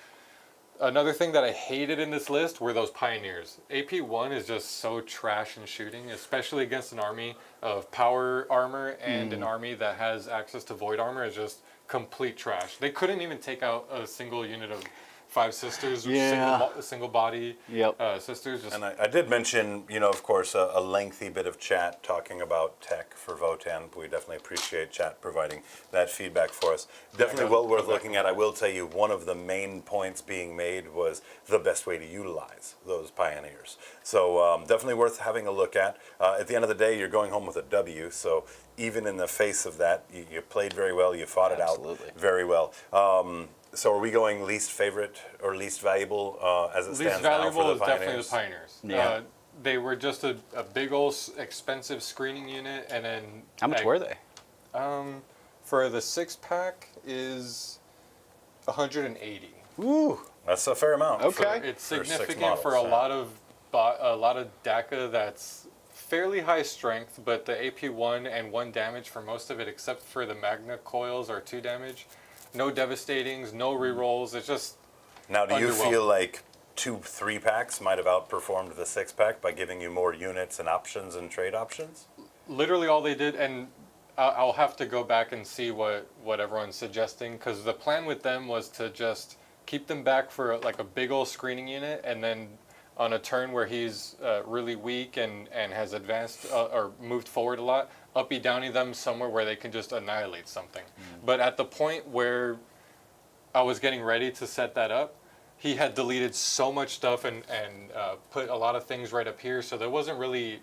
another thing that I hated in this list were those Pioneers. AP1 is just so trash in shooting, especially against an army of power armor and an army that has access to void armor is just complete trash. They couldn't even take out a single unit of 5 sisters, Yeah. single body sisters. Just And I did mention, you know, of course, a lengthy bit of chat talking about tech for Votann. We definitely appreciate chat providing that feedback for us. Definitely well worth looking at. I will tell you, one of the main points being made was the best way to utilize those Pioneers. So definitely worth having a look at. At the end of the day, you're going home with a W, so even in the face of that, you played very well, you fought it Absolutely. out very well. So are we going least favorite or least valuable as it least stands now valuable for the is Pioneers? definitely the Pioneers. Yeah. They were just a big old expensive screening unit, and then How much were they? for the 6-pack is 180. Ooh. That's a fair amount. Okay. It's for 6 significant for a models, lot of DACA that's fairly high strength, but the AP1 and 1 damage for most of it, except for the Magna coils, are 2 damage. No devastatings, no rerolls. It's just Now, do you underwhelming. feel like 2 3-packs might have outperformed the 6-pack by giving you more units and options and trade options? literally all they did, and I'll have to go back and see what everyone's suggesting, because the plan with them was to just keep them back for like a big old screening unit, and then on a turn where he's really weak and has advanced or moved forward a lot, uppy downy them somewhere where they can just annihilate something. But at the point where I was getting ready to set that up, he had deleted so much stuff and put a lot of things right up here, so there wasn't really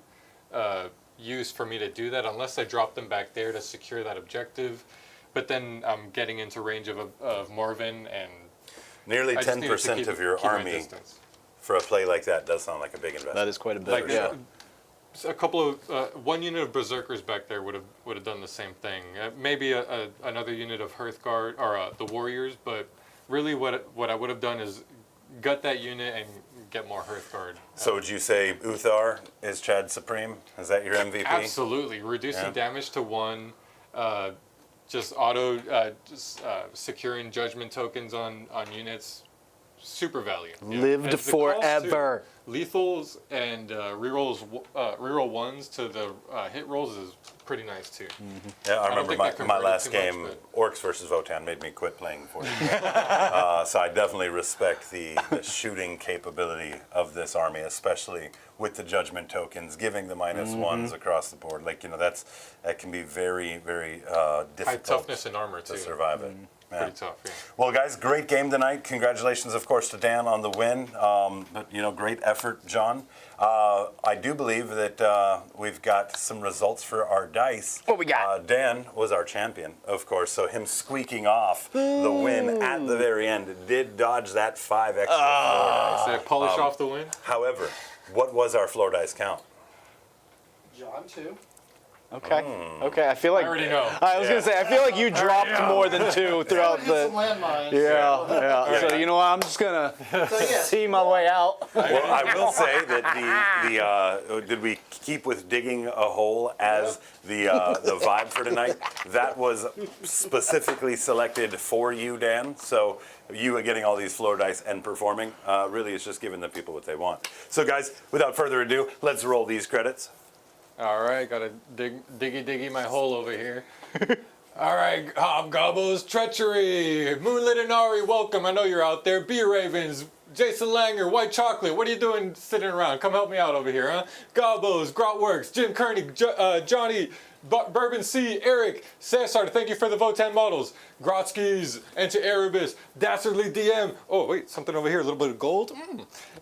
use for me to do that unless I dropped them back there to secure that objective. But then I'm getting into range of Morven, and Nearly I just needed to 10% keep- of your keep my army distance. for a play like that does sound like a big investment. That is quite a bit. Like yeah. a couple of one unit of berserkers back there would have done the same thing. Maybe another unit of Hearthguard or the warriors, but really what I would have done is gut that unit and get more Hearthguard. So would you say Uthar is Chad Supreme? Is that your MVP? Absolutely, reducing Yeah. damage to 1, just securing judgment tokens on units. Super value. Lived And the cost, forever. too. Lethals and reroll ones to the hit rolls is pretty nice too. Yeah, I don't remember think that my converted last too much, game, but- Orcs versus Votann, made me quit playing 40k. So I definitely respect the shooting capability of this army, especially with the judgment tokens, giving the -1s across the board. Like, that can be very, very High difficult toughness and armor to too. survive it. Yeah. Pretty tough. Yeah. Well, guys, great game tonight. Congratulations, of course, to Dan on the win. But great effort, John. I do believe that we've got some results for our dice. What we got? Dan was our champion, of course, so him squeaking off the win at the very end did dodge that 5 extra floor dice. So polish off the win. However, what was our floor dice count? John, too. Okay. Okay. I feel like I already know. I was gonna say I feel like you dropped more than 2 throughout Hit some the. landmines. Yeah. So you know what? I'm just gonna So, yeah. see my way out. Well, I will say that did we keep with digging a hole as the vibe for tonight? That was specifically selected for you, Dan. So you getting all these floor dice and performing really is just giving the people what they want. So guys, without further ado, let's roll these credits. All right, gotta diggy my hole over here. All right, Hobgoblins, Treachery, Moonlit Inari, welcome. I know you're out there. Beer Ravens, Jason Langer, White Chocolate. What are you doing sitting around? Come help me out over here, huh? Gobos, Grotworks, Jim Kearney, Johnny, Bourbon C, Eric, Cesar, thank you for the Votann models. Grotskis, Enter Erebus, Dastardly DM. Oh, wait, something over here, a little bit of gold.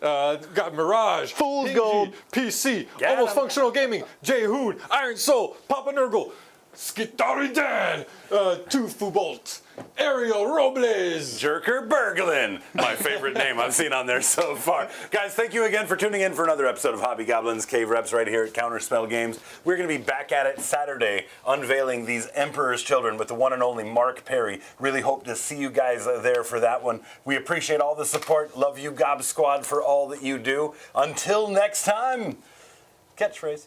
Got Mirage, Fool's Hingy, gold. PC, Got Almost him. Functional Gaming, Jay Hood, Iron Soul, Papa Nurgle, Skitari Dan, Tufu Bolt, Ariel Robles. Jerker Berglin, my favorite name I've seen on there so far. Guys, thank you again for tuning in for another episode of Hobby Goblins Cave Reps right here at Counterspell Games. We're going to be back at it Saturday, unveiling these Emperor's Children with the one and only Mark Perry. Really hope to see you guys there for that one. We appreciate all the support. Love you, Gob Squad, for all that you do. Until next time, catchphrase.